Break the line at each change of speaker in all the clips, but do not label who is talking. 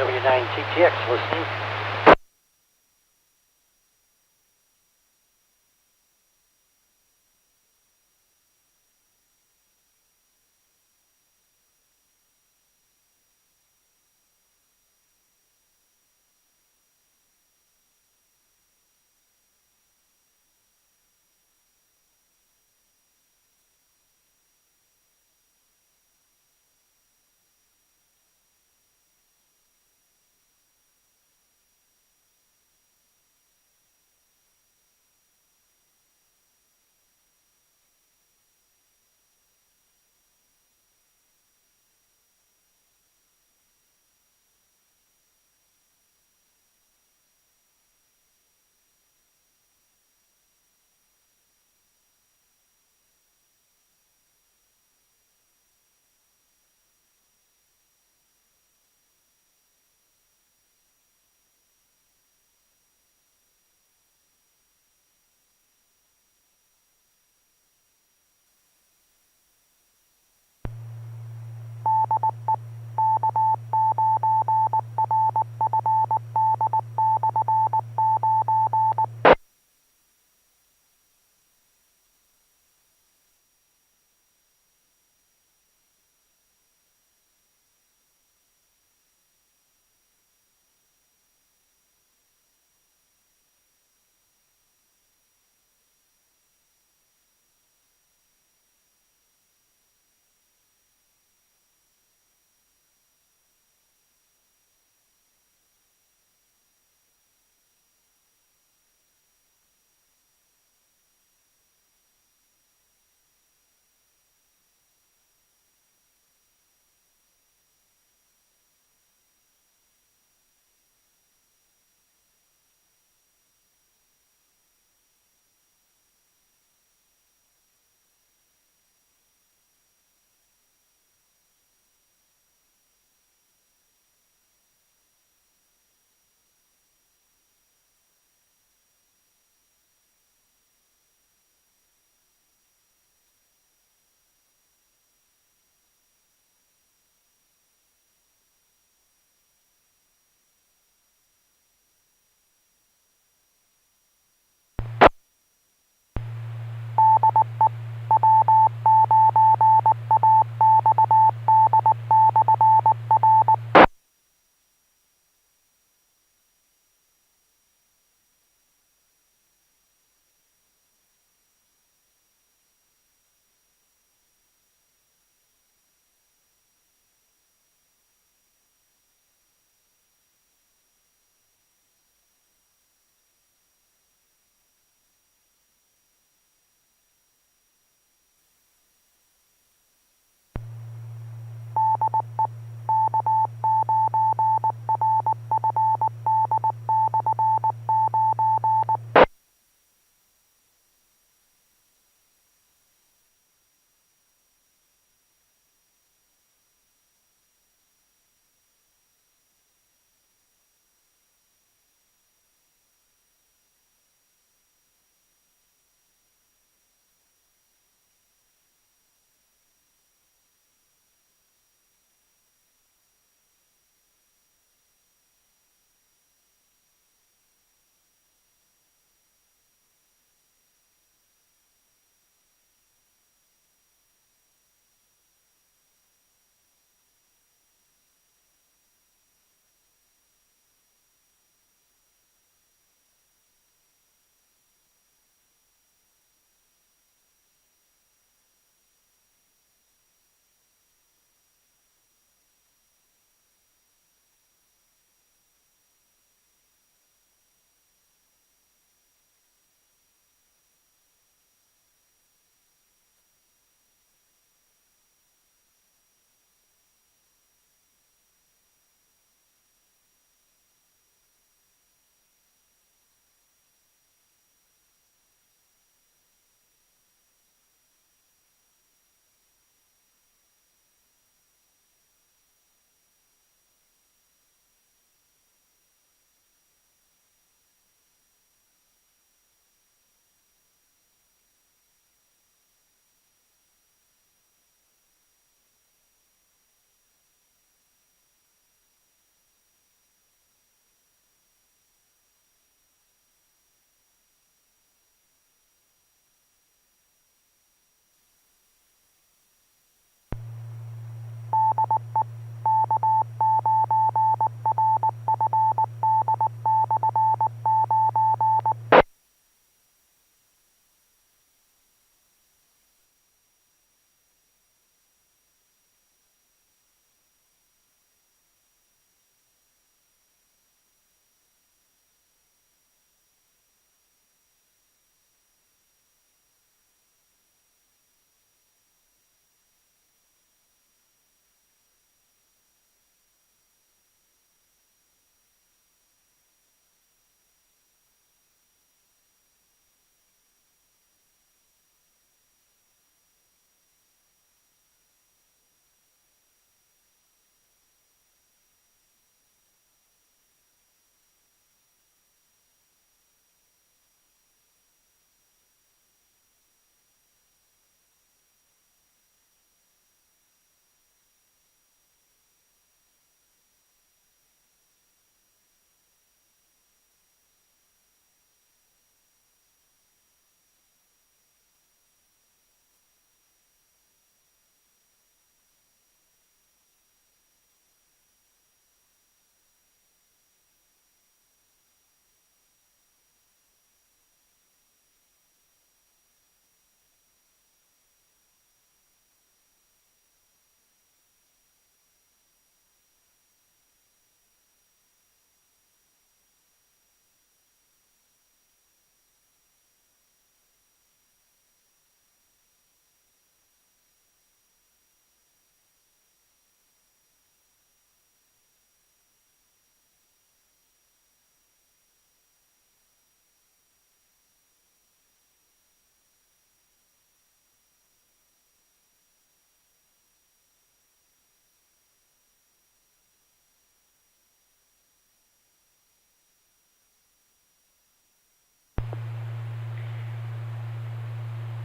W9TTX listening.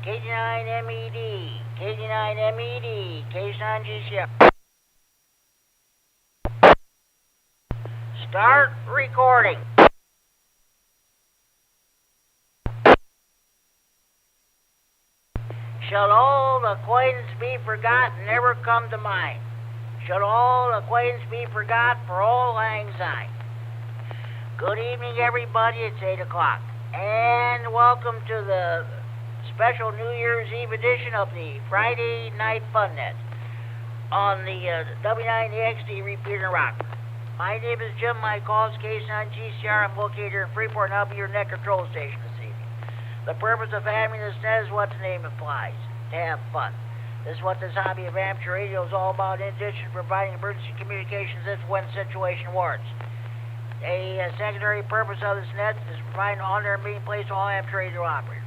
KD9MED, KD9MED, K9RFD. Start recording. Shall all acquaintance be forgotten, never come to mind. Shall all acquaintance be forgot, for all lang syne. Good evening, everybody. It's 8 o'clock. And welcome to the special New Year's Eve edition of the Friday Night Fun Net on the W9AXD Repeater rocker. My name is Jim. My call is K9GCR. I'm located here in Freeport, and I'll be your net control station this evening. The purpose of having this net is what the name implies, to have fun. This is what this hobby of Hampshire radio is all about, in addition to providing emergency communications if when the situation warrants. A secondary purpose of this net is providing honor and being placed to all Hampshire radio operators.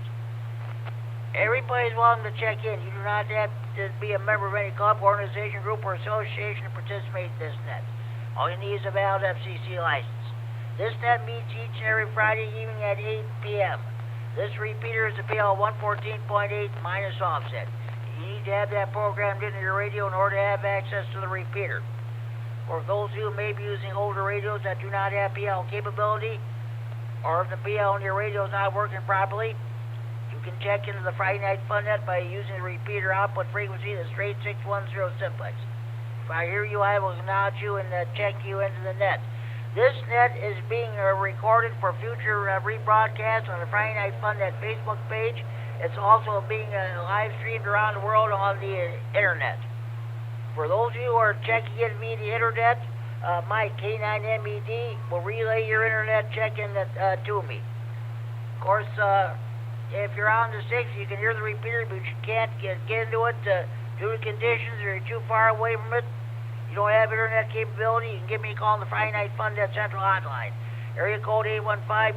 Everybody is welcome to check in. You do not have to be a member of any club, organization, group, or association to participate in this net. All you need is a valid FCC license. This net meets each and every Friday evening at 8 p.m. This repeater is a PL 114.8 minus offset. You need to have that programmed into your radio in order to have access to the repeater. For those of you who may be using older radios that do not have PL capability, or if the PL on your radio is not working properly, you can check into the Friday Night Fun Net by using the repeater output frequency, the straight 610 simplex. If I hear you, I will acknowledge you and check you into the net. This net is being recorded for future rebroadcast on the Friday Night Fun Net Facebook page. It's also being live streamed around the world on the internet. For those of you who are checking in via the internet, my K9MED will relay your internet check-in to me. Of course, if you're on the 6, you can hear the repeater, but you can't get into it due to conditions or you're too far away from it. You don't have internet capability, you can give me a call on the Friday Night Fun Net Central Hotline. Area code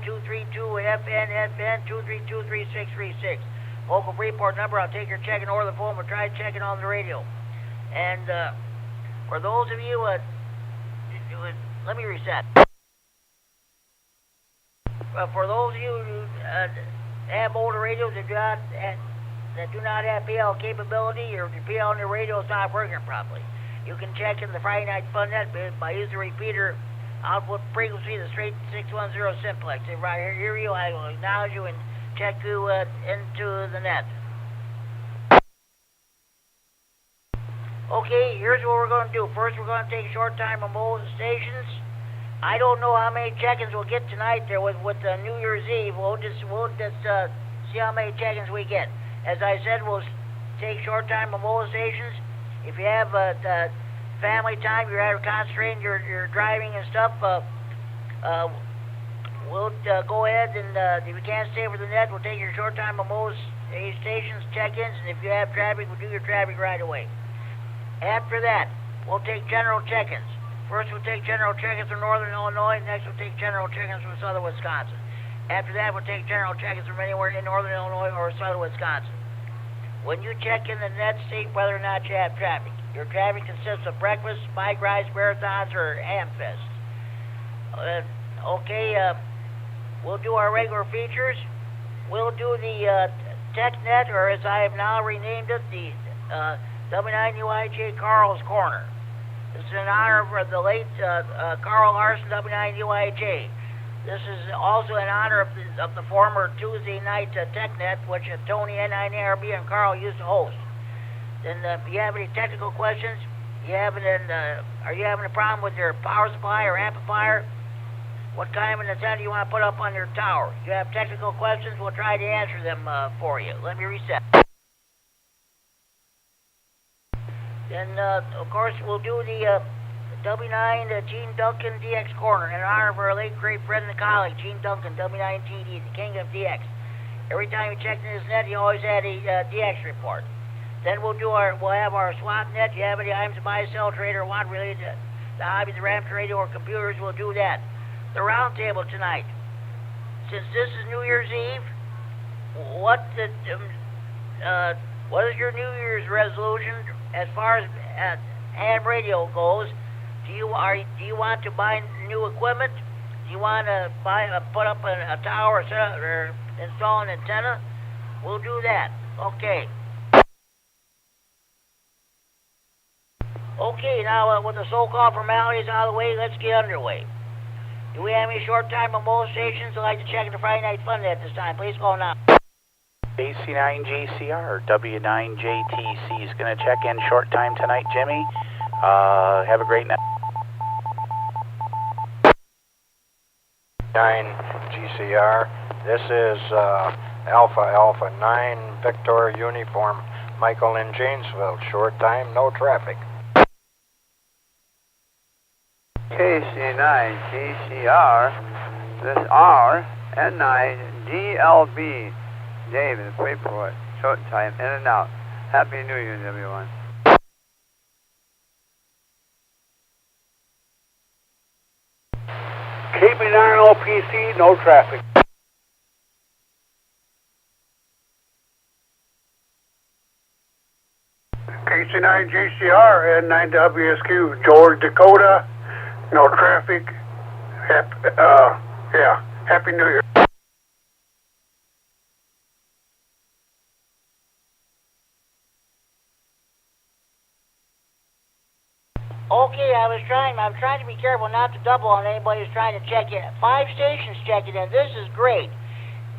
815-232-FN-FN 232-3636. Local Freeport number, I'll take your check-in over the phone, but try checking on the radio. And for those of you, let me reset. For those of you who have older radios that do not have PL capability, or the PL on your radio is not working properly, you can check in the Friday Night Fun Net by using the repeater output frequency, the straight 610 simplex. If I hear you, I will acknowledge you and check you into the net. Okay, here's what we're going to do. First, we're going to take a short time on both stations. I don't know how many check-ins we'll get tonight there with New Year's Eve. We'll just see how many check-ins we get. As I said, we'll take a short time on both stations. If you have family time, you're concentrating, you're driving and stuff, we'll go ahead and if you can't stay over the net, we'll take your short time on most stations, check-ins, and if you have traffic, we'll do your traffic right away. After that, we'll take general check-ins. First, we'll take general check-ins from northern Illinois. Next, we'll take general check-ins from southern Wisconsin. After that, we'll take general check-ins from anywhere in northern Illinois or southern Wisconsin. When you check in the net, state whether or not you have traffic. Your traffic consists of breakfast, bike rides, marathons, or hamfest. We'll do our regular features. We'll do the tech net, or as I have now renamed it, the W9UIJ Carl's Corner. This is in honor of the late Carl Larson, W9UIJ. This is also in honor of the former Tuesday night TechNet, which Tony, K9RFD, and Carl used to host. Then, if you have any technical questions, are you having a problem with your power supply or amplifier? What kind of an antenna do you want to put up on your tower? If you have technical questions, we'll try to answer them for you. Let me reset. Then, of course, we'll do the W9 Gene Duncan DX Corner in honor of our late great friend and colleague, Gene Duncan, W9TD, the king of DX. Every time you check in his net, he always had a DX report. Then we'll have our swap net. If you have any items to buy, sell, trade, or want related to the hobby, the Hampshire radio, or computers, we'll do that. The round table tonight. Since this is New Year's Eve, what is your New Year's resolution as far as ham radio goes? Do you want to buy new equipment? Do you want to put up a tower or install an antenna? We'll do that. Okay. Okay, now with the so-called formalities out of the way, let's get underway. Do we have any short-time mobile stations that'd like to check in the Friday Night Fun at this time? Please call now.
KC9GCR, W9JTC is going to check in short time tonight, Jimmy. Have a great night.
9GCR, this is Alpha 9 Victor Uniform, Michael in Janesville. Short time, no traffic.
KC9GCR, this R N9DLB. David, Freeport, short time, in and out. Happy New Year, everyone.
KB9OPC, no traffic. KC9GCR and 9WSQ, George, Dakota, no traffic. Happy New Year.
Okay, I'm trying to be careful not to double on anybody who's trying to check in. 5 stations checking in. This is great.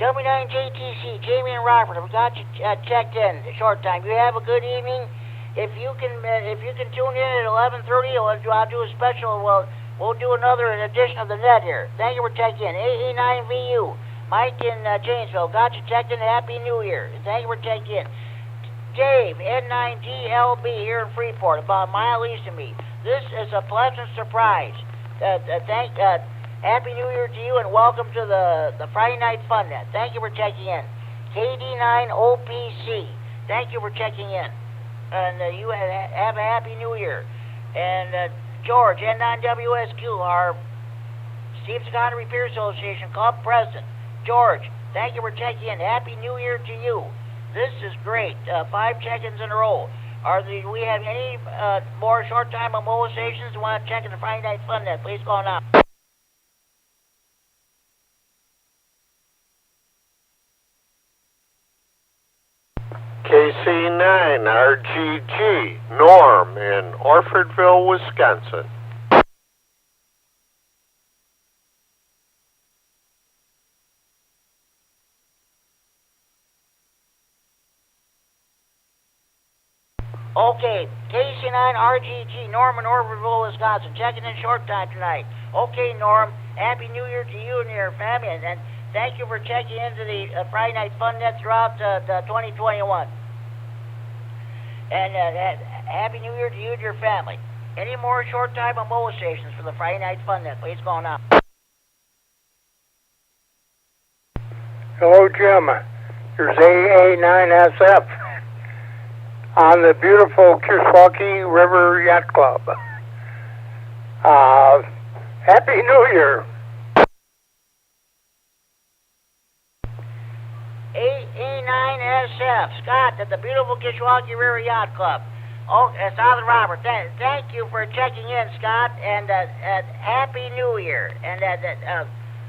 W9JTC, Jamie and Robert, I've got you checked in. Short time. You have a good evening. If you can tune in at 11:30, I'll do a special. We'll do another edition of the net here. Thank you for checking in. AA9VU, Mike in Janesville, got you checked in. Happy New Year. Thank you for checking in. Dave, N9DLB here in Freeport, about a mile east of me. This is a pleasant surprise. Happy New Year to you and welcome to the Friday Night Fun Net. Thank you for checking in. KD9OPC, thank you for checking in. And you have a Happy New Year. And George, N9WSQ, our Steve Scott Repair Association Club President. George, thank you for checking in. Happy New Year to you. This is great. 5 check-ins in a row. Do we have any more short-time mobile stations who want to check in the Friday Night Fun Net? Please call now.
KC9RGG, Norm in Orfordville, Wisconsin.
Okay, KC9RGG, Norm in Orfordville, Wisconsin, checking in short time tonight. Okay, Norm, Happy New Year to you and your family, and thank you for checking into the Friday Night Fun Net throughout 2021. And Happy New Year to you and your family. Any more short time mobile stations for the Friday Night Fun Net? Please call now.
Hello, Jim. Here's AA9SF on the beautiful Kishwaukee River Yacht Club. Happy New Year.
AA9SF, Scott at the beautiful Kishwaukee River Yacht Club. Oh, it's Father Robert. Thank you for checking in, Scott, and Happy New Year. And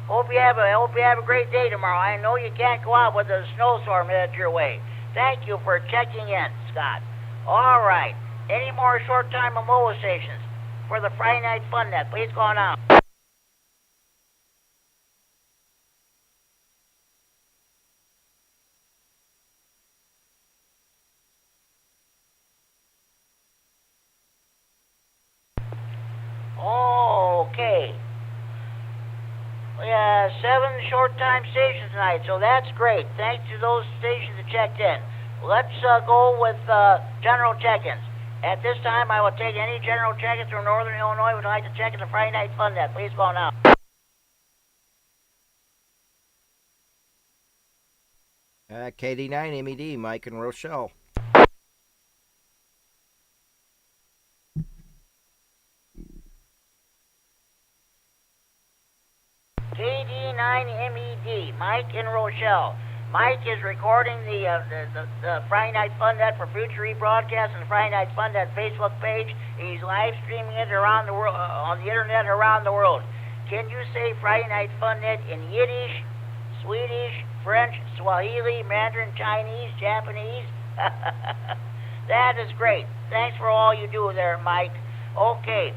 hope you have a great day tomorrow. I know you can't go out with a snowstorm headed your way. Thank you for checking in, Scott. All right. Any more short-time mobile stations for the Friday Night Fun Net? Please call now. Okay. We have 7 short-time stations tonight, so that's great. Thanks to those stations that checked in. Let's go with general check-ins. At this time, I will take any general check-ins from Northern Illinois who would like to check in the Friday Night Fun Net. Please call now.
KD9MED, Mike and Rochelle.
KD9MED, Mike and Rochelle. Mike is recording the Friday Night Fun Net for future rebroadcast on the Friday Night Fun Net Facebook page. He's live streaming it around the world on the internet around the world. Can you say Friday Night Fun Net in Yiddish, Swedish, French, Swahili, Mandarin, Chinese, Japanese. That is great. Thanks for all you do there, Mike. Okay.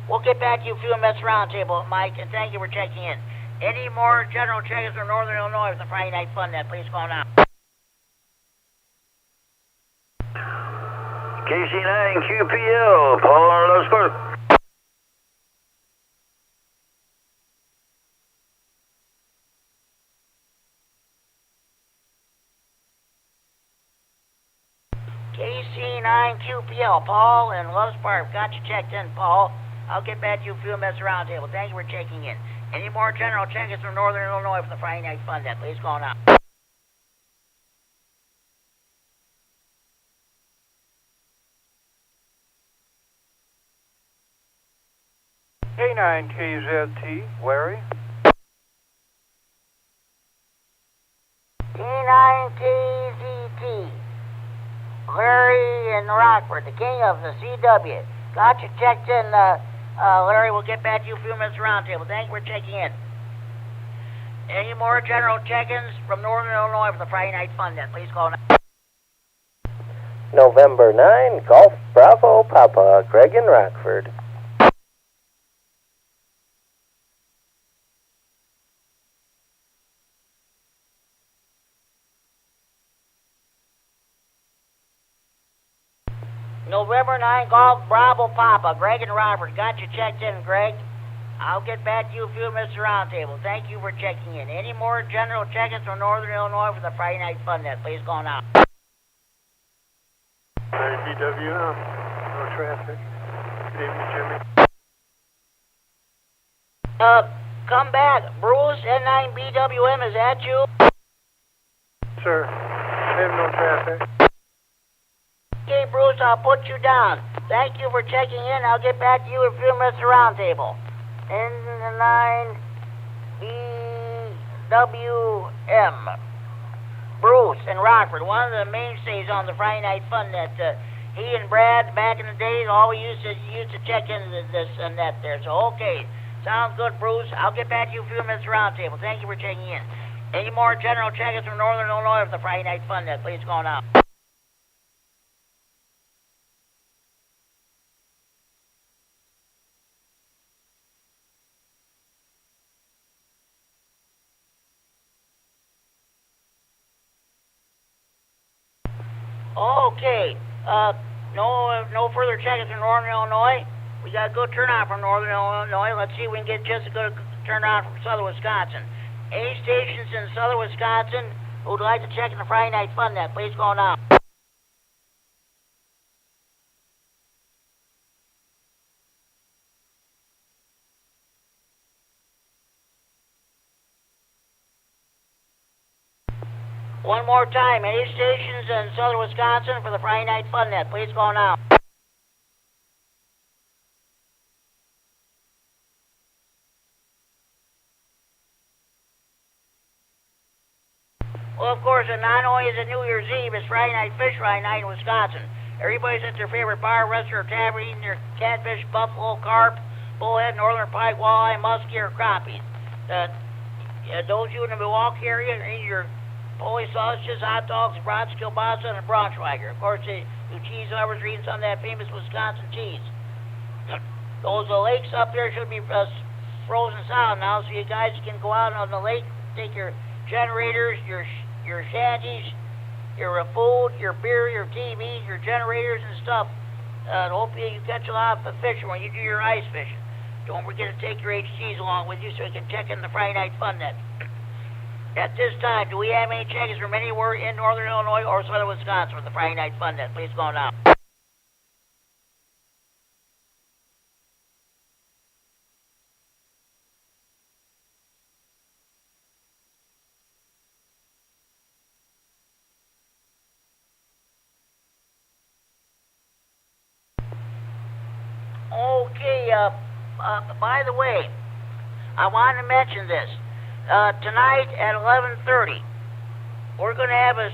We'll get back to you FUMS Roundtable, Mike, and thank you for checking in. Any more general checkers from Northern Illinois with the Friday Night Fun Net, please call now.
KC9QPL, Paul Loscourt.
KC9QPL, Paul and Loves Park. Got you checked in, Paul. I'll get back to you FUMS Roundtable. Thank you for checking in. Any more general checkers from Northern Illinois for the Friday Night Fun Net, please call now.
K9KZT, Larry.
K9KZT, Larry in Rockford, the king of the CW. Got you checked in, Larry. We'll get back to you FUMS Roundtable. Thank you for checking in. Any more general check-ins from Northern Illinois for the Friday Night Fun Net, please call now.
November 9, Golf Bravo Papa, Greg in Rockford.
November 9, Golf Bravo Papa, Greg and Robert. Got you checked in, Greg. I'll get back to you FUMS Roundtable. Thank you for checking in. Any more general check-ins from Northern Illinois for the Friday Night Fun Net, please call now.
BWM, no traffic. Good evening, Jimmy.
Come back. Bruce, N9BWM, is that you?
Sir, I have no traffic.
Okay, Bruce, I'll put you down. Thank you for checking in. I'll get back to you at FUMS Roundtable. N9BWM. Bruce in Rockford, one of the mainstays on the Friday Night Fun Net. He and Brad, back in the days, always used to check into this and that there. So, okay, sounds good, Bruce. I'll get back to you FUMS Roundtable. Thank you for checking in. Any more general check-ins from Northern Illinois for the Friday Night Fun Net, please call now. Okay, no further check-ins from Northern Illinois. We got a good turnout from Northern Illinois. Let's see if we can get just a good turnout from Southern Wisconsin. Any stations in Southern Wisconsin who'd like to check in the Friday Night Fun Net, please call now. One more time, any stations in Southern Wisconsin for the Friday Night Fun Net, please call now. Well, of course, not only is it New Year's Eve, it's Friday Night Fish Fry Night in Wisconsin. Everybody's at their favorite bar, restaurant, or tavern eating their catfish, buffalo, carp, bullhead, northern pike, walleye, muskie, or crappie. Those of you in the Milwaukee area eat your Polish sausages, hot dogs, brats, kielbasa, and a Braunschweiger. Of course, you cheese lovers are eating some of that famous Wisconsin cheese. Those lakes up there should be frozen solid now, so you guys can go out on the lake, take your generators, your shanties, your food, your beer, your TVs, your generators and stuff. Hopefully you catch a lot of fish when you do your ice fishing. Don't forget to take your HGs along with you so you can check in the Friday Night Fun Net. At this time, do we have any checkers from anywhere in Northern Illinois or Southern Wisconsin for the Friday Night Fun Net? Please go now. Okay, by the way, I wanted to mention this. Tonight at 11:30, we're going to have a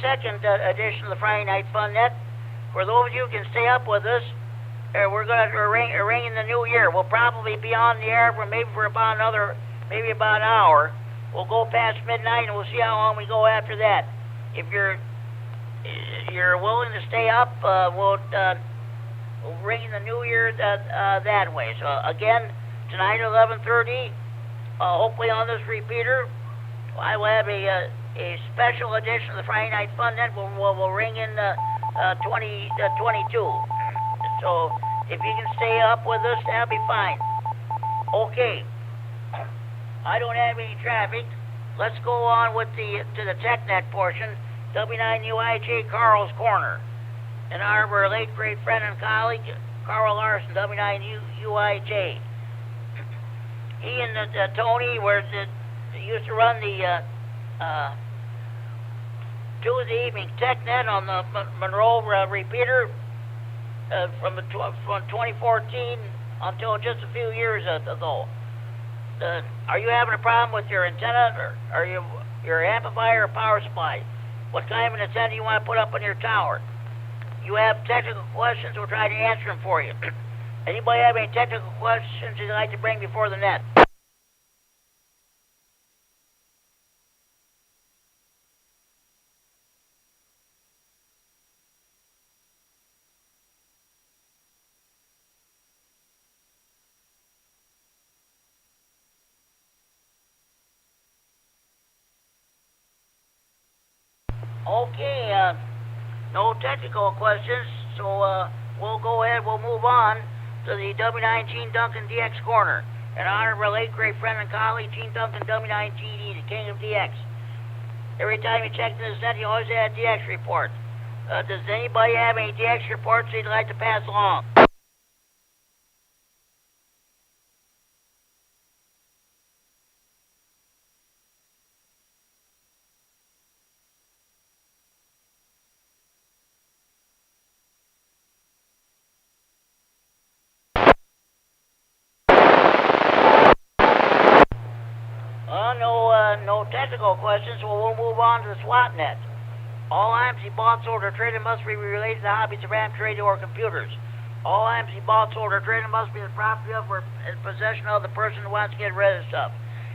second edition of the Friday Night Fun Net. For those of you who can stay up with us, we're going to ring in the new year. We'll probably be on the air for about another maybe about an hour. We'll go past midnight, and we'll see how long we go after that. If you're willing to stay up, we'll ring in the new year that way. So again, tonight at 11:30, hopefully on this repeater, I will have a special edition of the Friday Night Fun Net. We'll ring in 2022. So if you can stay up with us, that'll be fine. Okay. I don't have any traffic. Let's go on with to the TechNet portion. W9UIJ Carl's Corner. In honor of our late great friend and colleague, Carl Larson, W9UIJ. He and Tony used to run the Tuesday evening TechNet on the Monroe repeater from 2014 until just a few years ago. Are you having a problem with your antenna, or your amplifier or power supply? What kind of an antenna do you want to put up on your tower? You have technical questions, we'll try to answer them for you. Anybody have any technical questions you'd like to bring before the net? Okay, no technical questions, so we'll go ahead, we'll move on to the W9 Gene Duncan DX Corner. In honor of our late great friend and colleague, Gene Duncan, W9GD, the king of DX. Every time you check this net, you always have a DX report. Does anybody have any DX reports they'd like to pass along? No technical questions, so we'll move on to the SWAT net. All IMC bought, sold, or traded must be related to hobbies of RAM trading or computers. All IMC bought, sold, or traded must be the property of or in possession of the person who wants to get rid of stuff.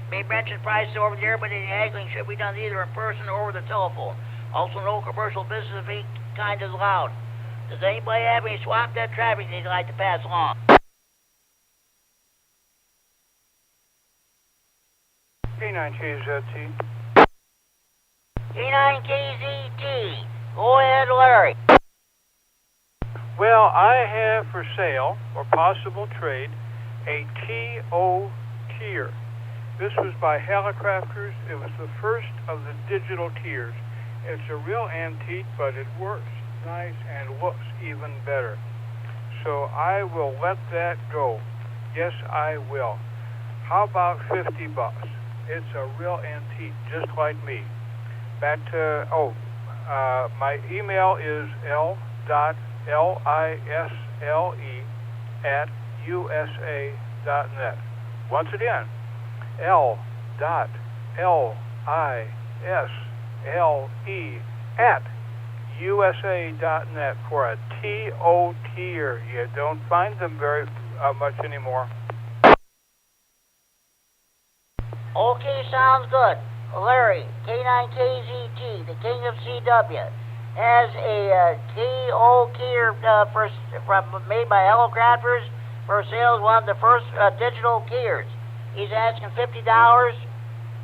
May mention prices over the air, but any haggling should be done either in person or over the telephone. Also, no commercial business of any kind is allowed. Does anybody have any SWAT net traffic they'd like to pass along?
K9KZT.
K9KZT. Go ahead, Larry.
Well, I have for sale, or possible trade, a TO tier. This was by Helicrafters. It was the first of the digital tiers. It's a real antique, but it works nice and looks even better. So I will let that go. Yes, I will. How about $50? It's a real antique, just like me. Back to, my email is l.lisle@usa.net. Once again, l.lisle@usa.net for a TO tier. You don't find them very much anymore.
Okay, sounds good. Larry, K9KZT, the king of CW, has a TO tier made by Helicrafters for sale as one of the first digital keys. He's asking $50.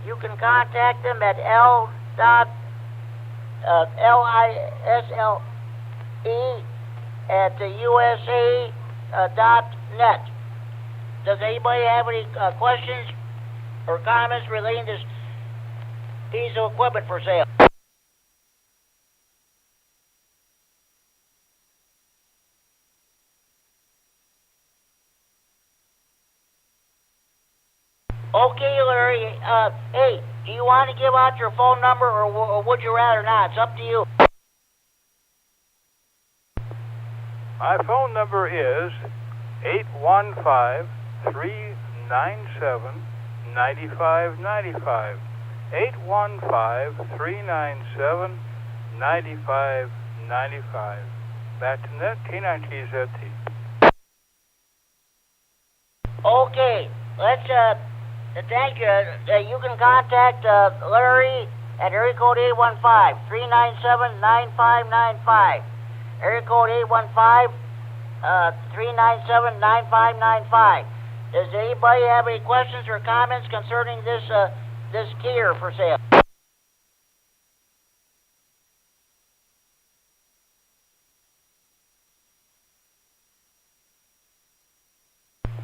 You can contact him at lisle@usa.net. Does anybody have any questions or comments relating to this piece of equipment for sale? Okay, Larry. Hey, do you want to give out your phone number, or would you rather not? It's up to you.
My phone number is 815-397-9595. 815-397-9595. Back to net, K9KZT.
Okay, let's Thank you. You can contact Larry at area code 815-397-9595. Area code 815-397-9595. Does anybody have any questions or comments concerning this keyer for sale?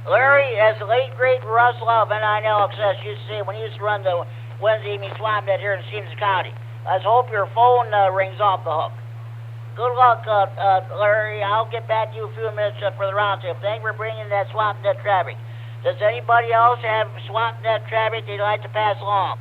Larry, as the late great Russell of N9LXS used to say when he used to run the Wednesday evening swap net here in Stevens County, let's hope your phone rings off the hook. Good luck, Larry. I'll get back to you a few minutes for the roundtable. Thank you for bringing that swap net traffic. Does anybody else have swap net traffic they'd like to pass along?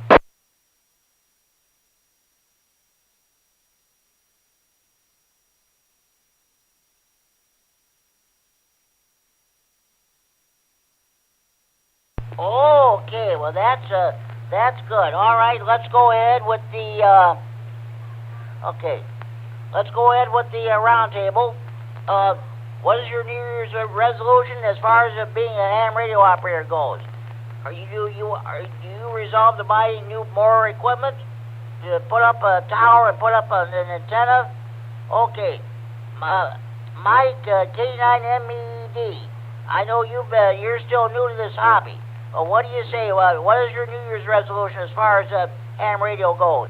Okay, well that's good. All right, let's go ahead with the roundtable. What is your New Year's resolution as far as being a ham radio operator goes? Do you resolve to buy more equipment, to put up a tower and put up an antenna? Okay, Mike, KD9MED. I know you're still new to this hobby. What do you say? What is your New Year's resolution as far as ham radio goes?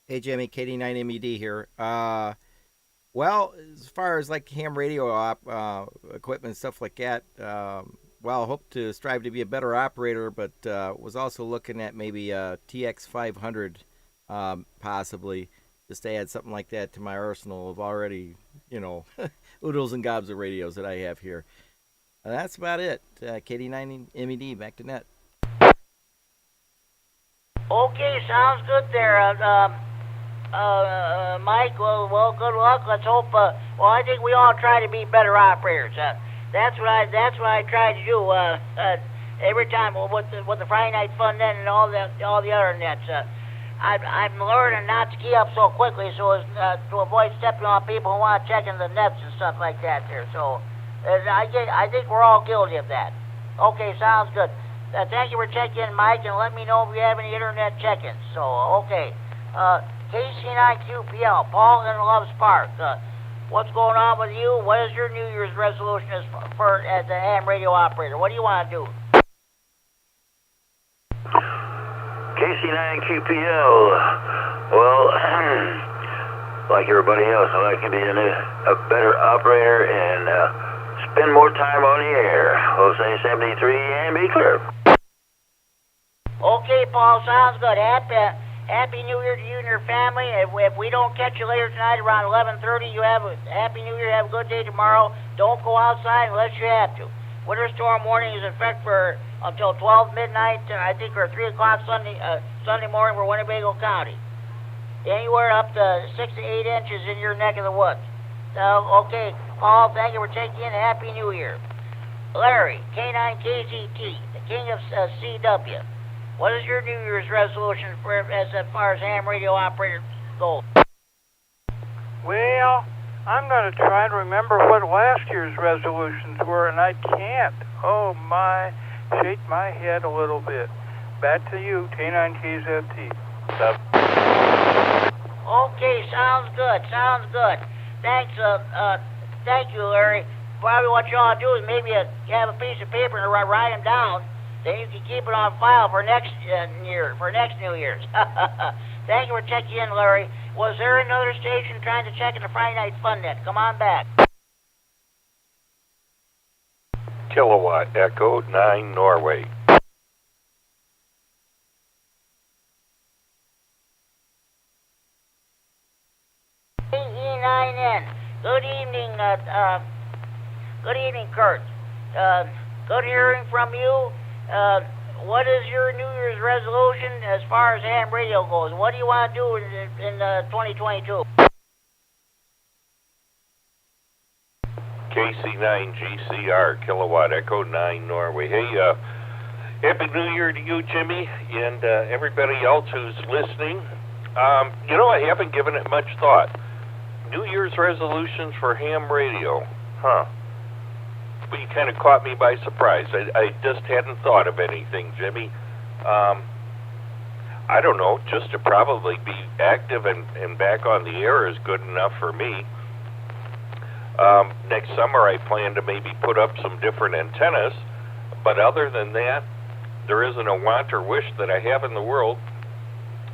Hey, Jimmy, KD9MED here. Well, as far as like ham radio equipment and stuff like that, well, I hope to strive to be a better operator, but was also looking at maybe a TX500 possibly, just to add something like that to my arsenal of already, oodles and gobs of radios that I have here. That's about it. KD9MED, back to net.
Okay, sounds good there. Mike, well, good luck. Let's hope. I think we all try to be better operators. That's what I try to do. Every time with the Friday Night Fun Net and all the other nets. I'm learning not to key up so quickly, so as to avoid stepping on people who want to check in the nets and stuff like that. There, so I think we're all guilty of that. Okay, sounds good. Thank you for checking in, Mike, and let me know if you have any internet check-ins. So, okay. KC9QPL, Paul in Loves Park. What's going on with you? What is your New Year's resolution as a ham radio operator? What do you want to do?
KC9QPL. Well, like everybody else, I'd like to be a better operator and spend more time on the air. We'll say 73 and be clear.
Okay, Paul, sounds good. Happy New Year to you and your family. If we don't catch you later tonight around 11:30, you have a Happy New Year. Have a good day tomorrow. Don't go outside unless you have to. Winter storm warning is in effect for until 12 midnight, I think, or 3 o'clock Sunday morning for Winnebago County. Anywhere up to 6 to 8 inches in your neck of the woods. Okay, Paul, thank you for checking in. Happy New Year. Larry, K9KZT, the king of CW. What is your New Year's resolution as far as ham radio operators go?
Well, I'm going to try to remember what last year's resolutions were, and I can't. Oh, my. Shake my head a little bit. Back to you, K9KZT.
Okay, sounds good. Thanks, thank you, Larry. Probably what you ought to do is maybe have a piece of paper and write them down. Then you can keep it on file for next year, for next New Year's. Thank you for checking in, Larry. Was there another station trying to check in the Friday Night Fun Net? Come on back.
Kilowatt Echo 9 Norway.
KE9N. Good evening, Kurt. Good hearing from you. What is your New Year's resolution as far as ham radio goes? What do you want to do in 2022?
KC9GCR, Kilowatt Echo 9 Norway. Hey, Happy New Year to you, Jimmy, and everybody else who's listening. I haven't given it much thought. New Year's resolutions for ham radio. you kind of caught me by surprise. I just hadn't thought of anything, Jimmy. I don't know, just to probably be active and back on the air is good enough for me. Next summer I plan to maybe put up some different antennas, but other than that, there isn't a want or wish that I have in the world.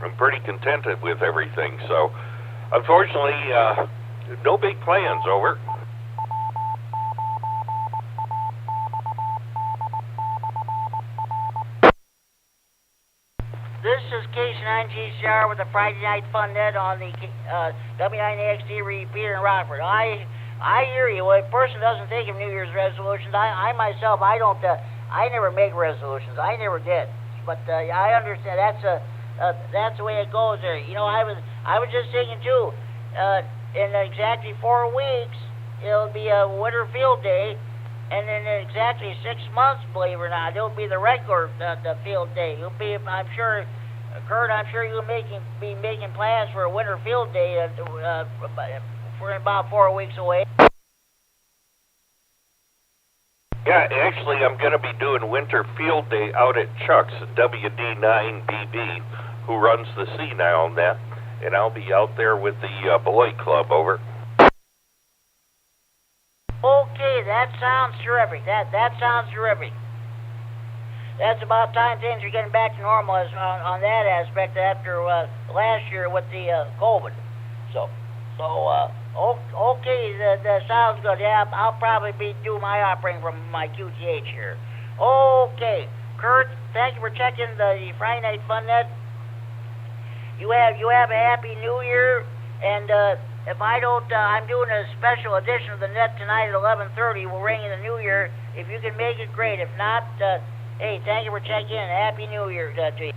I'm pretty contented with everything, so unfortunately, no big plans, over.
This is K9GCR with the Friday Night Fun Net on the W9AXD Repeater in Rockford. I hear you. Well, a person doesn't think of New Year's resolutions. I myself, I don't. I never make resolutions. I never did. But I understand that's the way it goes there. You know, I was just thinking too. In exactly 4 weeks, it'll be a winter field day, and in exactly 6 months, believe it or not, it'll be the regular the field day. You'll be, I'm sure, Kurt. I'm sure you'll be making plans for a winter field day for about 4 weeks away.
Yeah, actually, I'm going to be doing winter field day out at Chuck's, WD9BB, who runs the Senile Net, and I'll be out there with the Boy Club, over.
Okay, that sounds terrific. That sounds terrific. That's about time things are getting back to normal on that aspect after last year with the COVID. So okay, that sounds good. Yeah, I'll probably be doing my operating from my QTH here. Okay, Kurt, thank you for checking the Friday Night Fun Net. You have a happy New Year, and if I don't, I'm doing a special edition of the net tonight at 11:30. We'll ring in the New Year. If you can make it, great. If not, hey, thank you for checking in. Happy New Year to you.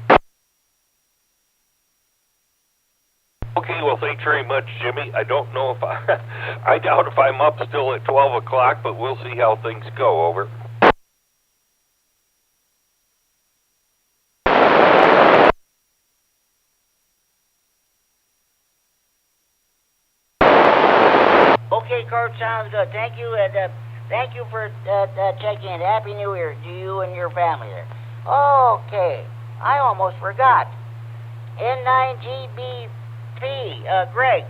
Okay, well, thanks very much, Jimmy. I don't know if I doubt if I'm up still at 12 o'clock, but we'll see how things go, over.
Okay, Kurt, sounds good. Thank you, and thank you for checking in. Happy New Year to you and your family there. Okay, I almost forgot. N9GBP, Greg.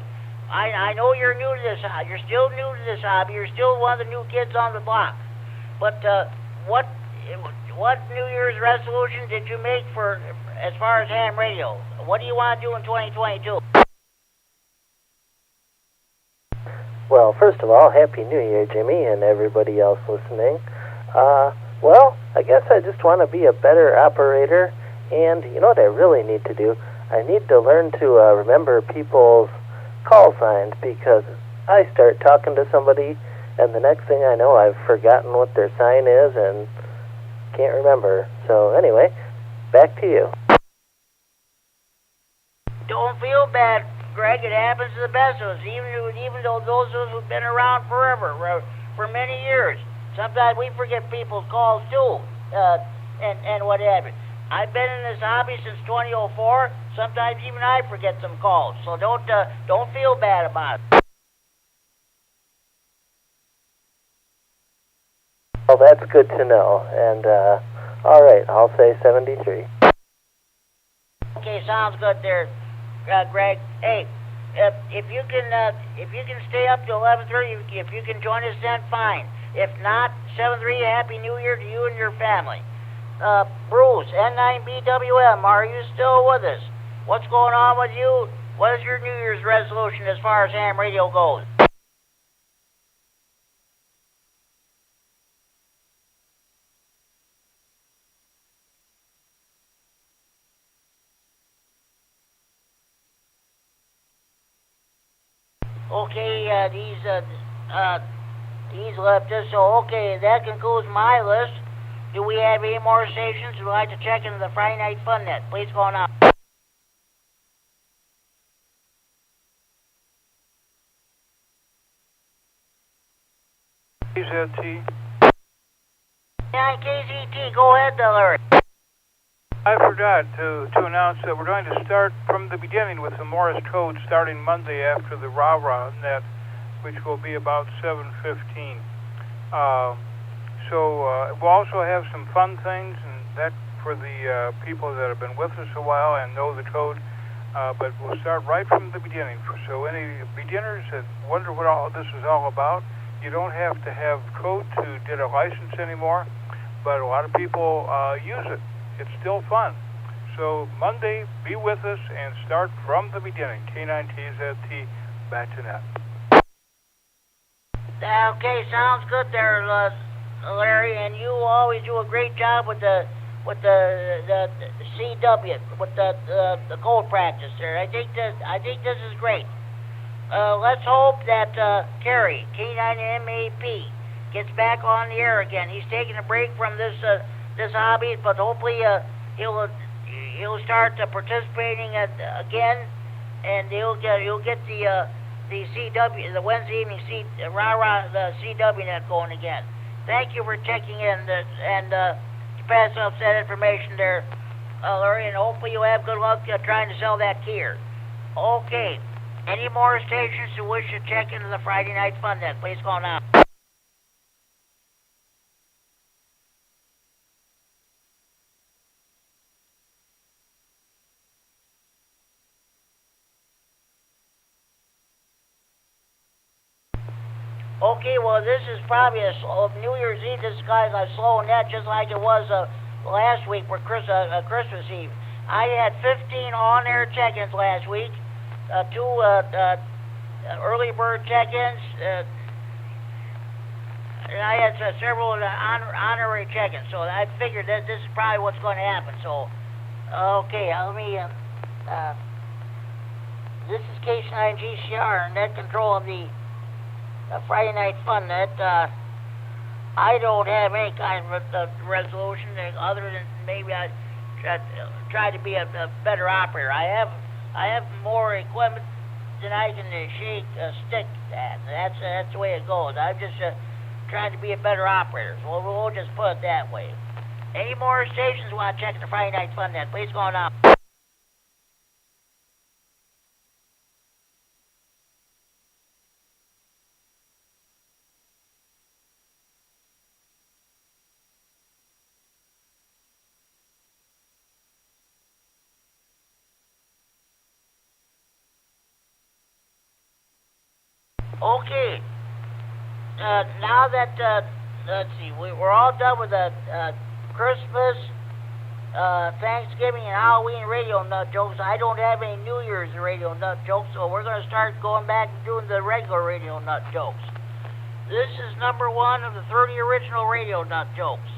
I know you're new to this. You're still new to this hobby. You're still one of the new kids on the block. But what New Year's resolution did you make for as far as ham radio? What do you want to do in 2022?
Well, first of all, Happy New Year, Jimmy, and everybody else listening. Well, I guess I just want to be a better operator, and you know what I really need to do? I need to learn to remember people's call signs, because I start talking to somebody, and the next thing I know, I've forgotten what their sign is and can't remember. So anyway, back to you.
Don't feel bad, Greg. It happens to the best of us, even though those of us who've been around forever, for many years. Sometimes we forget people's calls too, and what have you. I've been in this hobby since 2004. Sometimes even I forget some calls, so don't feel bad about it.
Well, that's good to know. And all right, I'll say 73.
Okay, sounds good there, Greg. Hey, if you can stay up to 11:30, if you can join us then, fine. If not, 7-3, Happy New Year to you and your family. Bruce, N9BWM, are you still with us? What's going on with you? What is your New Year's resolution as far as ham radio goes? Okay, he's left us, so okay, that concludes my list. Do we have any more stations who'd like to check into the Friday Night Fun Net? Please go on out.
KZT.
Yeah, KZT, go ahead, Larry.
I forgot to announce that we're going to start from the beginning with the Morse code starting Monday after the rah-rah net, which will be about 7:15. So we'll also have some fun things, and that for the people that have been with us a while and know the code. But we'll start right from the beginning. So any beginners that wonder what all this is all about, you don't have to have code to get a license anymore, but a lot of people use it. It's still fun. So Monday, be with us and start from the beginning. K9TZT, back to net.
Okay, sounds good there, Larry, and you always do a great job with the CW, with the code practice there. I think this is great. Let's hope that Kerry, K9MED, gets back on the air again. He's taking a break from this hobby, but hopefully he'll start participating again, and he'll get the CW, the Wednesday evening the CW net going again. Thank you for checking in and pass off that information there, Larry, and hopefully you'll have good luck trying to sell that keyer. Okay. Any more stations who wish to check into the Friday Night Fun net, please call now. Okay, well, this is probably New Year's Eve. This guy's a slow net, just like it was last week for Christmas Eve. I had 15 on-air check-ins last week, 2 early bird check-ins, and I had several honorary check-ins. So I figured that this is probably what's going to happen. So, okay, let me. This is K9GCR, net control of the Friday Night Fun net. I don't have any kind of resolution other than maybe I try to be a better operator. I have more equipment than I can shake a stick at. That's the way it goes. I'm just trying to be a better operator. So we'll just put it that way. Any more stations want to check the Friday Night Fun net? Please go now. Okay. Now that let's see, we're all done with the Christmas, Thanksgiving, and Halloween radio nut jokes. I don't have any New Year's radio nut jokes, so we're going to start going back and doing the regular radio nut jokes. This is number 1 of the 30 original radio nut jokes.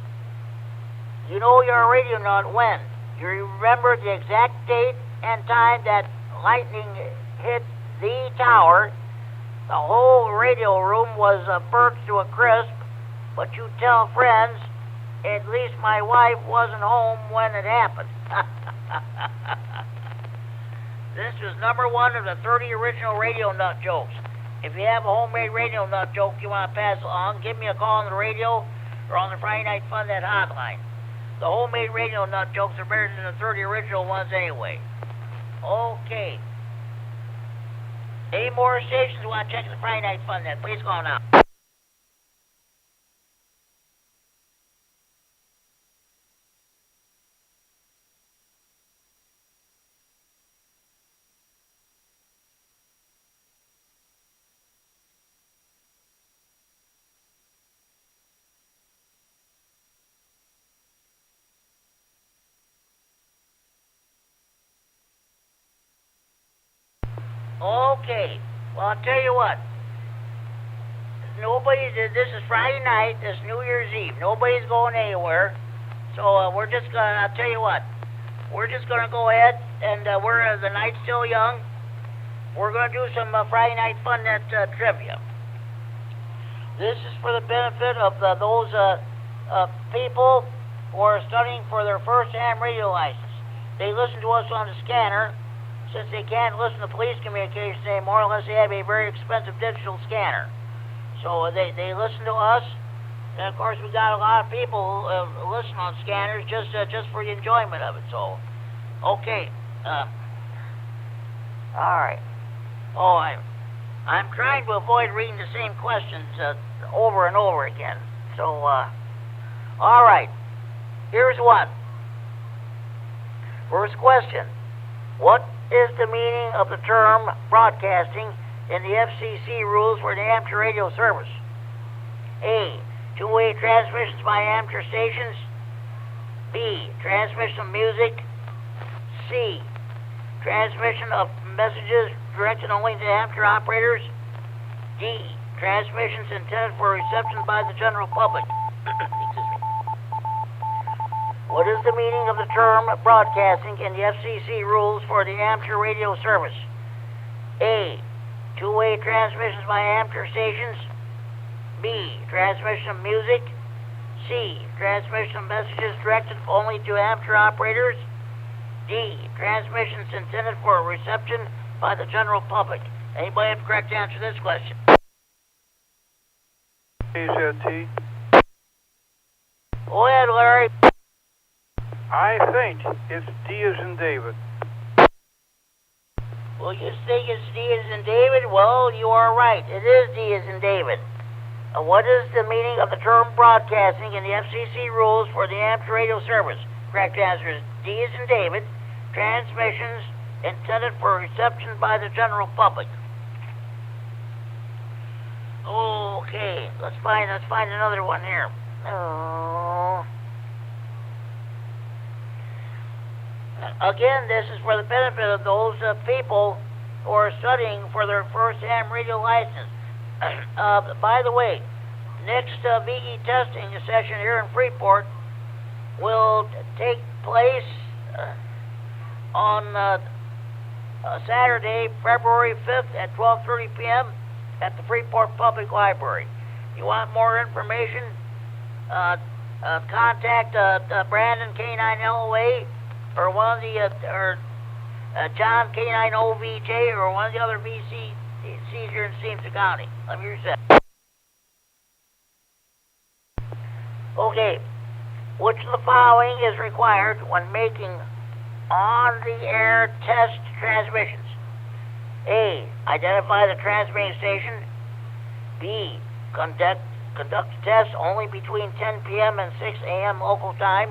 You know you're a radio nut when you remember the exact date and time that lightning hit the tower. The whole radio room was burnt to a crisp, but you tell friends, at least my wife wasn't home when it happened. This was number 1 of the 30 original radio nut jokes. If you have a homemade radio nut joke you want to pass along, give me a call on the radio or on the Friday Night Fun net hotline. The homemade radio nut jokes are better than the 30 original ones anyway. Okay. Any more stations who want to check the Friday Night Fun net? Please call now. Okay. Well, I'll tell you what. This is Friday night. This is New Year's Eve. Nobody's going anywhere. So we're just going to, I'll tell you what. We're just going to go ahead and the night's still young. We're going to do some Friday Night Fun net trivia. This is for the benefit of those people who are studying for their first ham radio license. They listen to us on the scanner. Since they can't listen to police communications anymore unless they have a very expensive digital scanner. So they listen to us, and of course we got a lot of people who listen on scanners just for the enjoyment of it. So, okay. All right. Oh, I'm trying to avoid reading the same questions over and over again. So, All right. Here's one. First question. What is the meaning of the term broadcasting in the FCC rules for the amateur radio service? A. Two-way transmissions by amateur stations. B. Transmission of music. C. Transmission of messages directed only to amateur operators. D. Transmissions intended for reception by the general public. Excuse me. What is the meaning of the term broadcasting in the FCC rules for the amateur radio service? A. Two-way transmissions by amateur stations. B. Transmission of music. C. Transmission of messages directed only to amateur operators. D. Transmissions intended for reception by the general public. Anybody have a correct answer to this question?
T.
Go ahead, Larry.
I think it's D as in David.
Well, you think it's D as in David? Well, you are right. It is D as in David. What is the meaning of the term broadcasting in the FCC rules for the amateur radio service? Correct answer is D as in David. Transmissions intended for reception by the general public. Okay, let's find another one here. Again, this is for the benefit of those people who are studying for their first ham radio license. By the way, next VE testing session here in Freeport will take place on Saturday, February 5th at 12:30 p.m. at the Freeport Public Library. You want more information? Contact Brandon K9LOA or one of the John K9OVJ or one of the other VCs here in Stevenson County. Let me hear you say. Okay, which of the following is required when making on-the-air test transmissions? A. Identify the transmitting station. B. Conduct tests only between 10 p.m. and 6 a.m. local time.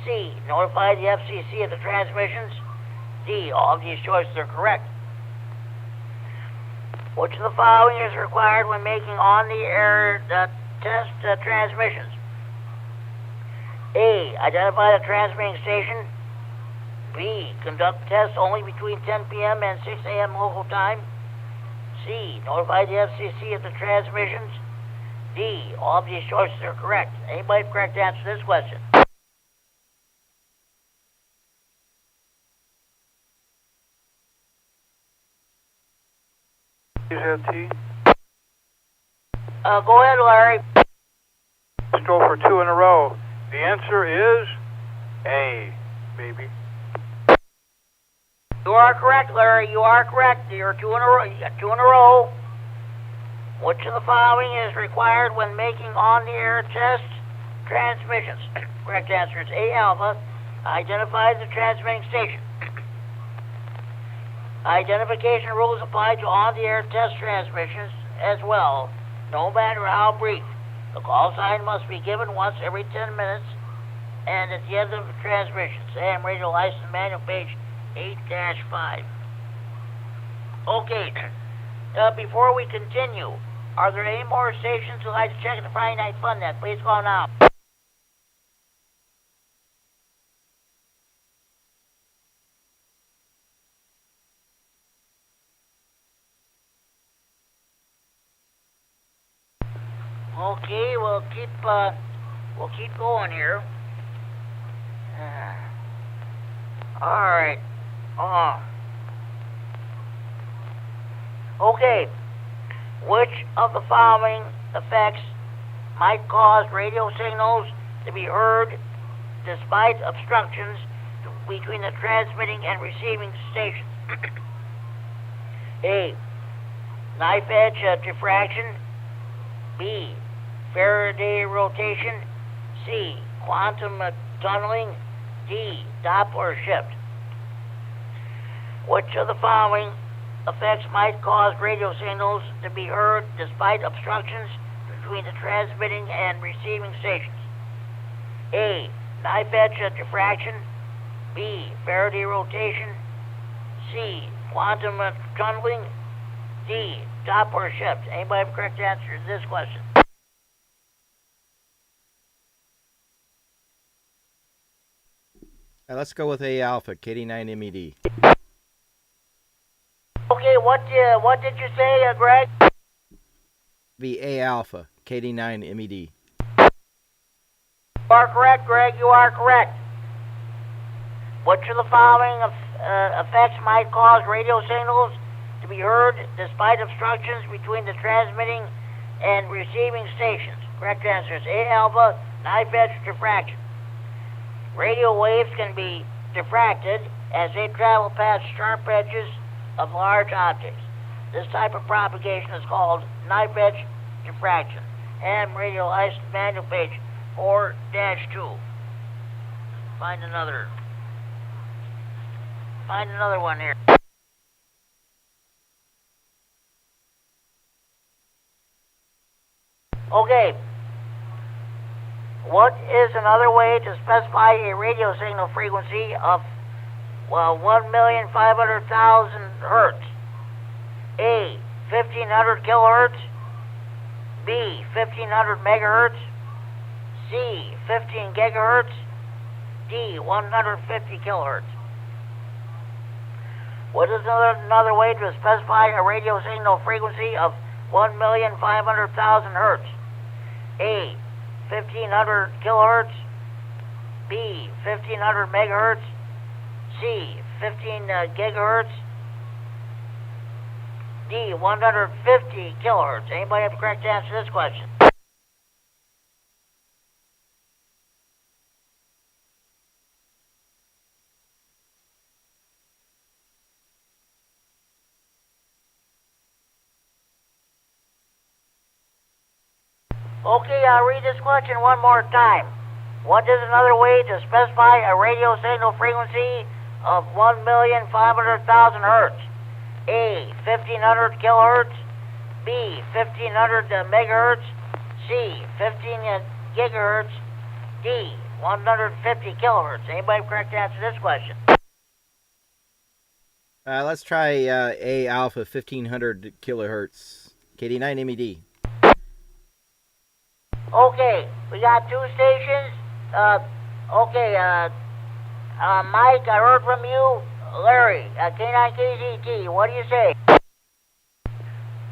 C. Notify the FCC of the transmissions. D. All of these choices are correct. Which of the following is required when making on-the-air test transmissions? A. Identify the transmitting station. B. Conduct tests only between 10 p.m. and 6 a.m. local time. C. Notify the FCC of the transmissions. D. All of these choices are correct. Anybody have a correct answer to this question?
T.
Go ahead, Larry.
Let's go for two in a row. The answer is A, baby.
You are correct, Larry. You are correct. You're two in a row. You got two in a row. Which of the following is required when making on-the-air test transmissions? Correct answer is A, alpha. Identify the transmitting station. Identification rules apply to on-the-air test transmissions as well, no matter how brief. The call sign must be given once every 10 minutes and at the end of the transmission. Sam Radio License Manual, page 8-5. Okay, before we continue, are there any more stations who'd like to check the Friday Night Fun Net? Please call now. Okay, we'll keep going here. All right. Okay. Which of the following effects might cause radio signals to be heard despite obstructions between the transmitting and receiving stations? A. Knife edge diffraction. B. Faraday rotation. C. Quantum tunneling. D. Doppler shift. Which of the following effects might cause radio signals to be heard despite obstructions between the transmitting and receiving stations? A. Knife edge diffraction. B. Faraday rotation. C. Quantum tunneling. D. Doppler shift. Anybody have a correct answer to this question?
Let's go with A alpha, KD9MED.
Okay, what did you say, Greg?
The A alpha, KD9MED.
You are correct, Greg. You are correct. Which of the following effects might cause radio signals to be heard despite obstructions between the transmitting and receiving stations? Correct answer is A alpha, knife edge diffraction. Radio waves can be diffracted as they travel past sharp edges of large objects. This type of propagation is called knife edge diffraction. Ham radio license manual page 4-2. Find another one here. Okay. What is another way to specify a radio signal frequency of 1,500,000 hertz? A. 1,500 kilohertz. B. 1,500 megahertz. C. 15 gigahertz. D. 150 kilohertz. What is another way to specify a radio signal frequency of 1,500,000 hertz? A. 1,500 kilohertz. B. 1,500 megahertz. C. 15 gigahertz. D. 150 kilohertz. Anybody have a correct answer to this question? Okay, I'll read this question one more time. What is another way to specify a radio signal frequency of 1,500,000 hertz? A. 1,500 kilohertz. B. 1,500 megahertz. C. 15 gigahertz. D. 150 kilohertz. Anybody have a correct answer to this question?
Let's try A alpha, 1,500 kilohertz, KD9MED.
Okay, we got two stations. Mike, I heard from you. Larry, K9KZT, what do you say?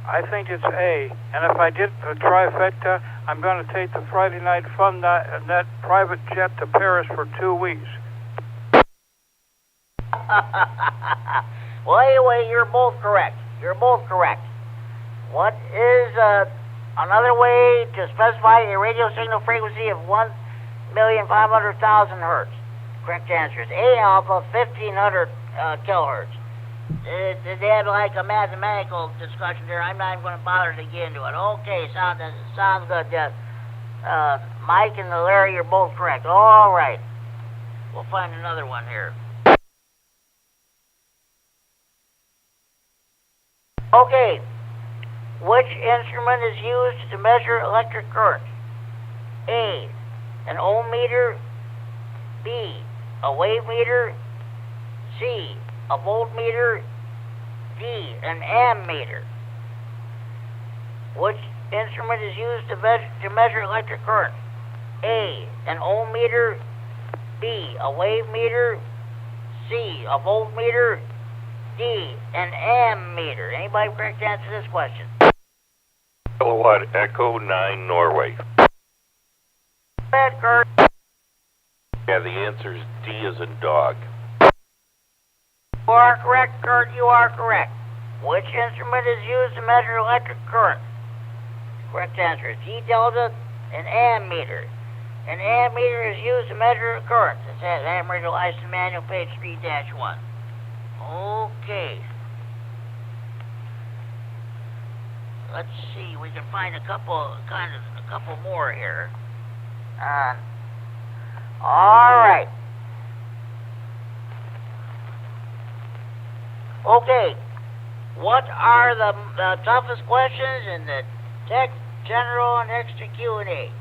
I think it's A. And if I did a trifecta, I'm going to take the Friday night fun that private jet to Paris for 2 weeks.
Well, anyway, you're both correct. You're both correct. What is another way to specify a radio signal frequency of 1,500,000 hertz? Correct answer is A alpha, 1,500 kilohertz. They had like a mathematical discussion there. I'm not even going to bother to get into it. Okay, sounds good. Mike and Larry, you're both correct. All right. We'll find another one here. Okay. Which instrument is used to measure electric current? A. An ohm meter. B. A wave meter. C. A voltmeter. D. An ammeter. Which instrument is used to measure electric current? A. An ohm meter. B. A wave meter. C. A voltmeter. D. An ammeter. Anybody correct answer to this question?
Kilowatt Echo 9 Norway.
Bad, Kurt.
Yeah, the answer is D as in dog.
You are correct, Kurt. You are correct. Which instrument is used to measure electric current? Correct answer is D delta, an ammeter. An ammeter is used to measure current. It says Hampshire license manual, page 3-1. Okay. Let's see. We can find a couple more here. All right. Okay. What are the toughest questions in the general and extra Q&A.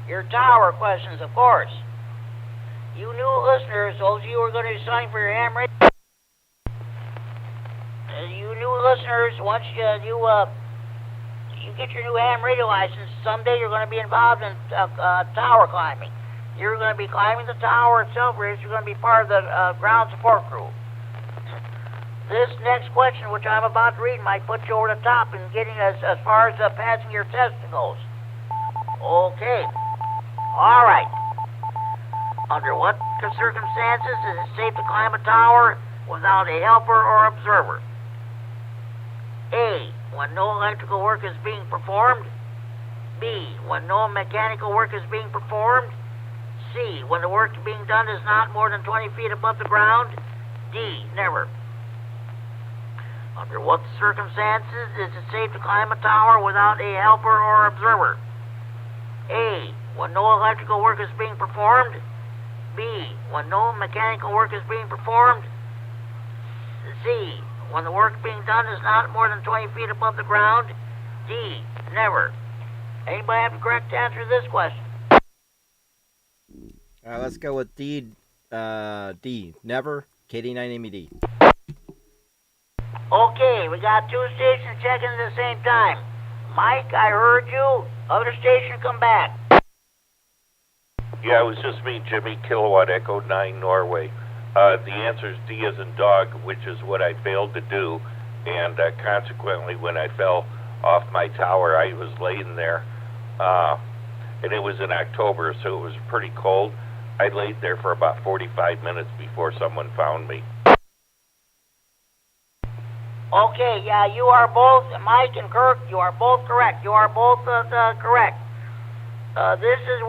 Your tower questions, of course. You new listeners, those of you who are going to sign for your ham radio, you new listeners, once you get your new ham radio license, someday you're going to be involved in tower climbing. You're going to be climbing the tower itself, or you're going to be part of the ground support crew. This next question, which I'm about to read, might put you over the top in getting as far as passing your test goes. Okay. All right. Under what circumstances is it safe to climb a tower without a helper or observer? A, when no electrical work is being performed. B, when no mechanical work is being performed. C, when the work being done is not more than 20 feet above the ground. D, never. Under what circumstances is it safe to climb a tower without a helper or observer? A, when no electrical work is being performed. B, when no mechanical work is being performed. C, when the work being done is not more than 20 feet above the ground. D, never. Anybody have the correct answer to this question?
Let's go with D. D, never. KD9MED.
Okay, we got two stations checking at the same time. Mike, I heard you. Other station, come back.
Yeah, it was just me, Jimmy, Kilowatt Echo 9 Norway. The answer is D as in dog, which is what I failed to do, and consequently, when I fell off my tower, I was laying there, and it was in October, so it was pretty cold. I laid there for about 45 minutes before someone found me.
Okay, yeah, you are both, Mike and Kirk, you are both correct. You are both correct. This is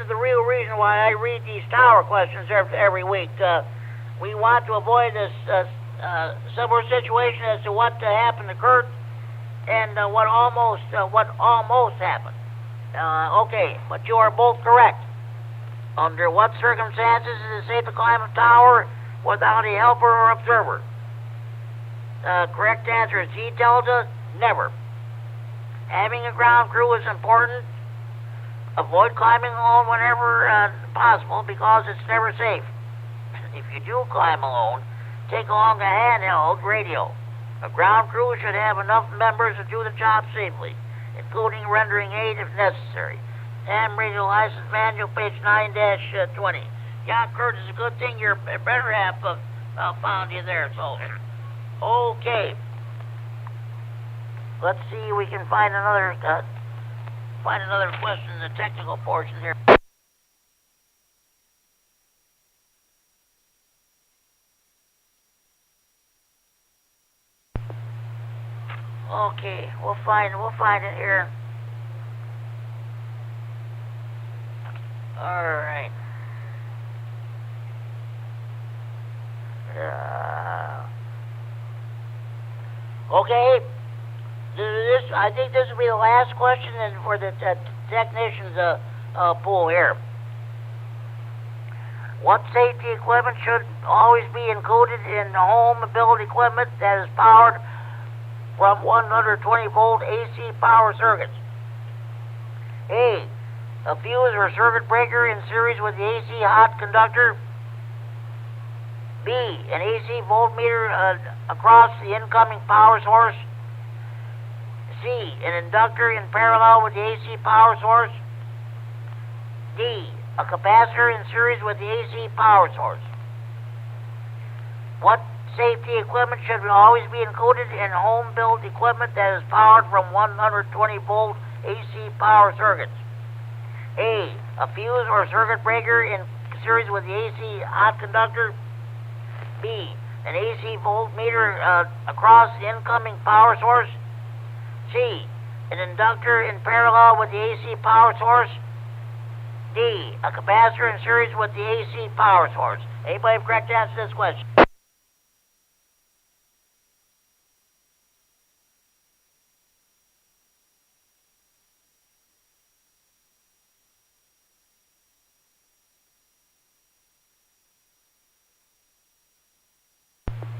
the real reason why I read these tower questions every week. We want to avoid this similar situation as to what happened to Kurt and what almost happened. Okay, but you are both correct. Under what circumstances is it safe to climb a tower without a helper or observer? Correct answer is G Delta, never. Having a ground crew is important. Avoid climbing alone whenever possible because it's never safe. If you do climb alone, take along a handheld radio. A ground crew should have enough members to do the job safely, including rendering aid if necessary. Ham radio license manual, page 9-20. Yeah, Kurt, it's a good thing your better half found you there, so. Okay. Let's see if we can find another question in the technical portion here. Okay, we'll find it here. All right. Okay. I think this will be the last question for the technicians pool here. What safety equipment should always be included in home built equipment that is powered from 120-volt AC power circuits? A, a fuse or circuit breaker in series with the AC hot conductor. B, an AC voltmeter across the incoming power source. C, an inductor in parallel with the AC power source. D, a capacitor in series with the AC power source. What safety equipment should always be included in home-built equipment that is powered from 120-volt AC power circuits? A, a fuse or circuit breaker in series with the AC hot conductor. B, an AC voltmeter across the incoming power source. C, an inductor in parallel with the AC power source. D, a capacitor in series with the AC power source. Anybody have correct answer to this question?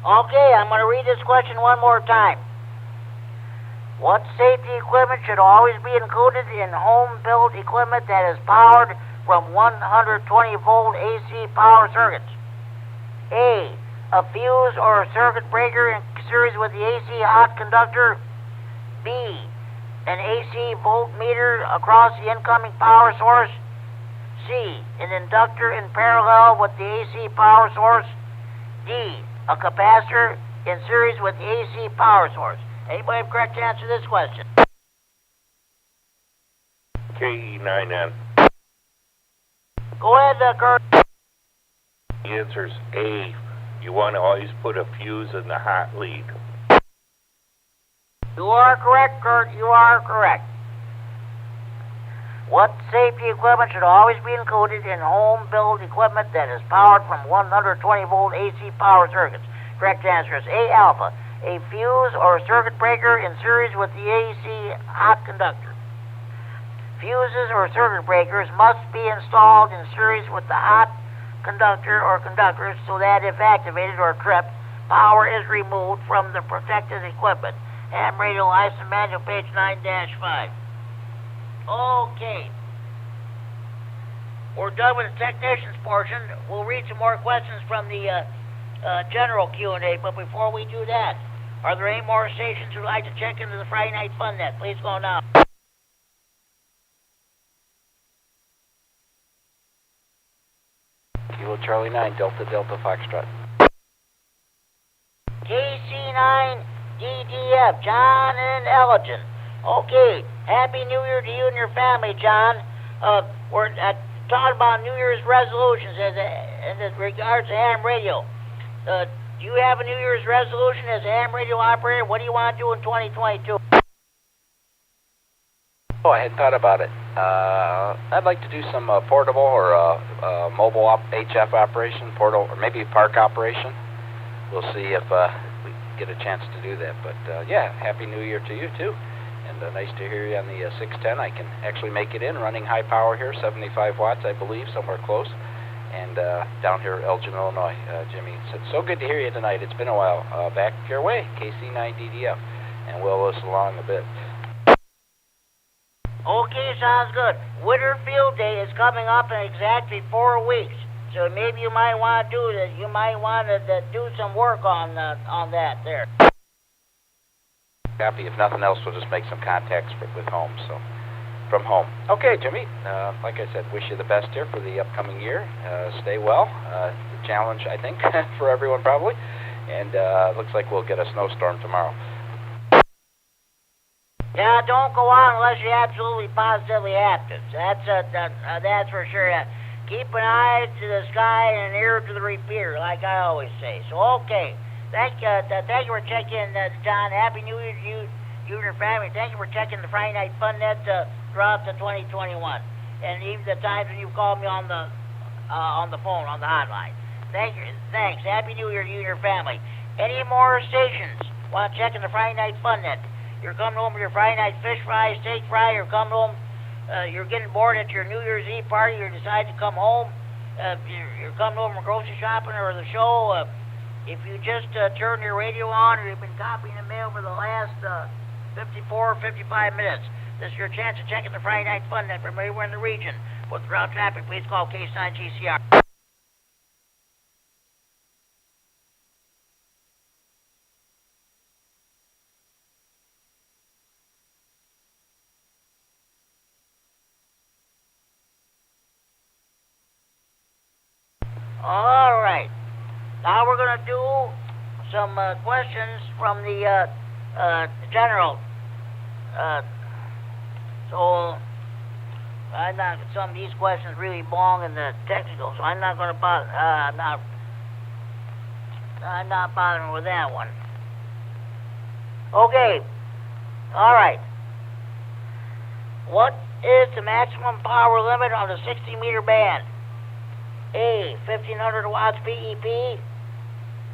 Okay, I'm going to read this question one more time. What safety equipment should always be included in home-built equipment that is powered from 120-volt AC power circuits? A fuse or a circuit breaker in series with the AC hot conductor. B, an AC voltmeter across the incoming power source. C, an inductor in parallel with the AC power source. D, a capacitor in series with the AC power source. Anybody have a correct answer to this question?
KE9N.
Go ahead, Kurt.
The answer's A. You want to always put a fuse in the hot lead.
You are correct, Kurt. You are correct. What safety equipment should always be included in home-built equipment that is powered from 120-volt AC power circuits? Correct answer is A, alpha, a fuse or a circuit breaker in series with the AC hot conductor. Fuses or circuit breakers must be installed in series with the hot conductor or conductors so that if activated or tripped, power is removed from the protected equipment. Ham radio license manual, page 9-5. Okay. We're done with the technicians portion. We'll read some more questions from the general Q&A, but before we do that, are there any more stations who'd like to check into the Friday Night Fun Net? Please go now.
Kilo Charlie 9, Delta Delta Foxtrot.
KC9DDF, John and Elgin. Okay, Happy New Year to you and your family, John. We're talking about New Year's resolutions in regards to ham radio. Do you have a New Year's resolution as a ham radio operator? What do you want to do in 2022?
Oh, I hadn't thought about it. I'd like to do some portable or mobile HF operation, portal, or maybe park operation. We'll see if we get a chance to do that. But yeah, Happy New Year to you too. And nice to hear you on the 610. I can actually make it in running high power here, 75 watts, I believe, somewhere close. And down here, Elgin, Illinois, Jimmy. So good to hear you tonight. It's been a while. Back your way, KC9DDF. And we'll listen along a bit.
Okay, sounds good. Winterfield Day is coming up in exactly 4 weeks, so maybe you might want to do that. You might want to do some work on that there.
Copy. If nothing else, we'll just make some contacts with home. So from home. Okay, Jimmy. Like I said, wish you the best here for the upcoming year. Stay well. The challenge, I think, for everyone probably. And looks like we'll get a snowstorm tomorrow.
Yeah, don't go on unless you absolutely positively have to. That's for sure. Keep an eye to the sky and an ear to the repeater, like I always say. So, okay. Thank you for checking, John. Happy New Year to you and your family. Thank you for checking the Friday Night Fun Net throughout the 2021. And even the times when you called me on the phone, on the hotline. Thanks. Happy New Year to you and your family. Any more stations want to check in the Friday Night Fun Net? You're coming home with your Friday night fish fry, steak fry, you're coming home, you're getting bored at your New Year's Eve party, you decide to come home, you're coming home from grocery shopping or the show. If you just turn your radio on or you've been copying the mail for the last 54 or 55 minutes, this is your chance to check in the Friday Night Fun Net from anywhere in the region. With route traffic, please call K9GCR. All right. Now we're going to do some questions from the general. So some of these questions really belong in the technical, so I'm not going to bother. I'm not bothering with that one. Okay. All right. What is the maximum power limit on the 60-meter band? A, 1500 watts PEP.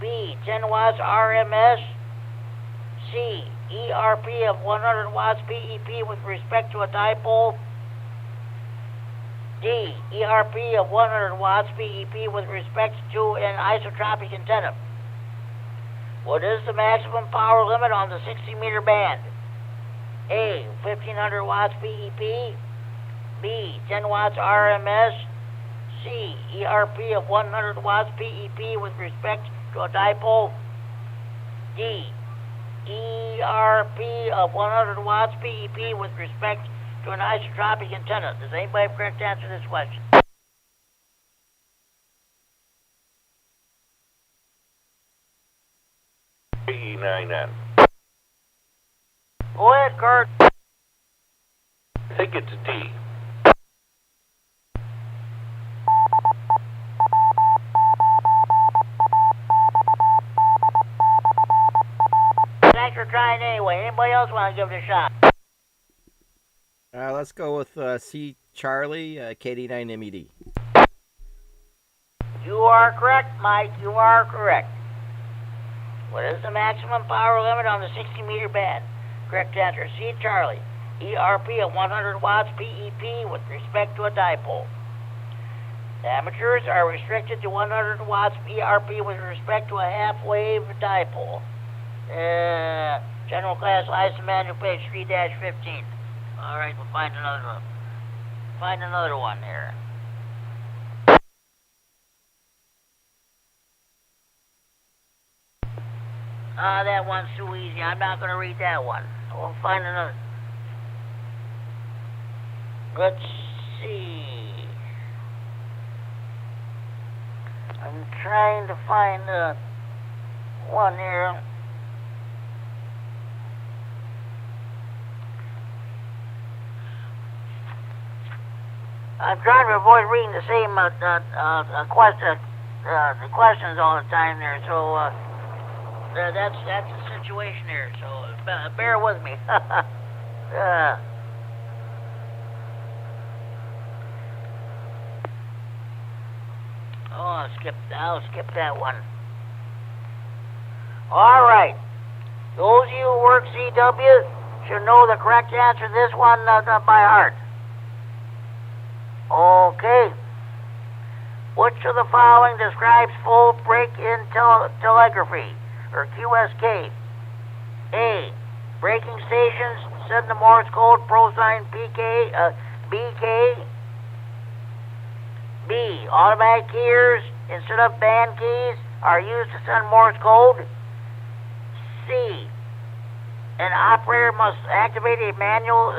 B, 10 watts RMS. C, ERP of 100 watts PEP with respect to a dipole. D, ERP of 100 watts PEP with respect to an isotropic antenna. What is the maximum power limit on the 60-meter band? A, 1500 watts PEP. B, 10 watts RMS. C, ERP of 100 watts PEP with respect to a dipole. D, ERP of 100 watts PEP with respect to an isotropic antenna. Does anybody have a correct answer to this question?
KE9N.
Go ahead, Kurt.
I think it's D.
Thanks for trying anyway. Anybody else want to give it a shot?
Let's go with C. Charlie, KD9MED.
You are correct, Mike. You are correct. What is the maximum power limit on the 60-meter band? Correct answer, C. Charlie. ERP of 100 watts PEP with respect to a dipole. Amateurs are restricted to 100 watts ERP with respect to a half-wave dipole. General Class License Manual, page 3-15. All right, we'll find another one. Find another one here. That one's too easy. I'm not going to read that one. We'll find another. Let's see. I'm trying to find one here. I'm trying to avoid reading the same the questions all the time there, so that's the situation here. So bear with me. I'll skip that one. All right. Those of you who work CW should know the correct answer to this one by heart. Okay. Which of the following describes full break-in telegraphy, or QSK? A. Braking stations send the Morse code prosine BK. B. Automatic keyers instead of band keys are used to send Morse code. C. An operator must activate a manual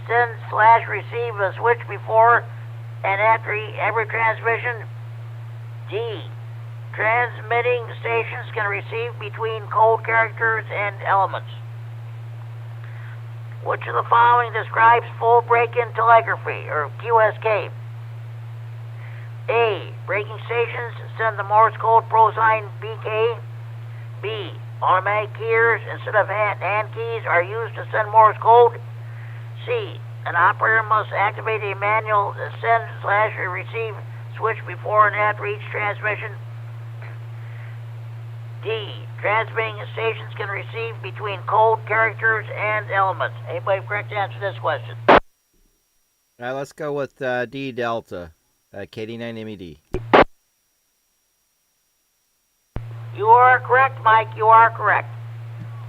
send/receive a switch before and after every transmission. D. Transmitting stations can receive between code characters and elements. Which of the following describes full break-in telegraphy, or QSK? A. Braking stations send the Morse code prosine BK. B. Automatic keyers instead of hand keys are used to send Morse code. C. An operator must activate a manual send/receive switch before and after each transmission. D. Transmitting stations can receive between code characters and elements. Anybody correct to answer this question?
Let's go with D. Delta, KD9MED.
You are correct, Mike. You are correct.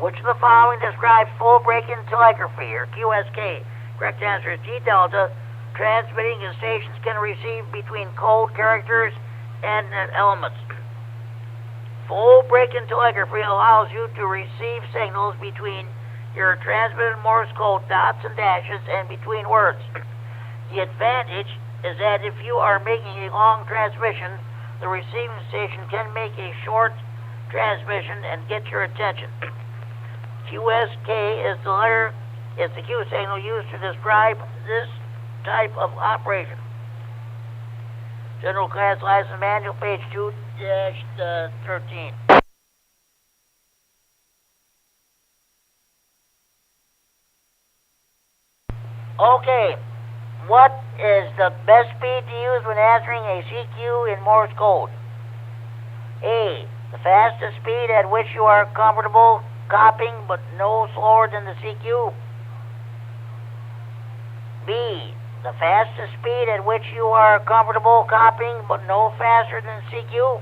Which of the following describes full break-in telegraphy, or QSK? Correct answer is D. Delta. Transmitting stations can receive between code characters and elements. Full break-in telegraphy allows you to receive signals between your transmitted Morse code dots and dashes and between words. The advantage is that if you are making a long transmission, the receiving station can make a short transmission and get your attention. QSK is the Q signal used to describe this type of operation. General Class License Manual, page 2-13. Okay, what is the best speed to use when answering a CQ in Morse code? A. The fastest speed at which you are comfortable copying, but no slower than the CQ. B. The fastest speed at which you are comfortable copying, but no faster than CQ.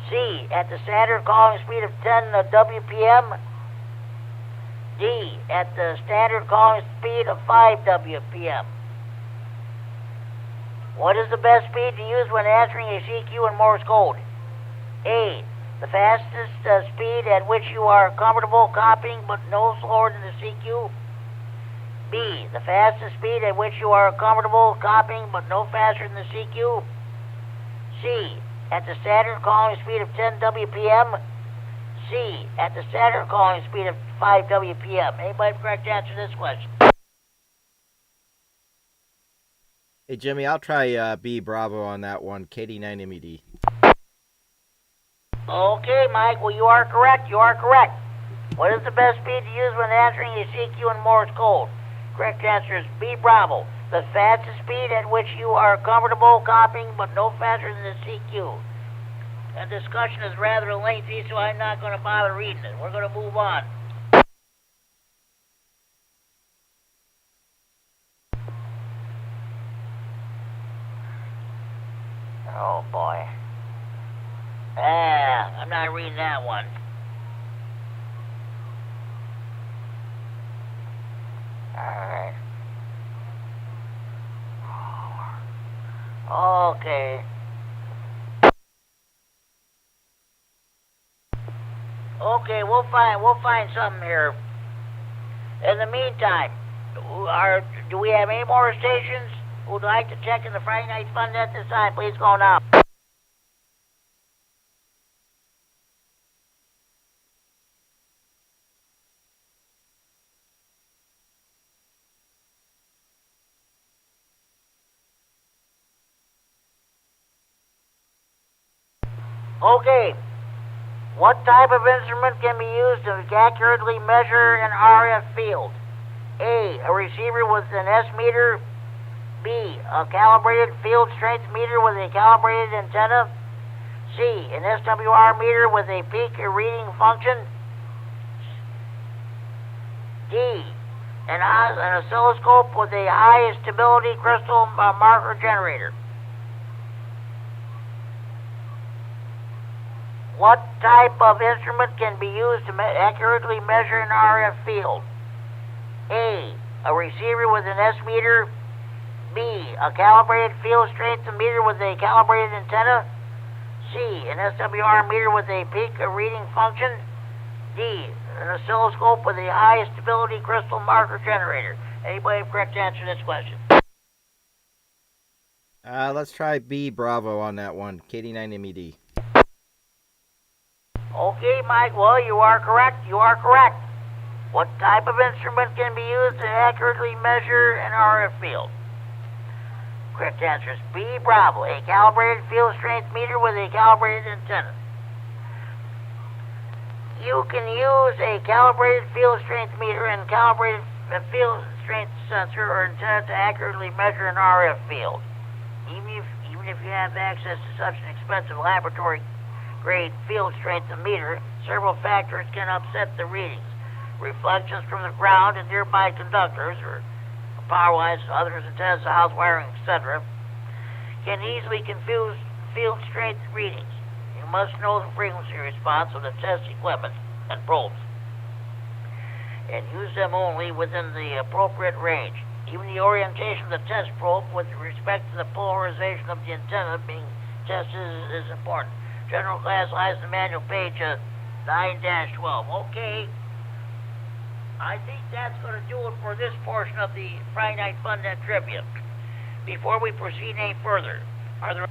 C. At the standard calling speed of 10 WPM. D, at the standard calling speed of 5 WPM. What is the best speed to use when answering a CQ in Morse code? A, the fastest speed at which you are comfortable copying but no slower than the CQ. B, the fastest speed at which you are comfortable copying but no faster than the CQ. C, at the standard calling speed of 10 WPM. C, at the standard calling speed of 5 WPM. Anybody correct answer this question?
Hey, Jimmy, I'll try B Bravo on that one, KD9MED.
Okay, Mike, well, you are correct. You are correct. What is the best speed to use when answering a CQ in Morse code? Correct answer is B Bravo, the fastest speed at which you are comfortable copying but no faster than the CQ. The discussion is rather lengthy, so I'm not going to bother reading it. We're going to move on. Oh, boy. I'm not reading that one. Alright. Okay. Okay, we'll find something here. In the meantime, do we have any more stations who'd like to check in the Friday Night Fun at this time? Please go now. Okay. What type of instrument can be used to accurately measure an RF field? A receiver with an S meter. B, a calibrated field strength meter with a calibrated antenna. C, an SWR meter with a peak reading function. D, an oscilloscope with a high stability crystal marker generator. What type of instrument can be used to accurately measure an RF field? A receiver with an S meter. B, a calibrated field strength meter with a calibrated antenna. C, an SWR meter with a peak reading function. D, an oscilloscope with a high stability crystal marker generator. Anybody have correct answer to this question?
Let's try B Bravo on that one, KD9MED.
Okay, Mike, well, you are correct. You are correct. What type of instrument can be used to accurately measure an RF field? Correct answer is B Bravo, a calibrated field strength meter with a calibrated antenna. You can use a calibrated field strength meter and calibrated field strength sensor or antenna to accurately measure an RF field. Even if you have access to such an expensive laboratory grade field strength meter, several factors can upset the readings. Reflections from the ground and nearby conductors, or power lines, others, antennas, house wiring, etc., can easily confuse field strength readings. You must know the frequency response of the test equipment and probes, and use them only within the appropriate range. Even the orientation of the test probe with respect to the polarization of the antenna being tested is important. General class lies in the manual, page 9-12. Okay. I think that's going to do it for this portion of the Friday Night Fun Net Trivia. Before we proceed any further, are there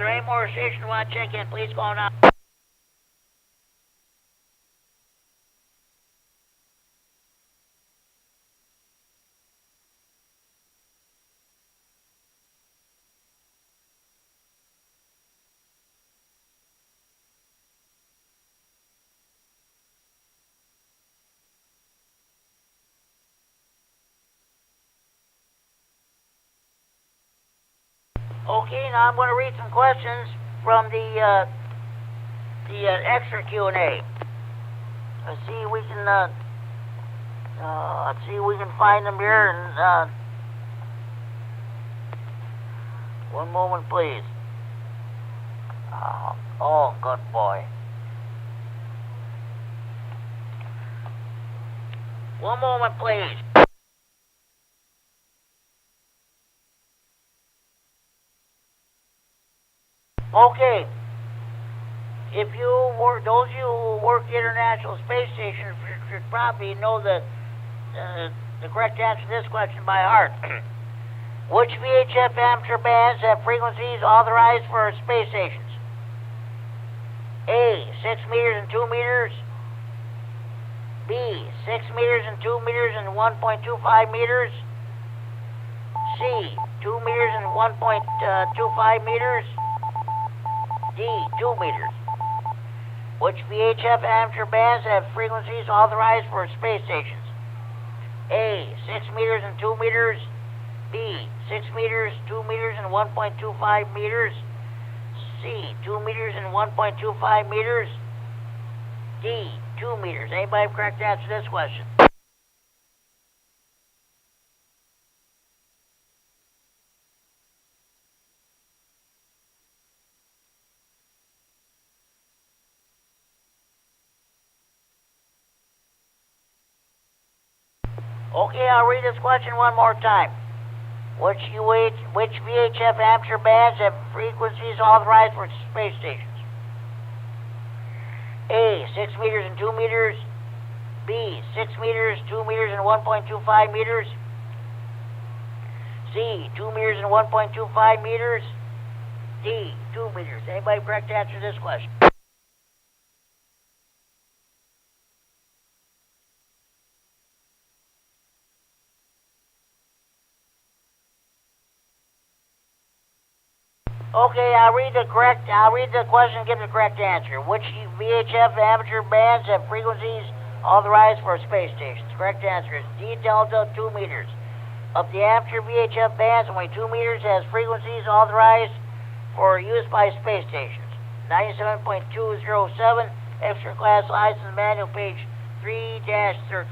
any more stations you want to check in? Please go on out. Okay, now I'm going to read some questions from the extra Q&A. Let's see if we can find them here. And one moment, please. Oh, good boy. One moment, please. Okay. If you work, those of you who work the International Space Station should probably know the correct answer to this question by heart. Which VHF amateur bands have frequencies authorized for space stations? A, 6 meters and 2 meters. B, 6 meters and 2 meters and 1.25 meters. C, 2 meters and 1.25 meters. D, 2 meters. Which VHF amateur bands have frequencies authorized for space stations? A, 6 meters and 2 meters. B, 6 meters, 2 meters, and 1.25 meters. C, 2 meters and 1.25 meters. D, 2 meters. Anybody have correct answer to this question? Okay, I'll read this question one more time. Which VHF amateur bands have frequencies authorized for space stations? A, 6 meters and 2 meters. B, 6 meters, 2 meters, and 1.25 meters. C, 2 meters and 1.25 meters. D, 2 meters. Anybody correct answer to this question? Okay, I'll read the question and give the correct answer. Which VHF amateur bands have frequencies authorized for space stations? Correct answer is D delta 2 meters. Of the amateur VHF bands, only 2 meters has frequencies authorized for use by space stations. 97.207, extra class license manual, page 3-13.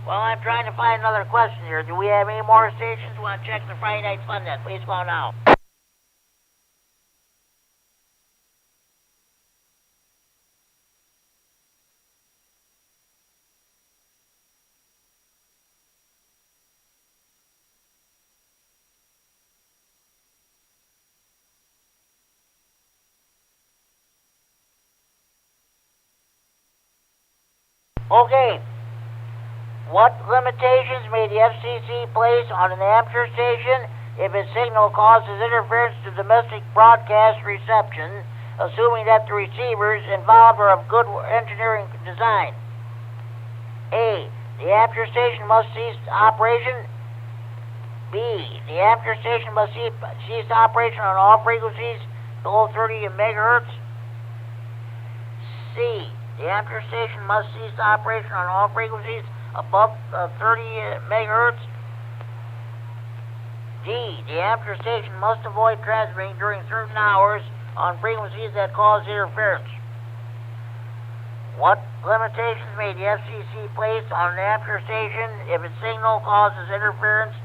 Well, I'm trying to find another question here. Do we have any more stations? Want to check the Friday Night Fun Net? Please go now. Okay. What limitations may the FCC place on an amateur station if its signal causes interference to domestic broadcast reception, assuming that the receivers involved are of good engineering design? A, the amateur station must cease operation. B, the amateur station must cease operation on all frequencies below 30 megahertz. C, the amateur station must cease operation on all frequencies above 30 megahertz. D, the amateur station must avoid transmitting during certain hours on frequencies that cause interference. What limitations may the FCC place on an amateur station if its signal causes interference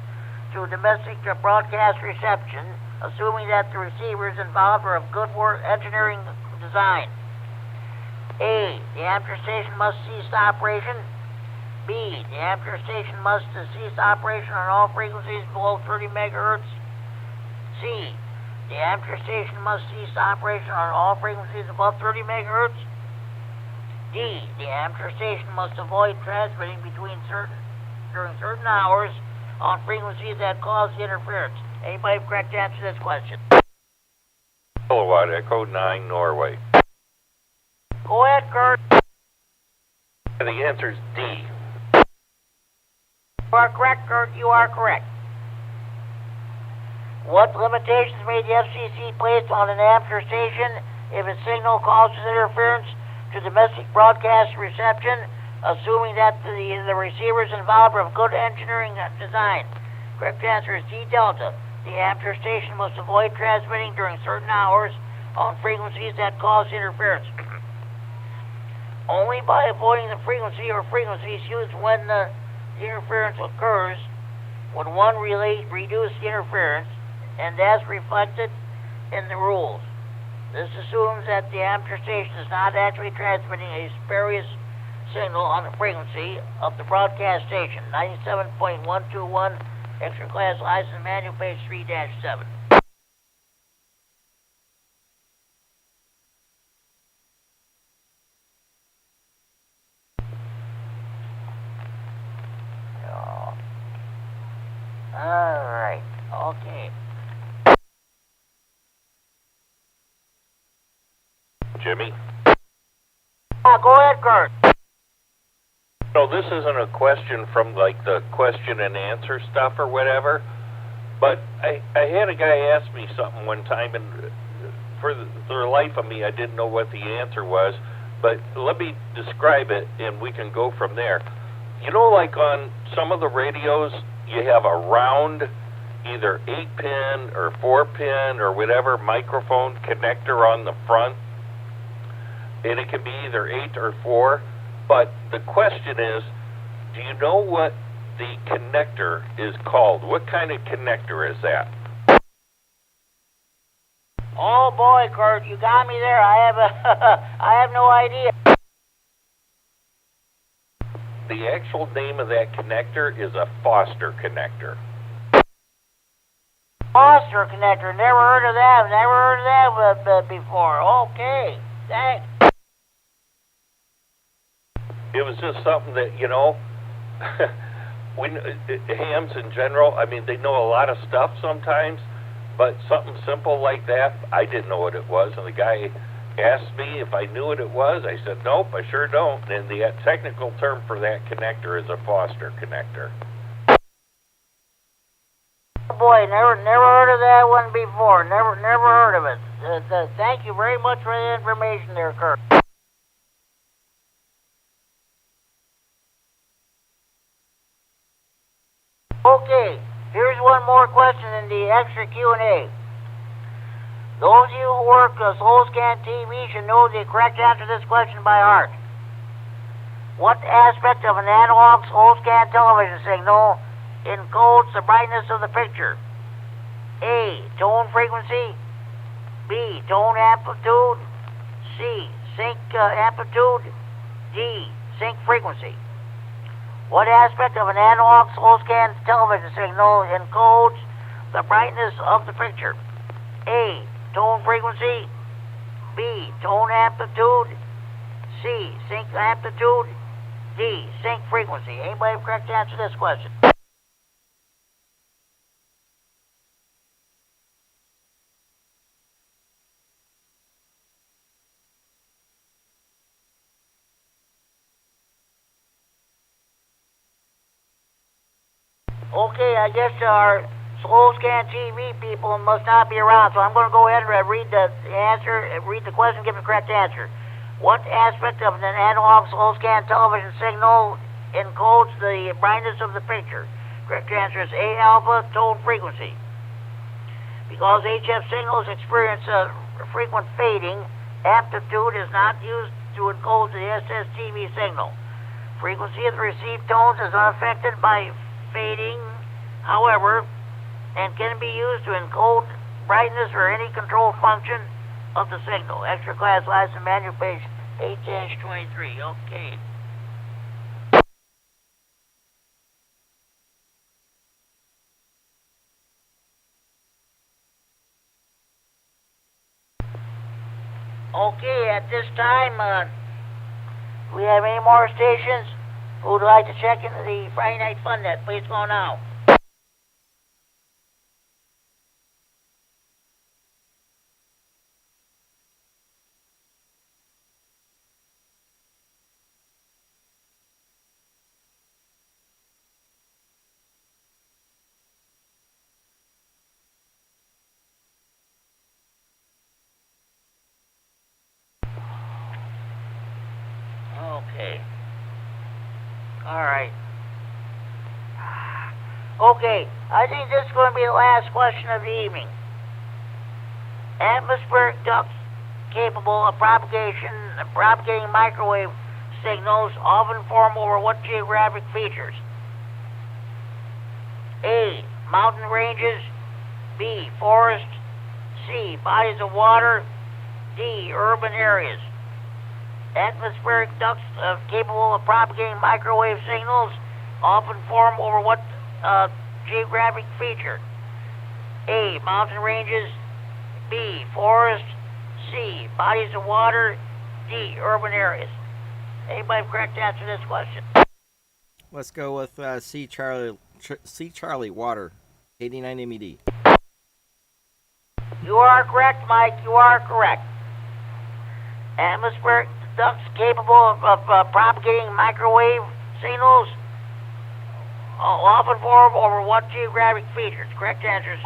to domestic broadcast reception, assuming that the receivers involved are of good engineering design? A, the amateur station must cease operation. B, the amateur station must cease operation on all frequencies below 30 megahertz. C, the amateur station must cease operation on all frequencies above 30 megahertz. D, the amateur station must avoid transmitting during certain hours on frequencies that cause interference. Anybody have correct answer to this question?
Kilowatt Echo 9 Norway.
Go ahead, Kurt.
The answer is D.
You are correct, Kurt. You are correct. What limitations may the FCC place on an amateur station if its signal causes interference to domestic broadcast reception, assuming that the receivers involved are of good engineering design? Correct answer is D delta. The amateur station must avoid transmitting during certain hours on frequencies that cause interference. Only by avoiding the frequency or frequencies used when the interference occurs would one reduce the interference, and as reflected in the rules. This assumes that the amateur station is not actually transmitting a spurious signal on the frequency of the broadcast station, 97.121, extra class license manual page 3-7. Alright, okay.
Jimmy?
Go ahead, Kurt.
No, this isn't a question from like the question and answer stuff or whatever, but I had a guy ask me something one time, and for the life of me I didn't know what the answer was, but let me describe it and we can go from there. You know, like on some of the radios, you have a round, either 8-pin or 4-pin or whatever microphone connector on the front, and it can be either 8 or 4. But the question is, do you know what the connector is called? What kind of connector is that?
Oh boy, Kurt, you got me there. I have no idea.
The actual name of that connector is a Foster connector.
Foster connector. Never heard of that. Never heard of that before. Okay, thanks.
It was just something that, you know, hams in general, I mean, they know a lot of stuff sometimes, but something simple like that, I didn't know what it was. And the guy asked me if I knew what it was. I said, nope, I sure don't. And the technical term for that connector is a Foster connector.
Oh boy, never heard of that one before. Never heard of it. Thank you very much for the information there, Kurt. Okay, here's one more question in the extra Q&A. Those of you who work slow scan TV should know the correct answer to this question by heart. What aspect of an analog slow scan television signal encodes the brightness of the picture? A, tone frequency. B, tone amplitude. C, sync amplitude. D, sync frequency. What aspect of an analog slow scan television signal encodes the brightness of the picture? A, tone frequency. B, tone amplitude. C, sync amplitude. D, sync frequency. Anybody have correct answer to this question? Okay, I guess our slow scan TV people must not be around, so I'm going to go ahead and read the answer, read the question, give the correct answer. What aspect of an analog slow scan television signal encodes the brightness of the picture? Correct answer is A, alpha, tone frequency. Because HF signals experience a frequent fading, amplitude is not used to encode the SSTV signal. Frequency of the received tones is unaffected by fading, however, and can be used to encode brightness or any control function of the signal. Extra class license manual page 8-23. Okay. Okay, at this time, do we have any more stations who would like to check into the Friday Night Fun Net? Please go now. Okay. All right. Okay, I think this is going to be the last question of the evening. Atmospheric ducts capable of propagating microwave signals often form over what geographic features? A, mountain ranges. B, forests. C, bodies of water. D, urban areas. Atmospheric ducts capable of propagating microwave signals often form over what geographic feature? A. Mountain ranges. B. Forests. C. Bodies of water. D. Urban areas. Anybody have correct answer to this question?
Let's go with C. Charlie Water. KD9MED.
You are correct, Mike. You are correct. Atmospheric ducts capable of propagating microwave signals often form over what geographic features? Correct answers.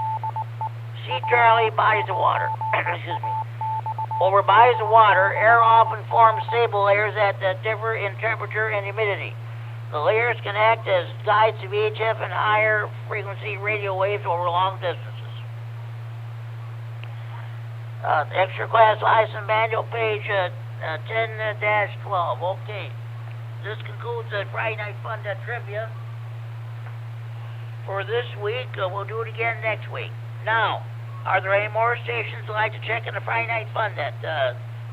C. Charlie, bodies of water. Excuse me. Over bodies of water, air often forms stable layers that differ in temperature and humidity. The layers can act as guides to VHF and higher frequency radio waves over long distances. Extra class license manual, page 10-12. Okay. This concludes the Friday Night Fun Trivia for this week. We'll do it again next week. Now, are there any more stations who'd like to check in the Friday Night Fun Net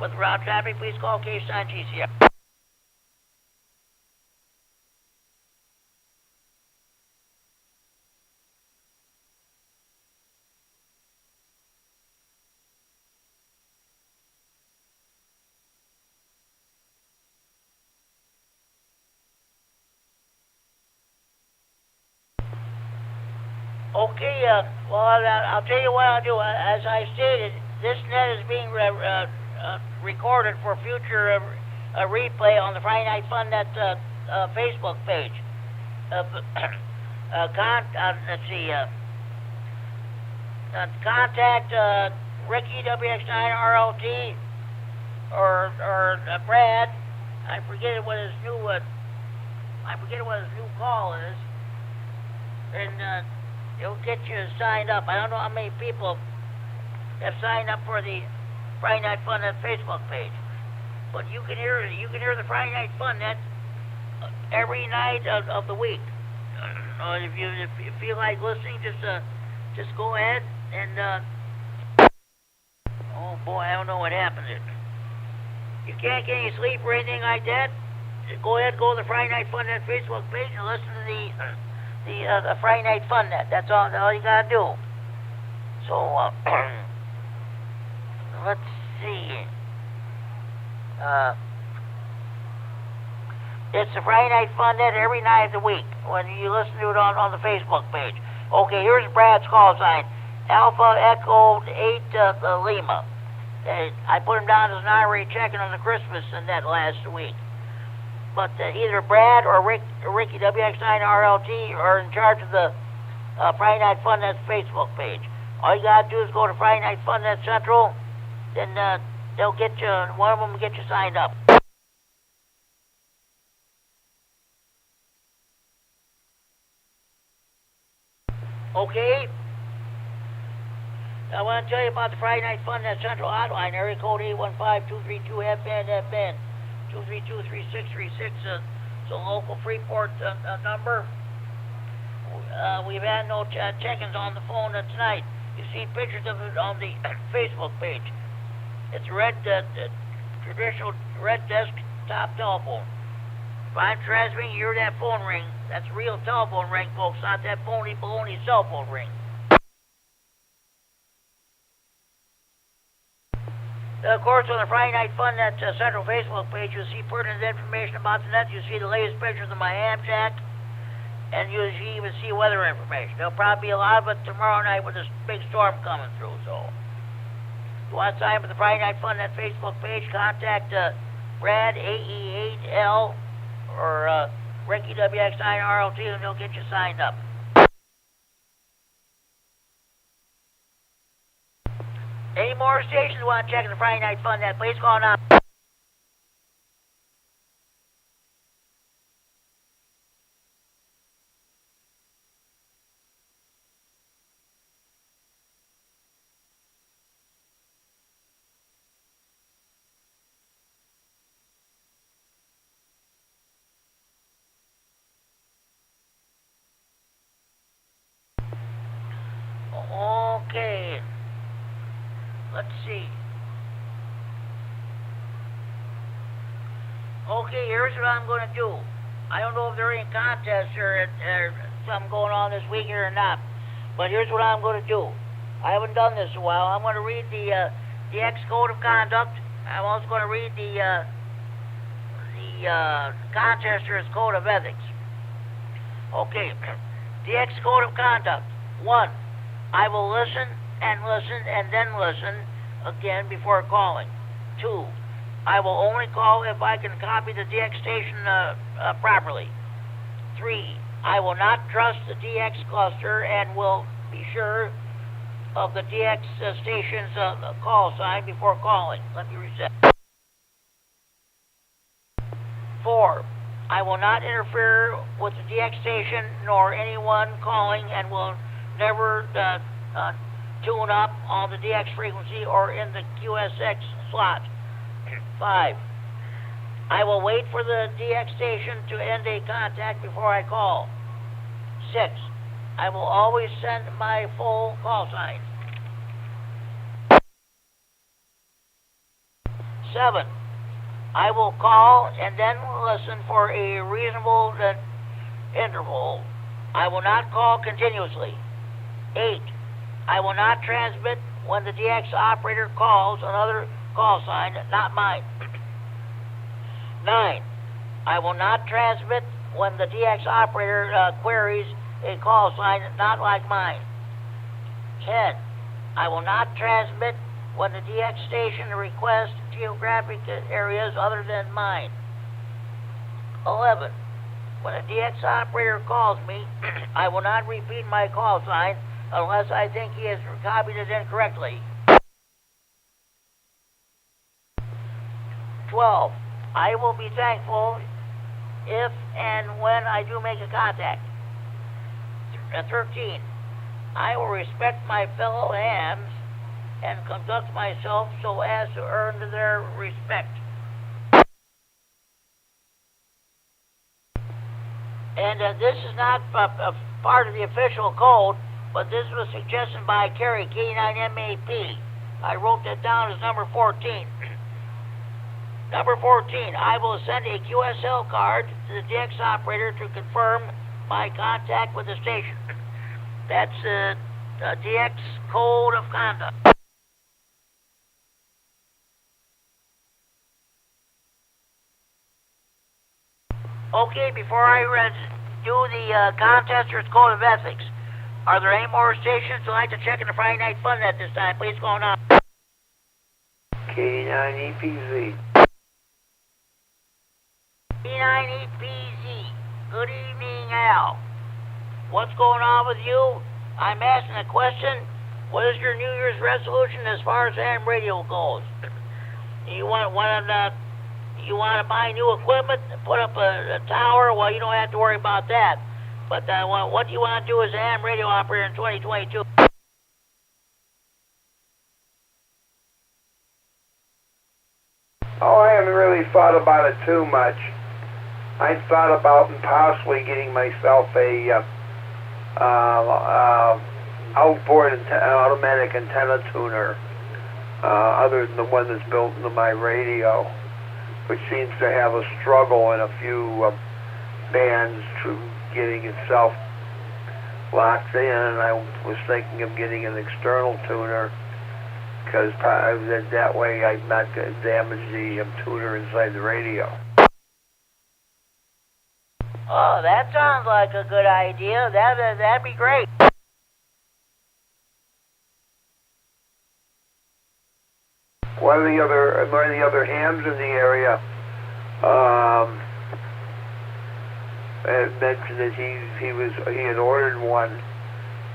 with route traffic? Please call K9 GCF. Okay, well, I'll tell you what I'll do. As I stated, this net is being recorded for future replay on the Friday Night Fun Net Facebook page. Let's see. Contact Ricky WX9RLT or Brad. I forget what his new call is, and it'll get you signed up. I don't know how many people have signed up for the Friday Night Fun Net Facebook page, but you can hear the Friday Night Fun Net every night of the week. If you feel like listening, just go ahead and oh boy, I don't know what happened there. You can't get any sleep or anything like that. Just go ahead, go to the Friday Night Fun Net Facebook page and listen to the Friday Night Fun Net. That's all you gotta do. So let's see. It's the Friday Night Fun Net every night of the week when you listen to it on the Facebook page. Okay, here's Brad's call sign. Alpha Echo 8 Lima. I put him down as an honorary check-in on the Christmas net last week. But either Brad or Ricky WX9RLT are in charge of the Friday Night Fun Net Facebook page. All you gotta do is go to Friday Night Fun Net Central, then they'll get you. One of them will get you signed up. Okay. I want to tell you about the Friday Night Fun Net Central hotline, area code 815-232-FN, 232-3636. It's a local Freeport number. We've had no check-ins on the phone tonight. You see pictures of it on the Facebook page. It's a traditional red desktop telephone. If I'm transmitting, you hear that phone ring. That's a real telephone ring, folks, not that phony baloney cell phone ring. Of course, on the Friday Night Fun Net Central Facebook page, you'll see pertinent information about the net. You'll see the latest pictures of my ham shack, and you'll even see weather information. There'll probably be a lot of it tomorrow night with this big storm coming through. So, if you want to sign up for the Friday Night Fun Net Facebook page, contact Brad AE8L or Ricky WX9RLT, and they'll get you signed up. Any more stations want to check the Friday Night Fun Net, please call now. Okay. Let's see. Okay, here's what I'm going to do. I don't know if there are any contests or something going on this weekend or not, but here's what I'm going to do. I haven't done this in a while. I'm going to read the X Code of Conduct. I'm also going to read the contester's Code of Ethics. Okay, the X Code of Conduct. 1. I will listen and then listen again before calling. 2. I will only call if I can copy the DX station properly. 3. I will not trust the DX cluster and will be sure of the DX station's call sign before calling. Let me reset. 4. I will not interfere with the DX station nor anyone calling and will never tune up on the DX frequency or in the QSX slot. 5. I will wait for the DX station to end a contact before I call. 6. I will always send my full call sign. 7. I will call and then listen for a reasonable interval. I will not call continuously. 8. I will not transmit when the DX operator calls another call sign, not mine. 9. I will not transmit when the DX operator queries a call sign not like mine. 10. I will not transmit when the DX station requests geographic areas other than mine. 11. When a DX operator calls me, I will not repeat my call sign unless I think he has copied it incorrectly. 12. I will be thankful if and when I do make a contact. 13. I will respect my fellow hams and conduct myself so as to earn their respect. And this is not a part of the official code, but this was suggested by Kerry, K9MED. I wrote that down as number 14. Number 14, I will send a QSL card to the DX operator to confirm my contact with the station. That's the DX Code of Conduct. Okay, before I do the contester's Code of Ethics, are there any more stations who'd like to check in the Friday Night Fun at this time? Please go on.
K9EPZ.
K9EPZ. Good evening, Al. What's going on with you? I'm asking a question. What is your New Year's resolution as far as ham radio goes? You want to buy new equipment and put up a tower? Well, you don't have to worry about that. But what do you want to do as a ham radio operator in 2022?
Oh, I haven't really thought about it too much. I thought about possibly getting myself a outboard automatic antenna tuner, other than the one that's built into my radio, which seems to have a struggle in a few bands to getting itself locked in. And I was thinking of getting an external tuner, because that way I'm not going to damage the tuner inside the radio.
Oh, that sounds like a good idea. That'd be great.
One of the other hams in the area mentioned that he had ordered one,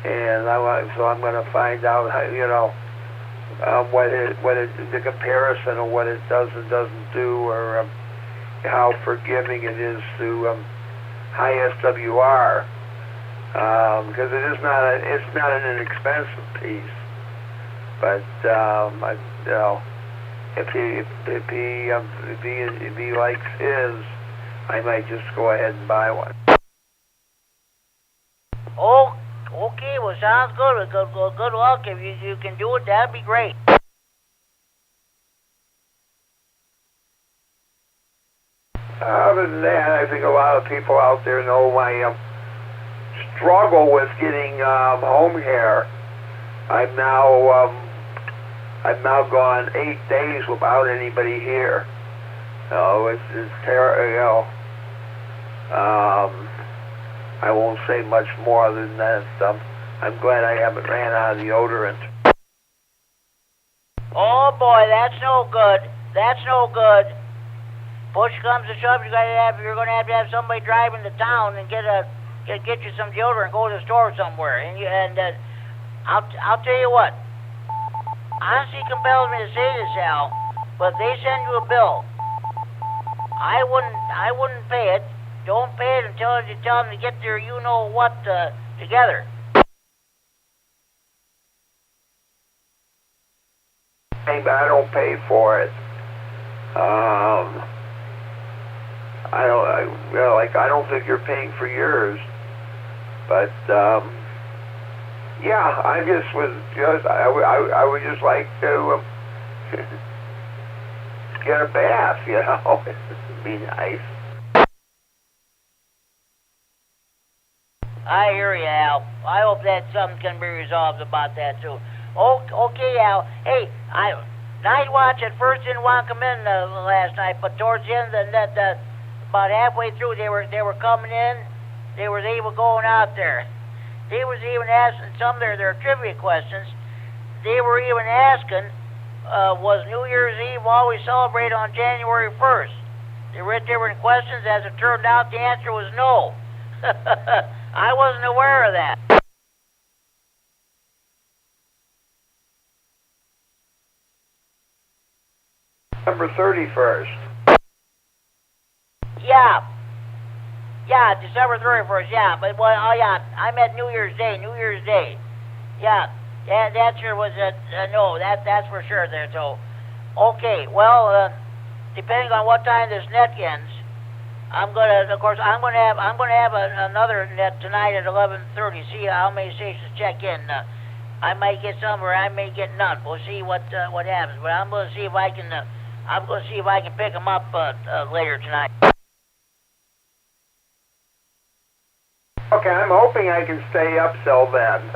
and so I'm going to find out how, the comparison of what it does and doesn't do, or how forgiving it is to high SWR, because it's not an inexpensive piece, but if he likes his, I might just go ahead and buy one.
Oh, okay. Well, sounds good. Good luck. If you can do it, that'd be great.
Other than that, I think a lot of people out there know my struggle with getting home care. I've now gone 8 days without anybody here. It's terrible. I won't say much more than that. I'm glad I haven't ran out of deodorant.
Oh boy, that's no good. That's no good. Push comes to shove, you're gonna have to have somebody driving to town and get you some deodorant, go to the store somewhere. I'll tell you what. Honesty compels me to say this, Al, but if they send you a bill, I wouldn't pay it. Don't pay it until you tell them to get their you-know-what together.
I don't pay for it. I don't think you're paying for yours. But yeah, I would just like to get a bath. It'd be nice.
I hear you, Al. I hope that something can be resolved about that too. Okay, Al. Hey, night watch at first didn't want to come in last night, but towards the end of that, about halfway through, they were coming in. They were even going out there. They was even asking some of their trivia questions. They were even asking, was New Year's Eve always celebrated on January 1st? They read different questions. As it turned out, the answer was no. I wasn't aware of that.
December 31st.
Yeah, December 31st, yeah. But, I meant New Year's Day. Yeah, that sure was no, that's for sure there, so. Okay, well, depending on what time this net ends, I'm gonna have another net tonight at 11:30. See how many stations check in. I might get some, or I may get none. We'll see what happens. But I'm gonna see if I can. I'm gonna see if I can pick them up later tonight.
Okay, I'm hoping I can stay up till then.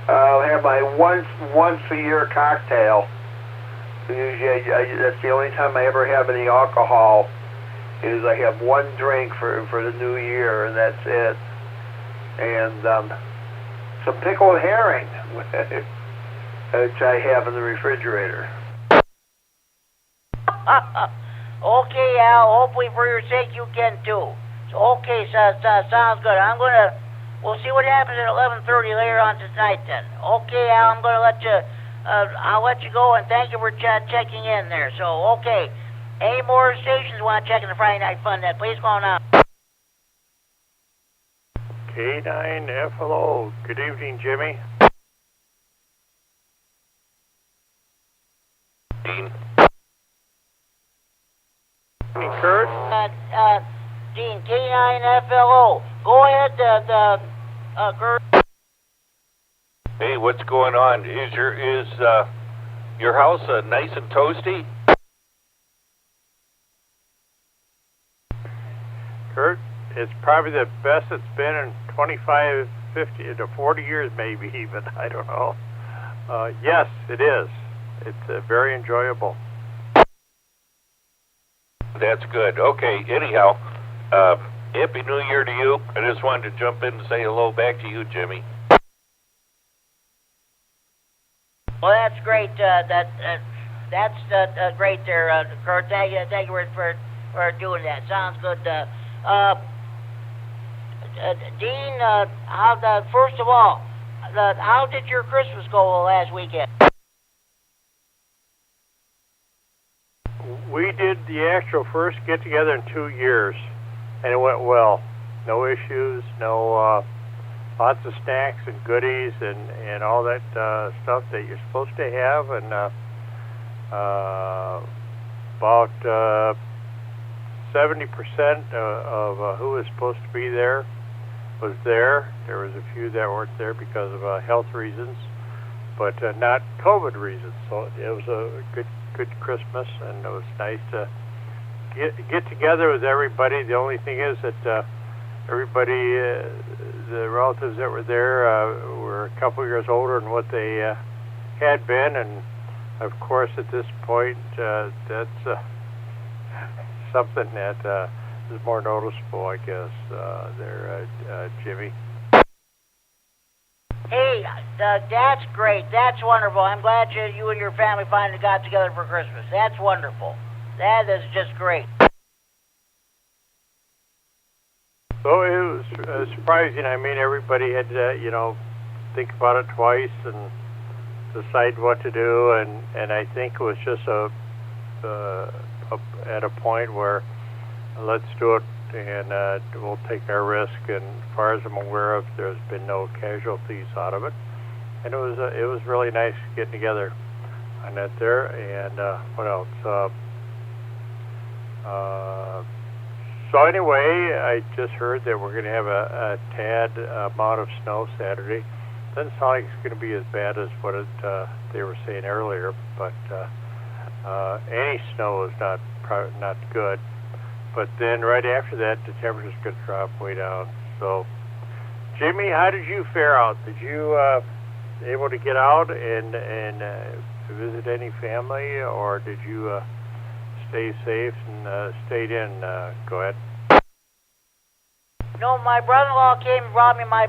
I'll have my once a year cocktail. Usually, that's the only time I ever have any alcohol. Is I have one drink for the new year, and that's it. And some pickled herring, which I have in the refrigerator.
Okay, Al. Hopefully for your sake you can too. So okay, sounds good. We'll see what happens at 11:30 later on tonight then. Okay, Al. I'm gonna let you. I'll let you go, and thank you for checking in there. So okay. Any more stations want to check in the Friday Night Fun net? Please call now.
K9FLO. Good evening, Jimmy.
Dean.
Kurt?
Dean, K9FLO. Go ahead, Kurt.
Hey, what's going on? Is your house nice and toasty?
Kurt, it's probably the best it's been in 25, 50 to 40 years maybe even. I don't know. Yes, it is. It's very enjoyable.
That's good. Okay, anyhow, Happy New Year to you. I just wanted to jump in and say hello back to you, Jimmy.
Well, that's great. That's great there, Kurt. Thank you for doing that. Sounds good. Dean, first of all, how did your Christmas go last weekend?
We did the actual first get-together in 2 years, and it went well. No issues, lots of snacks and goodies and all that stuff that you're supposed to have, and about 70% of who was supposed to be there was there. There was a few that weren't there because of health reasons, but not COVID reasons. So it was a good Christmas, and it was nice to get together with everybody. The only thing is that everybody, the relatives that were there, were a couple years older than what they had been, and of course, at this point, that's something that is more noticeable, I guess. There, Jimmy.
Hey, that's great. That's wonderful. I'm glad you and your family finally got together for Christmas. That's wonderful. That is just great.
So it was surprising. I mean, everybody had to, think about it twice and decide what to do. And I think it was just at a point where let's do it, and we'll take our risk. And as far as I'm aware of, there's been no casualties out of it. And it was really nice getting together on that there. And what else? So anyway, I just heard that we're going to have a tad amount of snow Saturday. Doesn't sound like it's going to be as bad as what they were saying earlier, but any snow is not good. But then right after that, the temperature's going to drop way down. So, Jimmy, how did you fare out? Did you able to get out and visit any family, or did you stay safe and stayed in? Go ahead.
No, my brother-in-law came and brought me my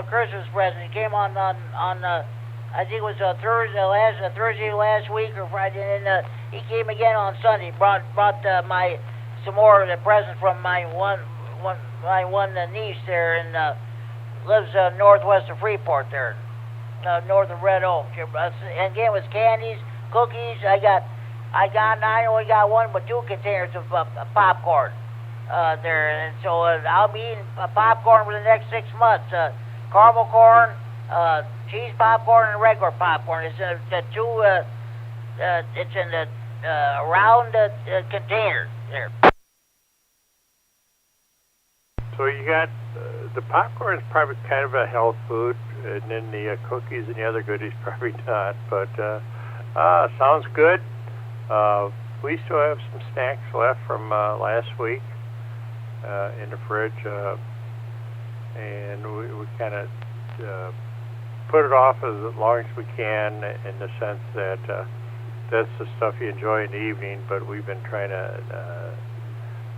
Christmas present. He came on I think it was Thursday last week or Friday, and then he came again on Sunday. Brought some more of the presents from my one niece there, and lives northwest of Freeport there, north of Red Oak. And again, it was candies, cookies. I only got one, but 2 containers of popcorn there, and so I'll be eating popcorn for the next 6 months. Caramel corn, cheese popcorn, and regular popcorn. It's the two. It's in the round container there.
So you got the popcorn is probably kind of a health food, and then the cookies and the other goodies probably not. But sounds good. We still have some snacks left from last week in the fridge, and we kind of put it off as long as we can, in the sense that that's the stuff you enjoy in the evening, but we've been trying to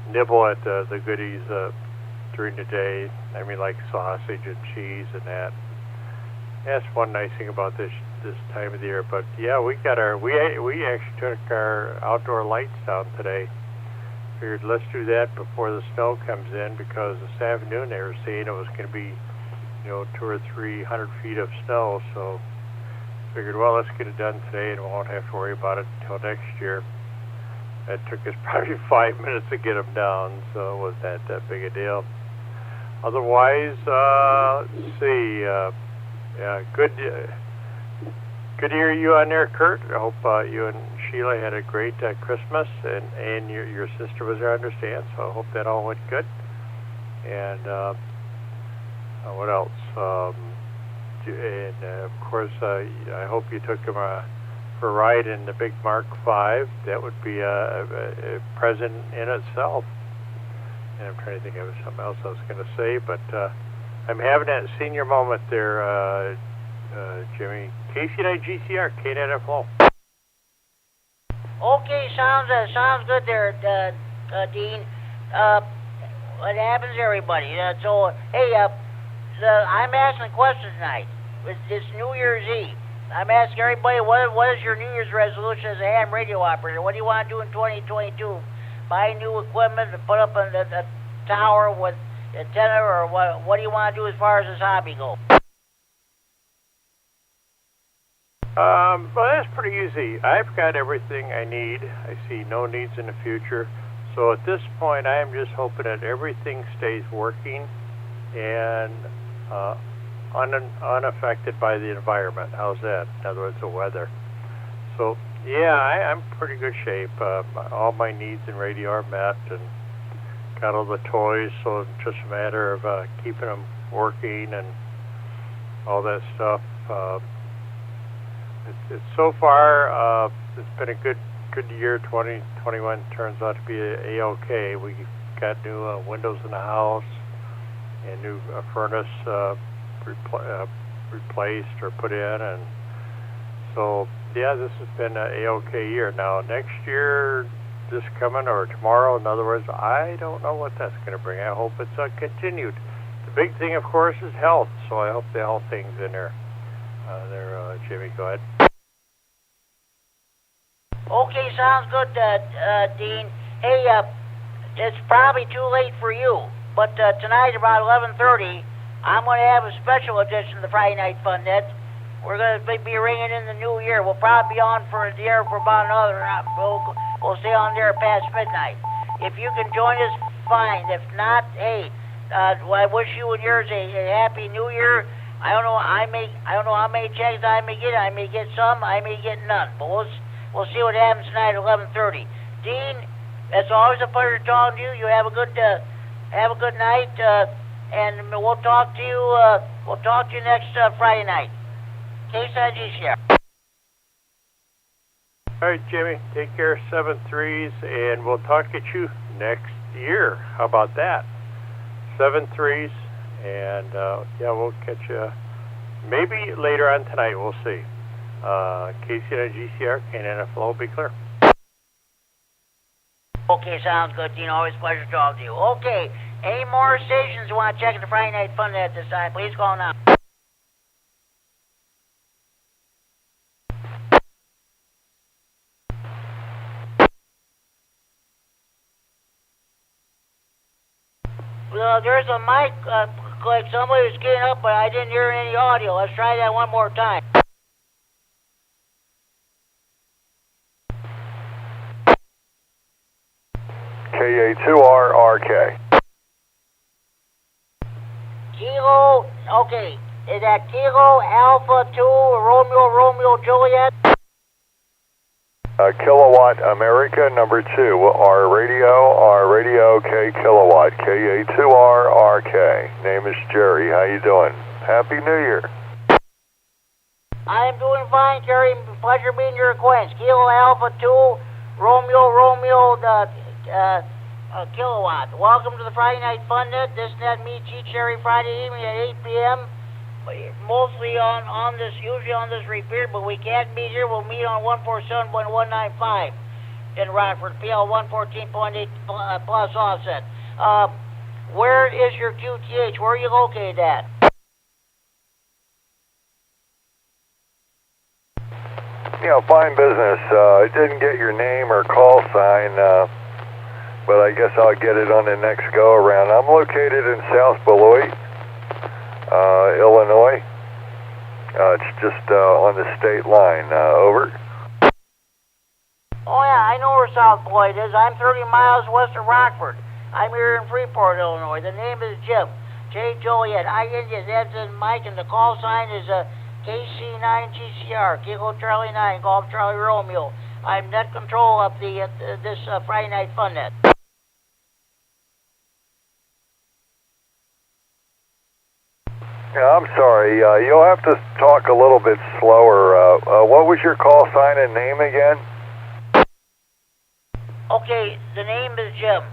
nibble at the goodies during the day. I mean, like sausage and cheese and that. That's one nice thing about this time of the year. But yeah, we actually took our outdoor lights down today. Figured let's do that before the snow comes in, because this afternoon they were saying it was going to be 200 or 300 feet of snow. So figured, well, let's get it done today and we won't have to worry about it until next year. It took us probably 5 minutes to get them down, so it wasn't that big a deal. Otherwise, let's see. Yeah, good to hear you on there, Kurt. I hope you and Sheila had a great Christmas, and your sister was there, I understand, so I hope that all went good. And what else? And of course, I hope you took him for a ride in the big Mark V. That would be a present in itself. And I'm trying to think of something else I was going to say, but I'm having that senior moment there, Jimmy. KC9GCR, K9FLO.
Okay, sounds good there, Dean. What happens to everybody? So, hey, I'm asking a question tonight. It's New Year's Eve. I'm asking everybody, what is your New Year's resolution as a ham radio operator? What do you want to do in 2022? Buy new equipment and put up on the tower with antenna, or what do you want to do as far as this hobby goes?
Well, that's pretty easy. I've got everything I need. I see no needs in the future. So at this point, I am just hoping that everything stays working and unaffected by the environment. How's that? In other words, the weather. So, yeah, I'm in pretty good shape. All my needs in radio are met, and got all the toys, so it's just a matter of keeping them working and all that stuff. It's so far, it's been a good
should the year 2021 turns out to be A-OK. We got new windows in the house and new furnace replaced or put in, and so yeah, this has been an A-OK year. Now next year, this coming or tomorrow, in other words, I don't know what that's going to bring. I hope it's continued. The big thing, of course, is health, so I hope the health thing's in there. Jimmy, go ahead.
Okay, sounds good, Dean. Hey, it's probably too late for you, but tonight about 11:30, I'm going to have a special edition of the Friday Night Fun Net. We're going to be ringing in the new year. We'll probably be on for the air for about another. We'll stay on there past midnight. If you can join us, fine. If not, hey, I wish you and yours a happy New Year. I don't know. I don't know how many checks I may get. I may get some. I may get none. But we'll see what happens tonight at 11:30. Dean, it's always a pleasure talking to you. You have a good night, and we'll talk to you. We'll talk to you next Friday night. K9RFD.
All right, Jimmy. Take care. 7-3s, and we'll talk at you next year. How about that? 7-3s, and yeah, we'll catch you maybe later on tonight. We'll see. KC9GCR, K9FL will be clear.
Okay, sounds good, Dean. Always a pleasure talking to you. Okay, any more stations you want to check in the Friday Night Fun at this time, please call now. There's a mic click. Somebody was getting up, but I didn't hear any audio. Let's try that one more time.
K9RFD.
Kilo, okay. Is that Kilo Alpha 2 Romeo Juliet?
Kilowatt America number 2. Our radio K kilowatt. K9RFD. Name is Jerry. How you doing? Happy New Year.
I'm doing fine, Jerry. Pleasure being your acquaintance. Kilo Alpha 2 Romeo kilowatt. Welcome to the Friday Night Fun Net. This net meets each every Friday evening at 8 p.m. Mostly usually on this repeater, but we can't meet here. We'll meet on 147.195 in Rockford, PL 114.8 plus offset. Where is your QTH? Where are you located at?
Fine business. I didn't get your name or call sign, but I guess I'll get it on the next go around. I'm located in South Beloit, Illinois. It's just on the state line. Over.
Oh yeah, I know where South Beloit is. I'm 30 miles west of Rockford. I'm here in Freeport, Illinois. The name is Jim. J. Joliet. I India, that's in Mike, and the call sign is KC9GCR, Kilo Charlie 9, Golf Charlie Romeo. I'm net control of this Friday Night Fun Net.
Yeah, I'm sorry. You'll have to talk a little bit slower. What was your call sign and name again?
Okay, the name is Jim.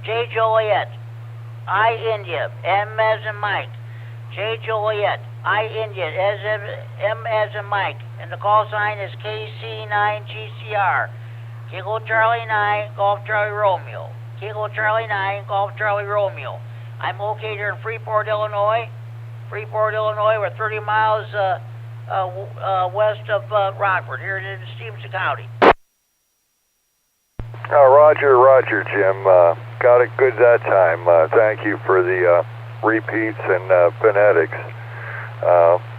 J. Joliet. I India. M as in Mike. J. Joliet. I India. M as in Mike. And the call sign is KC9GCR. Kilo Charlie 9, Golf Charlie Romeo. Kilo Charlie 9, Golf Charlie Romeo. I'm located here in Freeport, Illinois. We're 30 miles west of Rockford, here in Stevenson County.
Roger, Jim. Got it good that time. Thank you for the repeats and phonetics.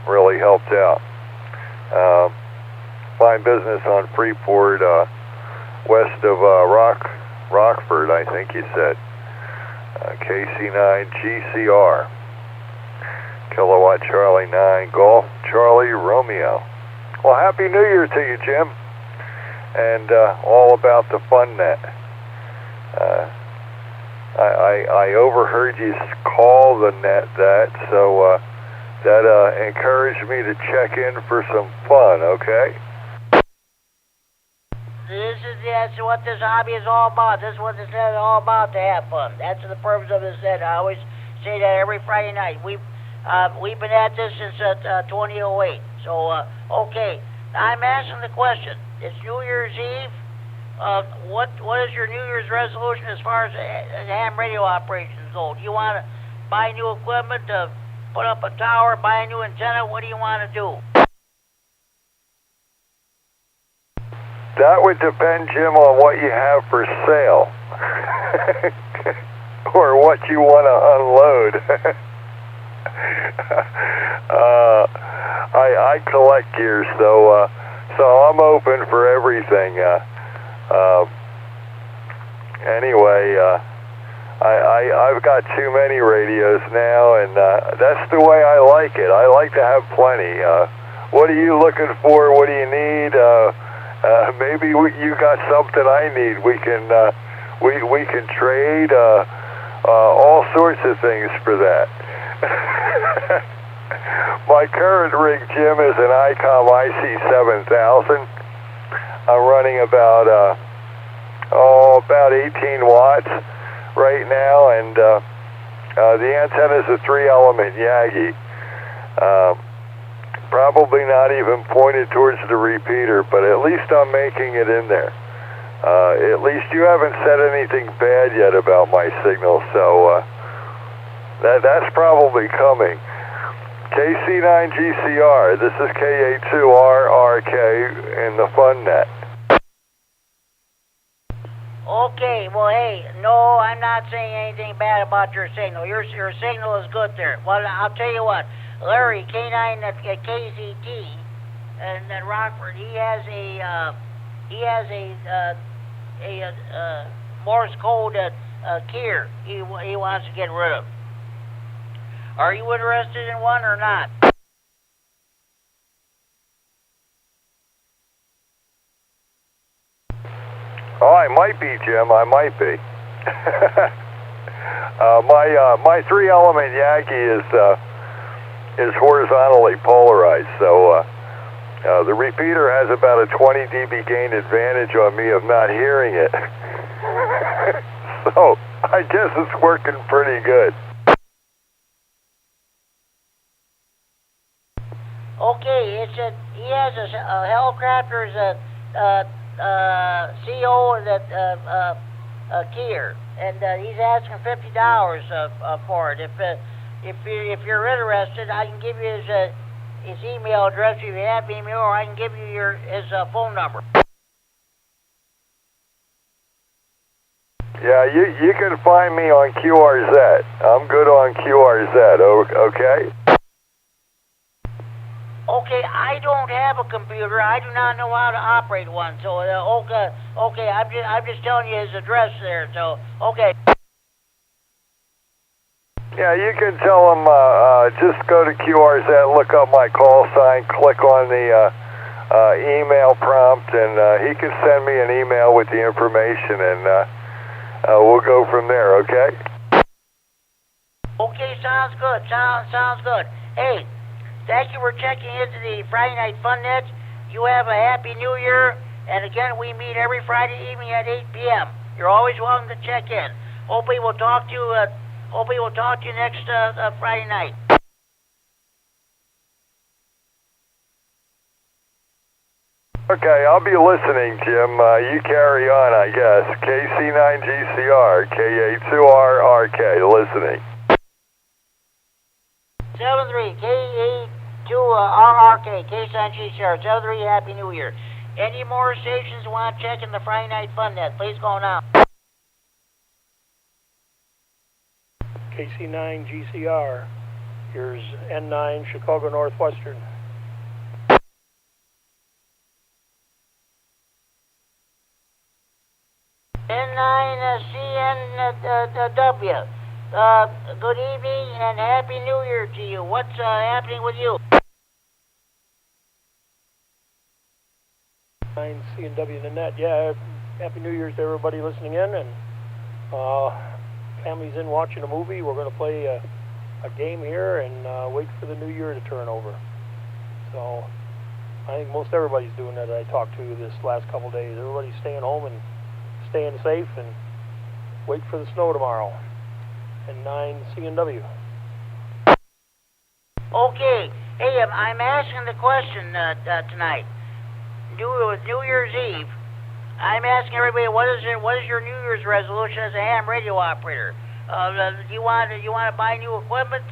Really helped out. Fine business on Freeport, west of Rockford, I think you said. KC9GCR. Kilowatt Charlie 9, Golf Charlie Romeo. Well, Happy New Year to you, Jim. And all about the fun net. I overheard you call the net that, so that encouraged me to check in for some fun, okay?
That's what this hobby is all about. This is what this is all about, to have fun. That's the purpose of this set. I always say that every Friday night. We've been at this since 2008. So, okay, I'm asking the question. It's New Year's Eve. What is your New Year's resolution as far as ham radio operations go? Do you want to buy new equipment, put up a tower, buy a new antenna? What do you want to do?
That would depend, Jim, on what you have for sale. Or what you want to unload. I collect gear, so I'm open for everything. Anyway, I've got too many radios now, and that's the way I like it. I like to have plenty. What are you looking for? What do you need? Maybe you got something I need. We can trade all sorts of things for that. My current rig, Jim, is an ICOM IC7000. I'm running about 18 watts right now, and the antenna is a 3-element Yagi. Probably not even pointed towards the repeater, but at least I'm making it in there. At least you haven't said anything bad yet about my signal, so that's probably coming. KC9GCR, this is K8-2RRK in the FunNet.
Okay, well, hey, no, I'm not saying anything bad about your signal. Your signal is good there. Well, I'll tell you what, Larry, K9 at KZT, and then Rockford, he has a Morse code keyer he wants to get rid of. Are you interested in one or not?
Oh, I might be, Jim. I might be. My 3-element Yagi is horizontally polarized, so the repeater has about a 20 dB gain advantage on me of not hearing it. So I guess it's working pretty good.
Okay, he has a helicopter's CO that keyer, and he's asking $50 for it. If you're interested, I can give you his email address if you have email, or I can give you his phone number.
Yeah, you can find me on QRZ. I'm good on QRZ. Okay.
Okay, I don't have a computer. I do not know how to operate one. So, okay, I'm just telling you his address there. So, okay.
Yeah, you can tell him, just go to QRZ, look up my call sign, click on the email prompt, and he can send me an email with the information, and we'll go from there, okay?
Okay, sounds good. Sounds good. Hey, thank you for checking into the Friday Night FunNet. You have a Happy New Year. And again, we meet every Friday evening at 8 p.m. You're always welcome to check in. Hopefully we'll talk to you next Friday night.
Okay, I'll be listening, Jim. You carry on, I guess. KC9GCR, K8-2RRK, listening.
73, K8-2RRK, K9GCR, 73, Happy New Year. Any more stations you want to check in the Friday Night FunNet, please go now.
KC9GCR, here's N9 Chicago Northwestern.
N9CNW. Good evening and Happy New Year to you. What's happening with you?
9CNW the net. Yeah, Happy New Year's to everybody listening in, and family's in watching a movie. We're going to play a game here and wait for the new year to turn over. So I think most everybody's doing that I talked to this last couple of days. Everybody's staying home and staying safe and wait for the snow tomorrow. And 9 CNW.
Okay. Hey, I'm asking the question tonight. New Year's Eve. I'm asking everybody, what is your New Year's resolution as a ham radio operator? Do you want to buy new equipment,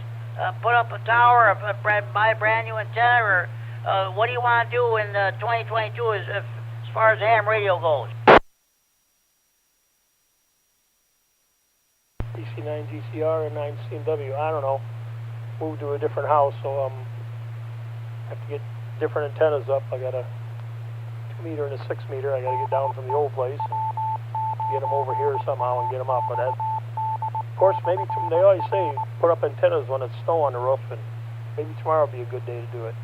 put up a tower, buy a brand new antenna, or what do you want to do in 2022 as far as ham radio goes?
DC9 GCR and 9 CMW. I don't know. Moved to a different house, so have to get different antennas up. I got a 2-meter and a 6-meter. I got to get down from the old place and get them over here somehow and get them up. But that, of course, maybe they always say put up antennas when it's snow on the roof, and maybe tomorrow will be a good day to do it.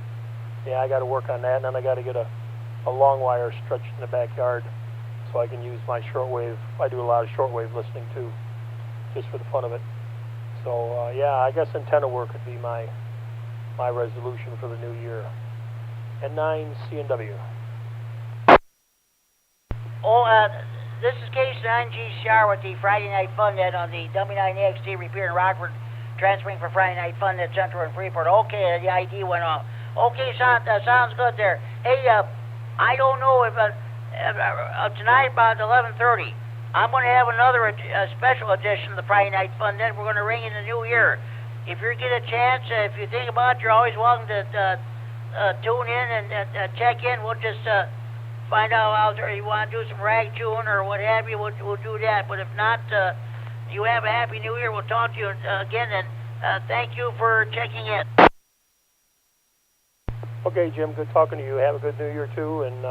Yeah, I got to work on that, and then I got to get a long wire stretched in the backyard so I can use my shortwave. I do a lot of shortwave listening too, just for the fun of it. So yeah, I guess antenna work would be my resolution for the new year. And 9 CNW.
Oh, this is K9 GCR with the Friday Night Fun Net on the W9AXD Repeater in Rockford, transferring for Friday Night Fun Net Central and Freeport. Okay, the ID went off. Okay, sounds good there. Hey, I don't know if tonight about 11:30, I'm going to have another special edition of the Friday Night Fun Net. We're going to ring in the new year. If you get a chance, if you think about it, you're always welcome to tune in and check in. We'll just find out out there you want to do some rag tune or what have you. We'll do that. But if not, you have a happy new year. We'll talk to you again, and thank you for checking in.
Okay, Jim. Good talking to you. Have a good new year too. And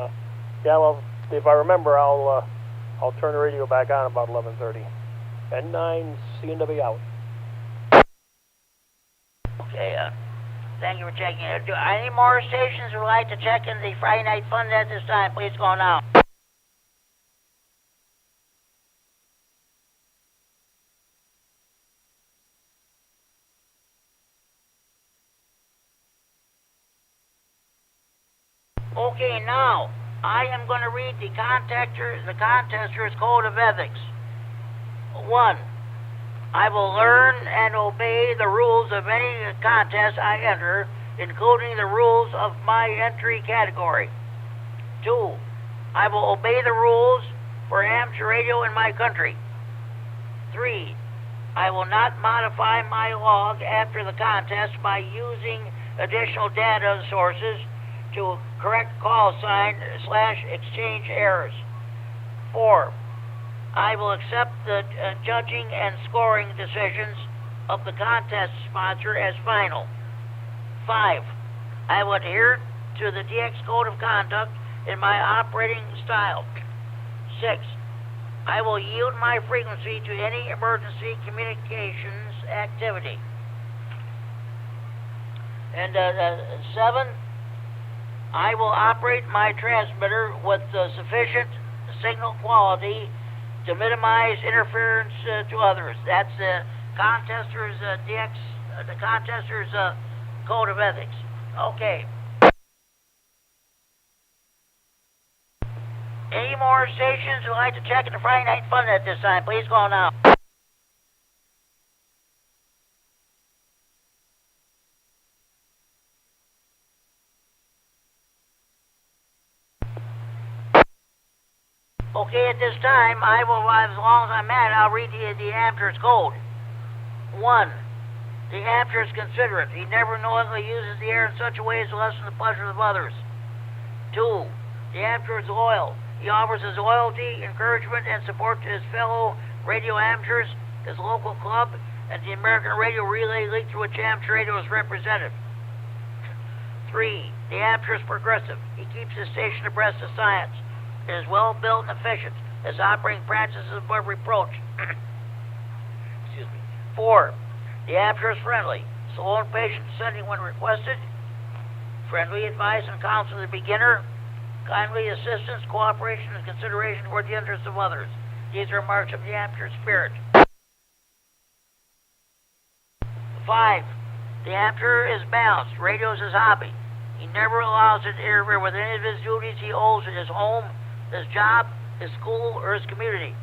yeah, well, if I remember, I'll turn the radio back on about 11:30. And 9 CNW out.
Okay, thank you for checking in. Do any more stations would like to check in the Friday Night Fun at this time? Please go now. Okay, now I am going to read the contester's code of ethics. 1. I will learn and obey the rules of any contest I enter, including the rules of my entry category. 2. I will obey the rules for Hampshire radio in my country. 3. I will not modify my log after the contest by using additional data sources to correct call sign / exchange errors. 4. I will accept the judging and scoring decisions of the contest sponsor as final. 5. I will adhere to the DX Code of Conduct in my operating style. 6. I will yield my frequency to any emergency communications activity. And 7. I will operate my transmitter with sufficient signal quality to minimize interference to others. That's the contester's the contester's code of ethics. Okay. Any more stations who'd like to check in the Friday Night Fun at this time? Please call now. Okay, at this time, I will, as long as I'm at it, I'll read the Hampshire's code. 1. The Hampshire is considerate. He never knowingly uses the air in such a way as to lessen the pleasure of others. 2. The Hampshire is loyal. He offers his loyalty, encouragement, and support to his fellow radio Hampshires, his local club, and the American Radio Relay League through which Hampshire Radio is represented. 3. The Hampshire is progressive. He keeps his station abreast of science. It is well built and efficient. His operating practices above reproach. Excuse me. 4. The Hampshire is friendly, slow and patient, sending when requested. Friendly advice and counsel to the beginner. Kindly assistance, cooperation, and consideration toward the interests of others. These are marks of the Hampshire spirit. 5. The Hampshire is balanced. Radio is his hobby. He never allows it to interfere with any of his duties he owes in his home, his job, his school, or his community.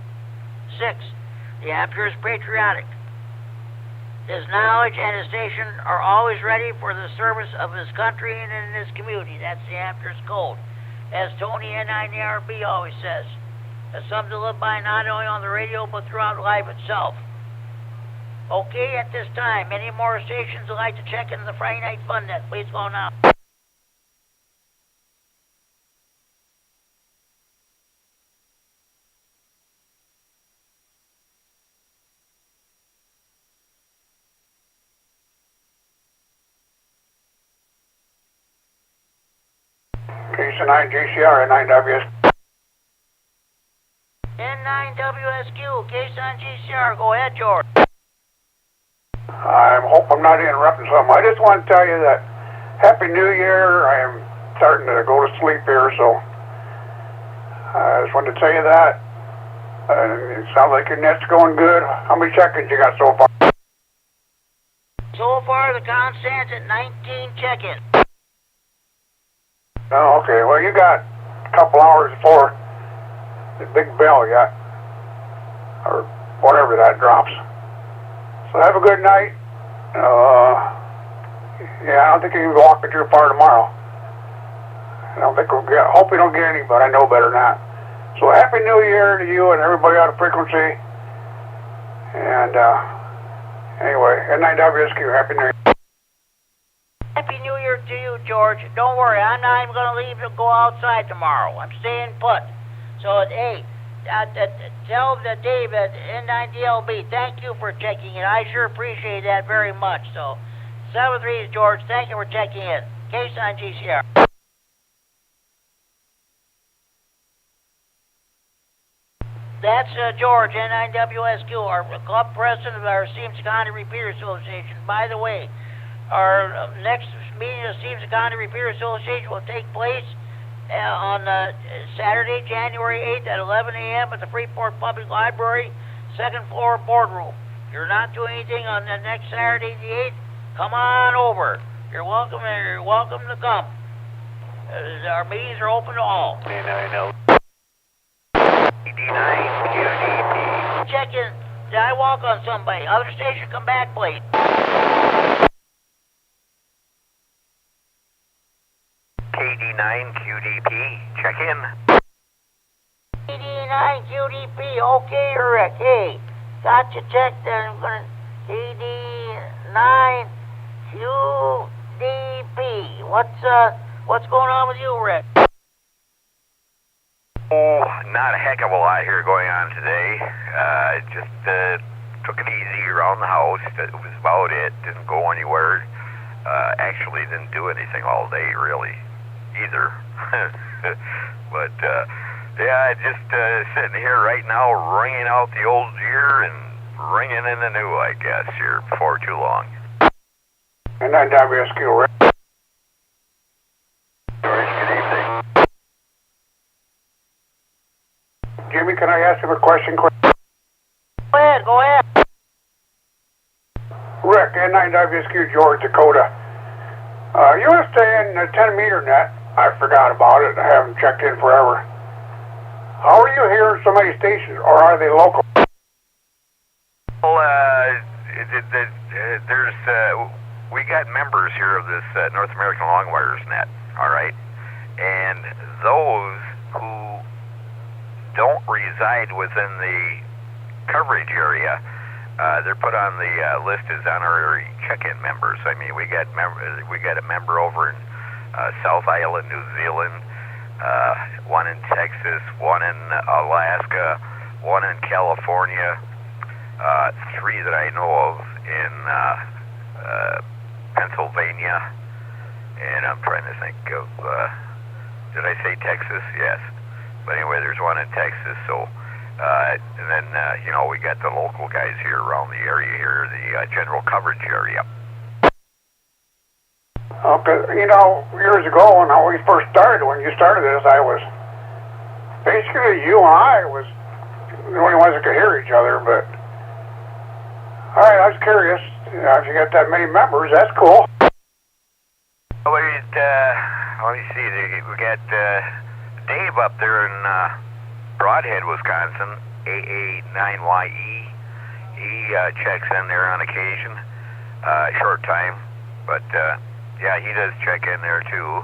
6. The Hampshire is patriotic. His knowledge and his station are always ready for the service of his country and in his community. That's the Hampshire's code. As Tony N9RFD always says, it's something to live by not only on the radio but throughout life itself. Okay, at this time, any more stations would like to check into the Friday Night Fun Net? Please go now.
K9 GCR and 9WS.
N9WSQ, K9 GCR. Go ahead, George.
I hope I'm not interrupting something. I just want to tell you that Happy New Year. I am starting to go to sleep here, so I just wanted to tell you that. It sounds like your net's going good. How many check-ins you got so far?
So far, the count stands at 19 check-ins.
Oh, okay. Well, you got a couple hours before the big bell yet, or whatever that drops. So have a good night. Yeah, I don't think you can walk it too far tomorrow. I don't think we'll get. Hope we don't get any, but I know better than that. So Happy New Year to you and everybody out of frequency. And anyway, N9WSQ, Happy New Year.
Happy New Year to you, George. Don't worry, I'm not even going to leave to go outside tomorrow. I'm staying put. So, hey, tell Dave at N9DLB, thank you for checking in. I sure appreciate that very much. So, 7-3, George, thank you for checking in. K9 GCR. That's George, N9WSQ, our club president of our Stevenson County Repeater Association. By the way, our next meeting of Stevenson County Repeater Association will take place on Saturday, January 8th at 11 a.m. at the Freeport Public Library, second floor boardroom. If you're not doing anything on the next Saturday, the 8th, come on over. You're welcome to come. Our meetings are open to all. KD9 Check in. Did I walk on somebody? Other station, come back, please.
KD9QDP, check in.
KD9QDP, okay, Rick. Hey, got you checked there. I'm gonna KD9QDP. What's going on with you, Rick?
Oh, not a heck of a lot here going on today. Just took it easy around the house. That was about it. Didn't go anywhere. Actually didn't do anything all day, really, either. But, yeah, just sitting here right now, ringing out the old year and ringing in the new, I guess, here before too long.
And 9WSQ, Rick. Jimmy, can I ask you a question quick?
Go ahead.
Rick, N9WSQ, George, Dakota. You want to stay in the 10-meter net? I forgot about it. I haven't checked in forever. How are you hearing so many stations, or are they local?
Well, we got members here of this North American Long Wires net, all right? And those who don't reside within the coverage area, they're put on the list as honorary check-in members. I mean, we got a member over in South Island, New Zealand, one in Texas, one in Alaska, one in California, three that I know of in Pennsylvania, and I'm trying to think of, did I say Texas? Yes. But anyway, there's one in Texas, so, and then, we got the local guys here around the area here, the general coverage area.
Okay, years ago when we first started, when you started this, I was, basically you and I was the only ones that could hear each other, but, all right, I was curious, if you got that many members, that's cool.
Let me see. We got Dave up there in Broadhead, Wisconsin, AA9YE. He checks in there on occasion, short time, but yeah, he does check in there too.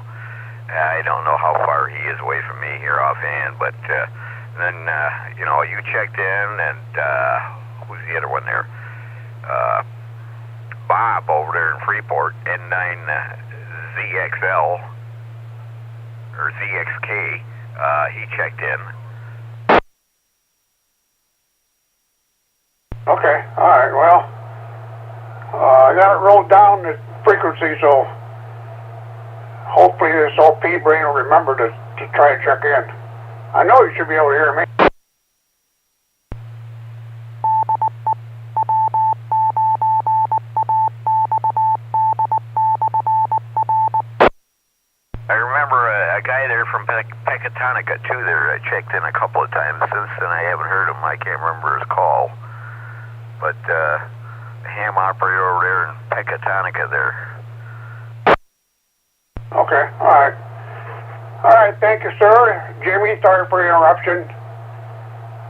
I don't know how far he is away from me here offhand, but then you know, you checked in, and who's the other one there? Bob over there in Freeport, N9ZXL or ZXK. He checked in.
Okay, all right, well, I got it wrote down, the frequency, so hopefully this old P-brain will remember to try and check in. I know you should be able to hear me.
I remember a guy there from Pecatonica, too, there. I checked in a couple of times since then. I haven't heard him. I can't remember his call. But a ham operator over there in Pecatonica there.
Okay, all right. All right, thank you, sir. Jimmy, sorry for the interruption.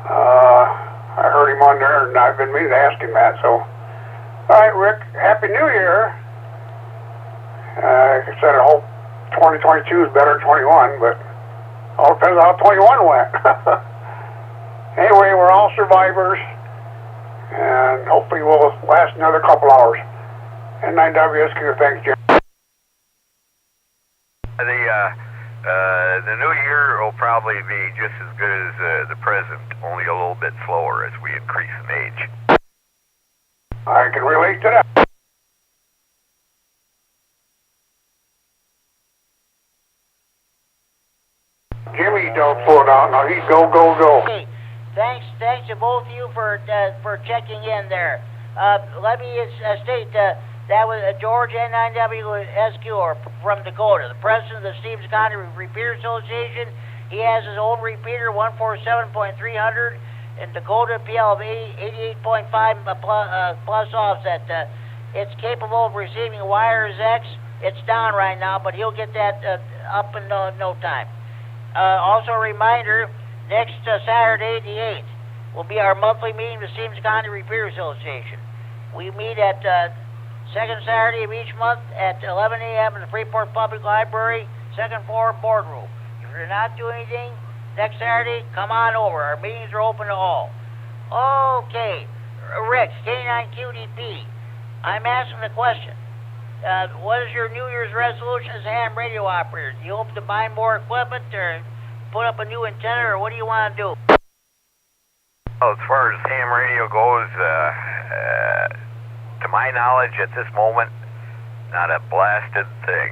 I heard him on there, and I've been meaning to ask him that, so. All right, Rick, Happy New Year. Like I said, I hope 2022 is better than 21, but all depends on how 21 went. Anyway, we're all survivors, and hopefully we'll last another couple hours. N9WSQ, thanks, Jim.
The new year will probably be just as good as the present, only a little bit slower as we increase in age.
I can relate to that. Jimmy don't slow down. Now he's go, go, go.
Hey, thanks to both of you for checking in there. Let me state that was George N9WSQ from Dakota, the president of the Stevens County Repeater Association. He has his own repeater, 147.300, in Dakota PLV 88.5 plus offset. It's capable of receiving wires X. It's down right now, but he'll get that up in no time. Also a reminder, next Saturday, the 8th, will be our monthly meeting with Stevens County Repeater Association. We meet at second Saturday of each month at 11 a.m. in the Freeport Public Library, second floor boardroom. If you're not doing anything next Saturday, come on over. Our meetings are open to all. Okay, Rick, K9QDP. I'm asking the question. What is your New Year's resolution as a ham radio operator? Do you hope to buy more equipment or put up a new antenna, or what do you want to do?
Well, as far as ham radio goes, to my knowledge at this moment, not a blasted thing.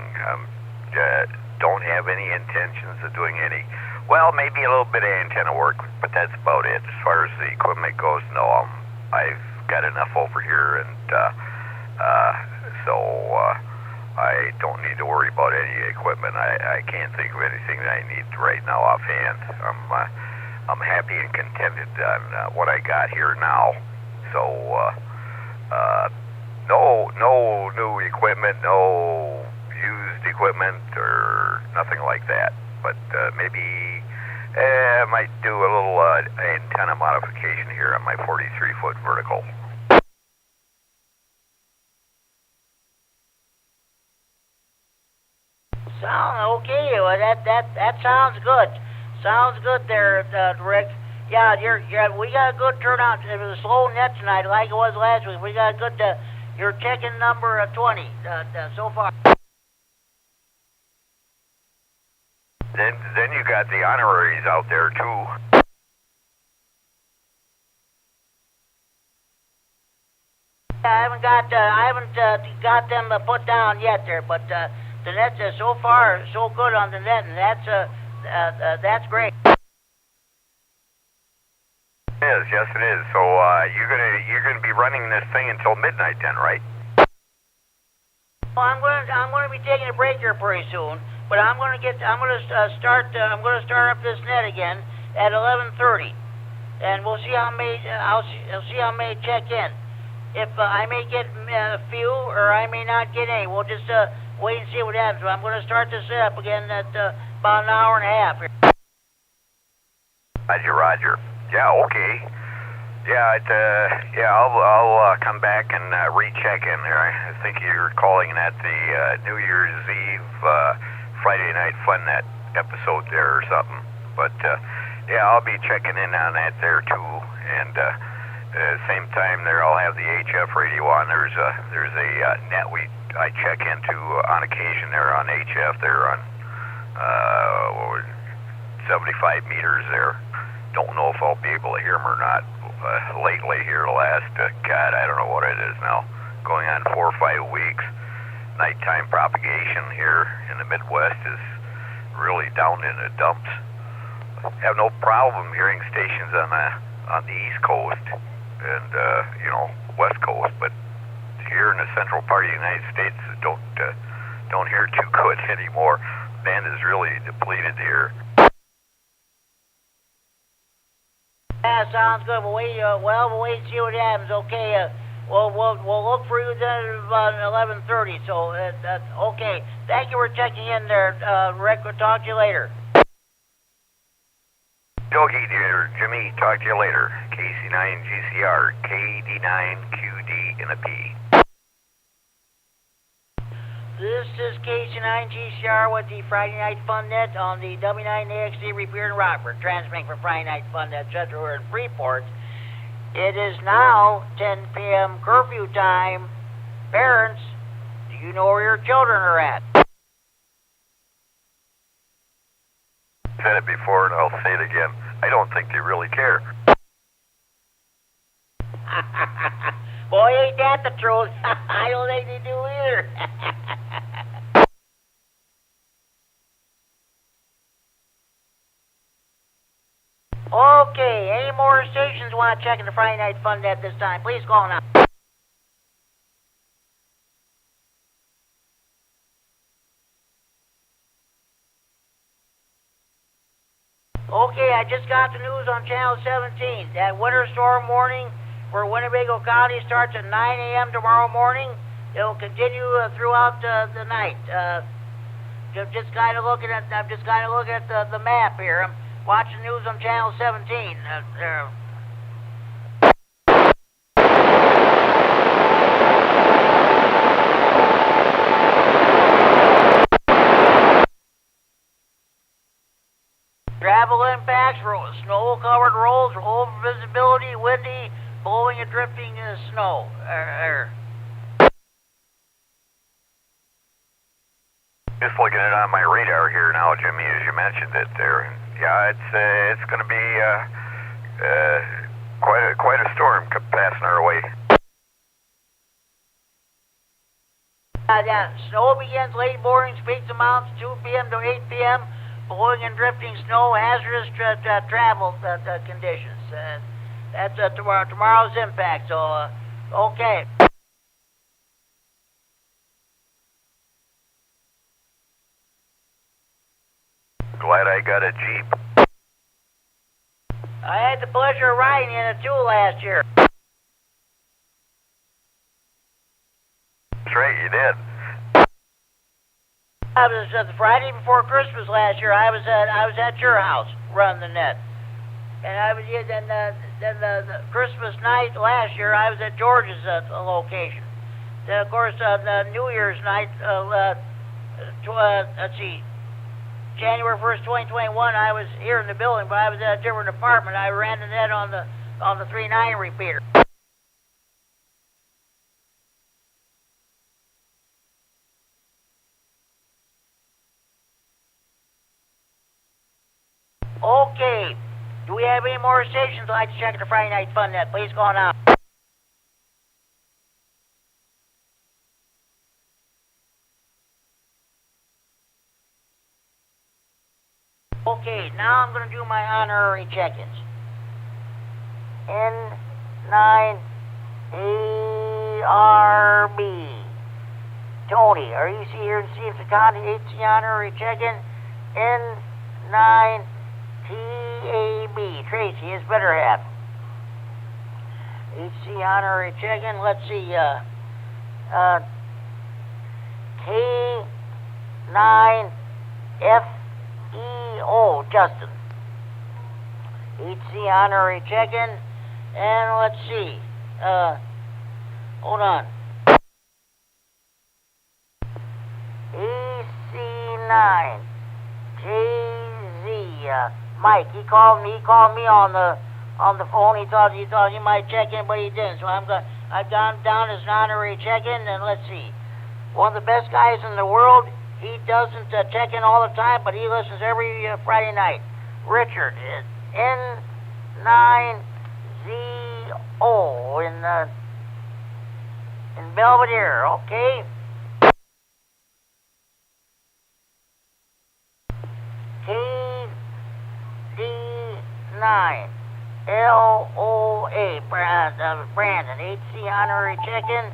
Don't have any intentions of doing any. Well, maybe a little bit of antenna work, but that's about it. As far as the equipment goes, no, I've got enough over here, and so I don't need to worry about any equipment. I can't think of anything that I need right now offhand. I'm happy and contented on what I got here now. So no new equipment, no used equipment or nothing like that. But maybe I might do a little antenna modification here on my 43-foot vertical.
Okay, well, that sounds good. Sounds good there, Rick. Yeah, we got a good turnout. It was a slow net tonight, like it was last week. We got a good. You're checking number 20 so far.
Then you got the honoraries out there too.
I haven't got them put down yet there, but the net so far so good on the net, and that's great.
It is, yes it is. So you're gonna be running this thing until midnight then, right?
Well, I'm gonna be taking a break here pretty soon, but I'm gonna start up this net again at 11:30, and we'll see how many I'll see how many check in. If I may get a few, or I may not get any, we'll just wait and see what happens. I'm going to start this up again at about an hour and a half here.
Roger. Yeah, okay. Yeah, I'll come back and recheck in there. I think you're calling at the New Year's Eve Friday Night Fun Net episode there or something. But yeah, I'll be checking in on that there too. And same time there, I'll have the HF radio on. There's a net I check into on occasion there on HF there on 75 meters there. Don't know if I'll be able to hear them or not. Lately here, the last, God, I don't know what it is now, going on 4 or 5 weeks. Nighttime propagation here in the Midwest is really down in the dumps. Have no problem hearing stations on the East Coast and West Coast, but here in the central part of the United States, don't hear too good anymore. Band is really depleted here.
Yeah, sounds good. We'll wait and see what happens. Okay, we'll look for you then at about 11:30. So, okay. Thank you for checking in there, Rick. We'll talk to you later.
Okay, dear Jimmy. Talk to you later. KC9GCR, KD9QD in a P.
This is K9GCR with the Friday Night Fun Net on the W9AXD Repeater in Rockford, transmitting for Friday Night Fun Net Central in Freeport. It is now 10 p.m. curfew time. Parents, do you know where your children are at?
Said it before and I'll say it again. I don't think they really care.
Boy, ain't that the truth. I don't think they do either. Okay, any more stations want to check in the Friday Night Fun Net this time? Please call now. Okay, I just got the news on Channel 17. That winter storm warning for Winnebago County starts at 9 a.m. tomorrow morning. It'll continue throughout the night. Just kind of looking at the map here. I'm watching news on Channel 17. Travel impacts, snow-covered roads, low visibility, windy, blowing and drifting snow.
Just looking at it on my radar here now, Jimmy, as you mentioned it there. Yeah, it's going to be quite a storm passing our way.
Yeah, snow begins late morning, peaks amounts 2 p.m. to 8 p.m. Blowing and drifting snow, hazardous travel conditions. That's tomorrow's impact. So, okay.
Glad I got a Jeep.
I had the pleasure of riding in it too last year.
That's right, you did.
I was the Friday before Christmas last year. I was at your house running the net, and I was then the Christmas night last year. I was at George's location. Then of course the New Year's night. Let's see. January 1st, 2021, I was here in the building, but I was at a different apartment. I ran the net on the 3.9 repeater. Okay. Do we have any more stations I'd like to check the Friday Night Fun Net? Please call now. Okay, now I'm going to do my honorary check-ins. N9ARB. Tony, are you here to see if the county HC honorary check-in? N9TAB. Tracy, his better half. HC honorary check-in. Let's see. K9FEO, Justin. HC honorary check-in, and let's see. Hold on. EC9 JZ, Mike. He called me on the phone. He thought he might check in, but he didn't. So I've gone down as an honorary check-in, and let's see. One of the best guys in the world. He doesn't check in all the time, but he listens every Friday night. Richard, N9ZO in Belvedere, okay? KD9 LOA, Brandon, HC honorary check-in.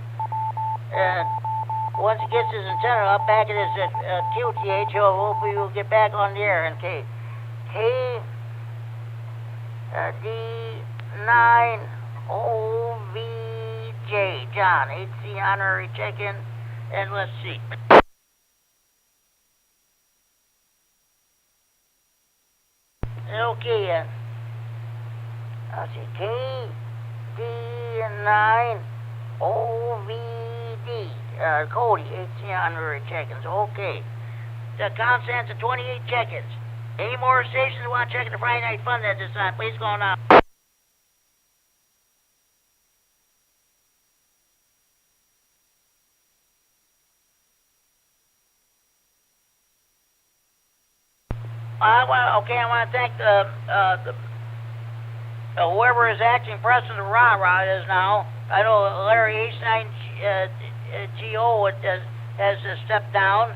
Once he gets his antenna up back at his QTH, hopefully we'll get back on the air. And KD9OVJ, John, HC honorary check-in. And let's see. Okay, let's see, KD9OVD, Cody, 1800 check-ins, okay. The count stands at 28 check-ins. Any more stations that want to check in the Friday Night Fun at this time, please go now. I want to thank whoever is acting president of Rah-Rah is now. I know Larry H9GO has stepped down.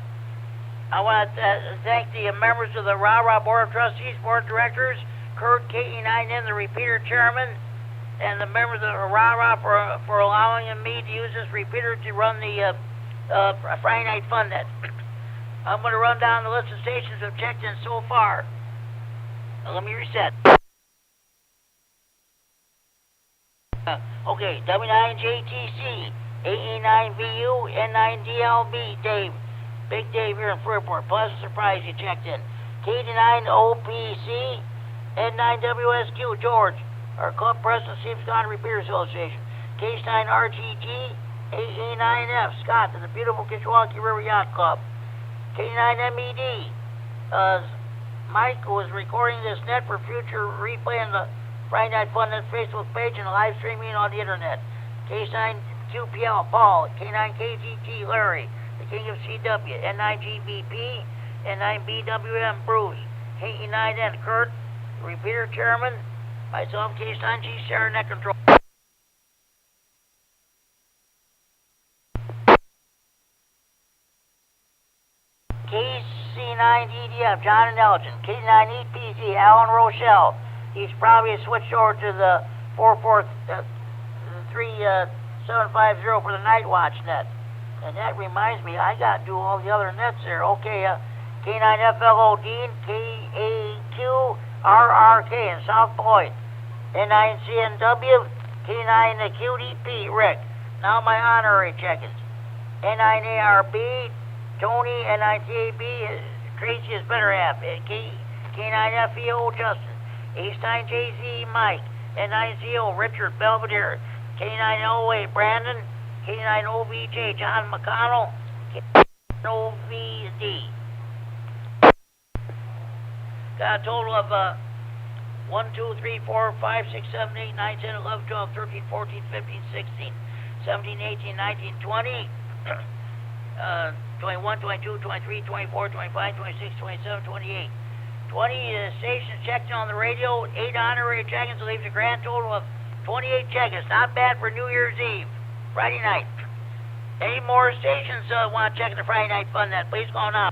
I want to thank the members of the Rah-Rah Board of Trustees, Board of Directors, Kurt, KD9MED, the repeater chairman, and the members of Rah-Rah for allowing me to use this repeater to run the Friday Night Fun Net. I'm going to run down the list of stations I've checked in so far. Let me reset. Okay, W9JTC, AE9VU, N9DLB, Dave. Big Dave here in Freeport. Pleasant surprise you checked in. KD9OPC, N9WSQ, George. Our club president, Steve Scott Repeater Association. K9RGG, AE9F, Scott, to the beautiful Kishwaukee River Yacht Club. K9MED, Mike was recording this net for future replay on the Friday Night Fun Net Facebook page and live streaming on the internet. K9QPL, Paul, K9KGT, Larry, the King of CW, N9GBP, N9BWM, Bruce, K9N, Kurt, Repeater Chairman, myself, K9G, Sarah, Net Control. KC9EDF, John and Elgin. K9EPZ, Alan Rochelle. He's probably switched over to the 443-750 for the Night Watch net. And that reminds me, I got to do all the other nets there. Okay, K9FLO Dean, KAQRRK in South Beloit. N9CNW, K9QDP, Rick. Now my honorary check-ins. N9ARB, Tony, N9TAB, Tracy is better half. K9FEO, Justin. H9JZ, Mike. N9CO, Richard, Belvedere. K9OA, Brandon. K9OVJ, John McConnell. K9OVD. Got a total of 1, 2, 3, 4, 5, 6, 7, 8, 9, 10, 11, 12, 13, 14, 15, 16, 17, 18, 19, 20. 21, 22, 23, 24, 25, 26, 27, 28. 20 stations checked on the radio, 8 honorary check-ins, leaves a grand total of 28 check-ins. Not bad for New Year's Eve, Friday night. Any more stations want to check the Friday Night Fun Net, please go now.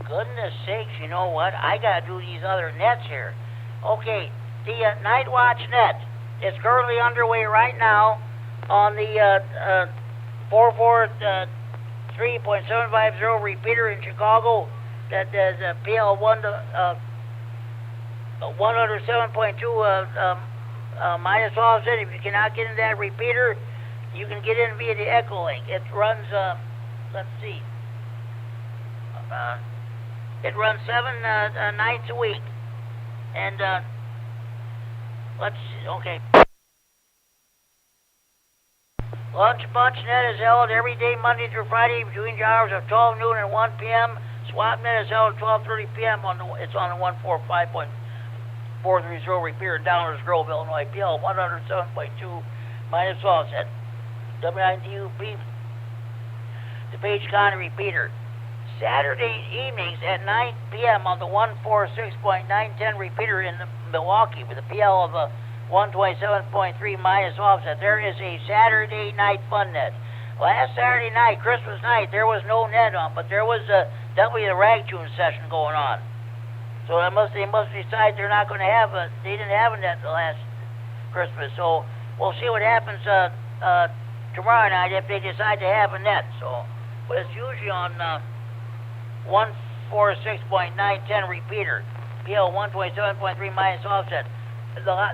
Goodness sakes, you know what? I gotta do these other nets here. Okay, the Night Watch Net is currently underway right now on the 443.750 repeater in Chicago. That is PL 107.2 minus offset. If you cannot get in that repeater, you can get in via the Echo Link. It runs, let's see, it runs 7 nights a week. And let's see, okay. Lunch Bunch Net is held every day, Monday through Friday, between the hours of 12 noon and 1 p.m. Swap Net is held at 12:30 p.m. It's on the 145.430 repeater in Downers Grove, Illinois. PL 107.2 minus offset. W9DUP, the Page County repeater. Saturday evenings at 9 p.m. on the 146.910 repeater in Milwaukee with a PL of 127.3 minus offset. There is a Saturday night fun net. Last Saturday night, Christmas night, there was no net on, but there was definitely a rag tune session going on. So they must decide they're not going to have they didn't have a net the last Christmas. So we'll see what happens tomorrow night if they decide to have a net. So, but it's usually on 146.910 repeater, PL 127.3 minus offset.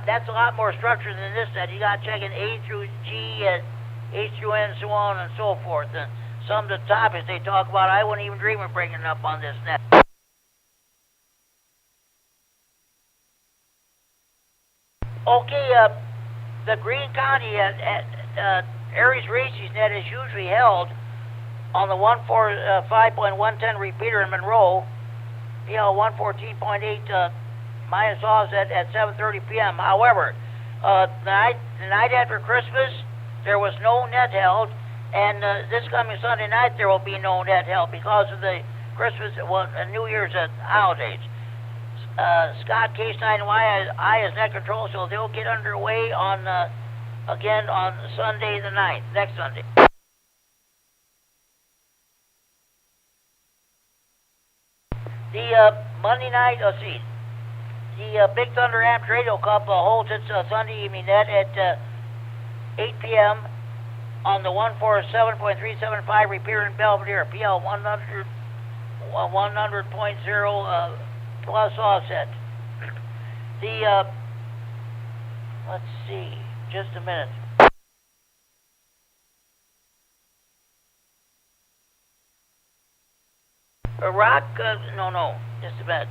That's a lot more structure than this net. You got checking A through G and H through N, so on and so forth. And some of the topics they talk about, I wouldn't even dream of bringing up on this net. Okay, the Greene County Aries Races net is usually held on the 145.110 repeater in Monroe, PL 114.8 minus offset at 7:30 p.m. However, the night after Christmas, there was no net held, and this coming Sunday night there will be no net held because of the Christmas, New Year's holidays. Scott K9Y is net control, so they'll get underway on again on Sunday the 9th, next Sunday. The Monday night, let's see, the Big Thunder Amps Radio Club holds its Sunday evening net at 8 p.m. on the 147.375 repeater in Belvedere, PL 100.0 plus offset. The, let's see, just a minute. Just a minute.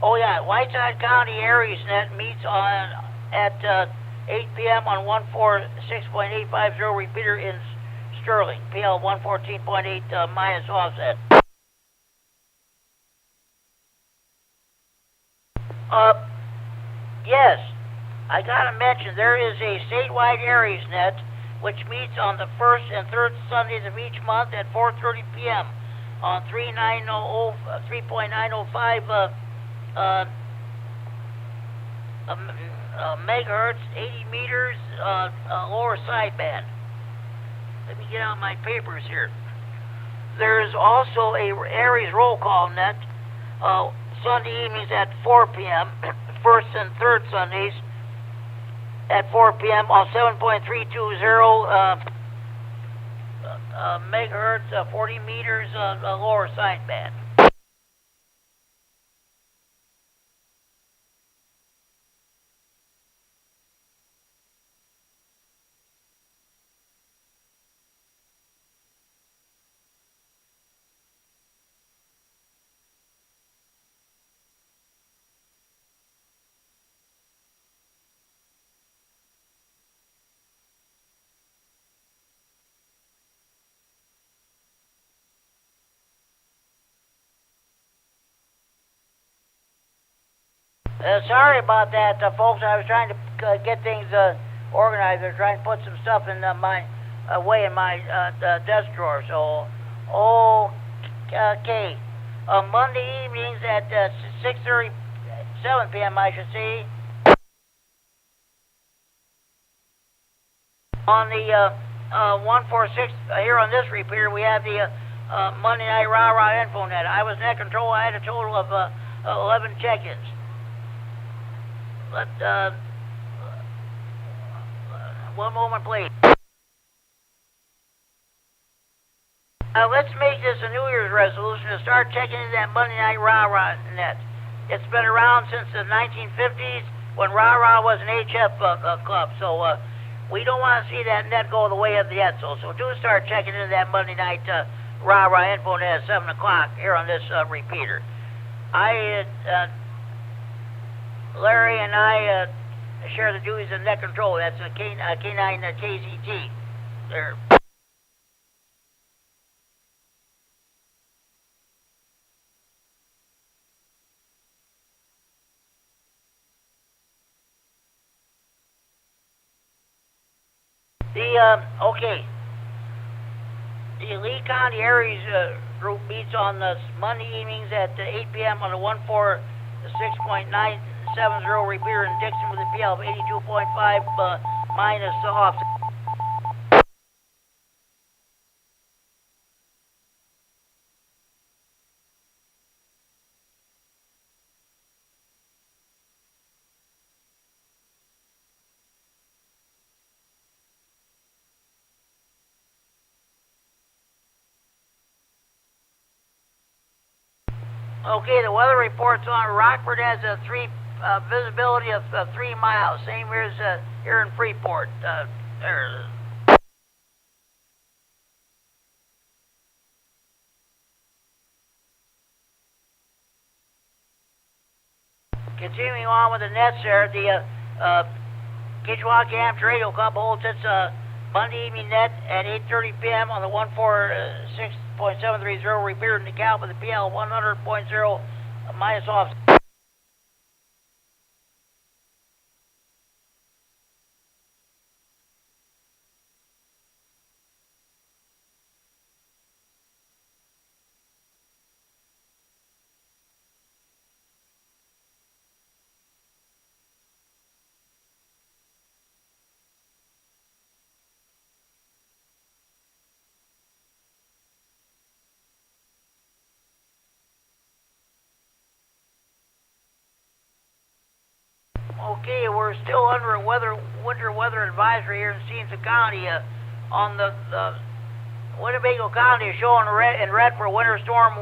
Oh yeah, Whiteside County Aries net meets on at 8 p.m. on 146.850 repeater in Sterling, PL 114.8 minus offset. Yes, I gotta mention there is a statewide Aries net which meets on the first and third Sundays of each month at 4:30 p.m. on 3.905 megahertz, 80 meters, lower sideband. Let me get out my papers here. There's also a Aries roll call net, Sunday evenings at 4 p.m., first and third Sundays at 4 p.m. on 7.320 megahertz, 40 meters, lower sideband. Sorry about that, folks. I was trying to get things organized. I was trying to put some stuff in my away in my desk drawer. So, okay. Monday evenings at 6:30, 7 p.m. I should say. On the 146 here on this repeater, we have the Monday Night Rah Rah Info Net. I was net control. I had a total of 11 check-ins. One moment, please. Let's make this a New Year's resolution to start checking into that Monday Night Rah-Rah net. It's been around since the 1950s when Rah-Rah was an HF club, so we don't want to see that net go the way of the Edsel. So do start checking into that Monday Night Rah-Rah info net at 7 o'clock here on this repeater. Larry and I share the duties of net control. That's a K9KZT. There. Okay. The Lee County Aries group meets on Monday evenings at 8 p.m. on the 146.970 repeater in Dixon with a PL of 82.5 minus offset. Okay, the weather reports on Rockford has a visibility of 3 miles, same here as here in Freeport. Continuing on with the nets there, the Kitchewaukee Hampshire Radio Club holds its Monday evening net at 8:30 p.m. on the 146.730 repeater in DeKalb with a PL 100.0 minus offset. Okay, we're still under a winter weather advisory here in Stevenson County. On the Winnebago County is showing in red for a winter storm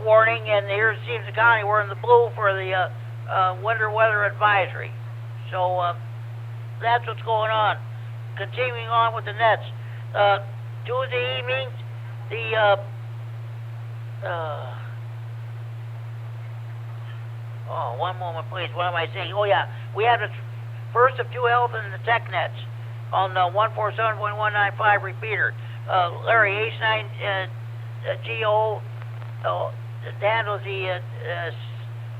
warning, and here in Stevenson County we're in the blue for the winter weather advisory. So that's what's going on. Continuing on with the nets. Tuesday evening, Oh, one moment, please. What am I saying? Oh, yeah. We have the first of two health and the tech nets on the 147.195 repeater. Larry H9GO handles the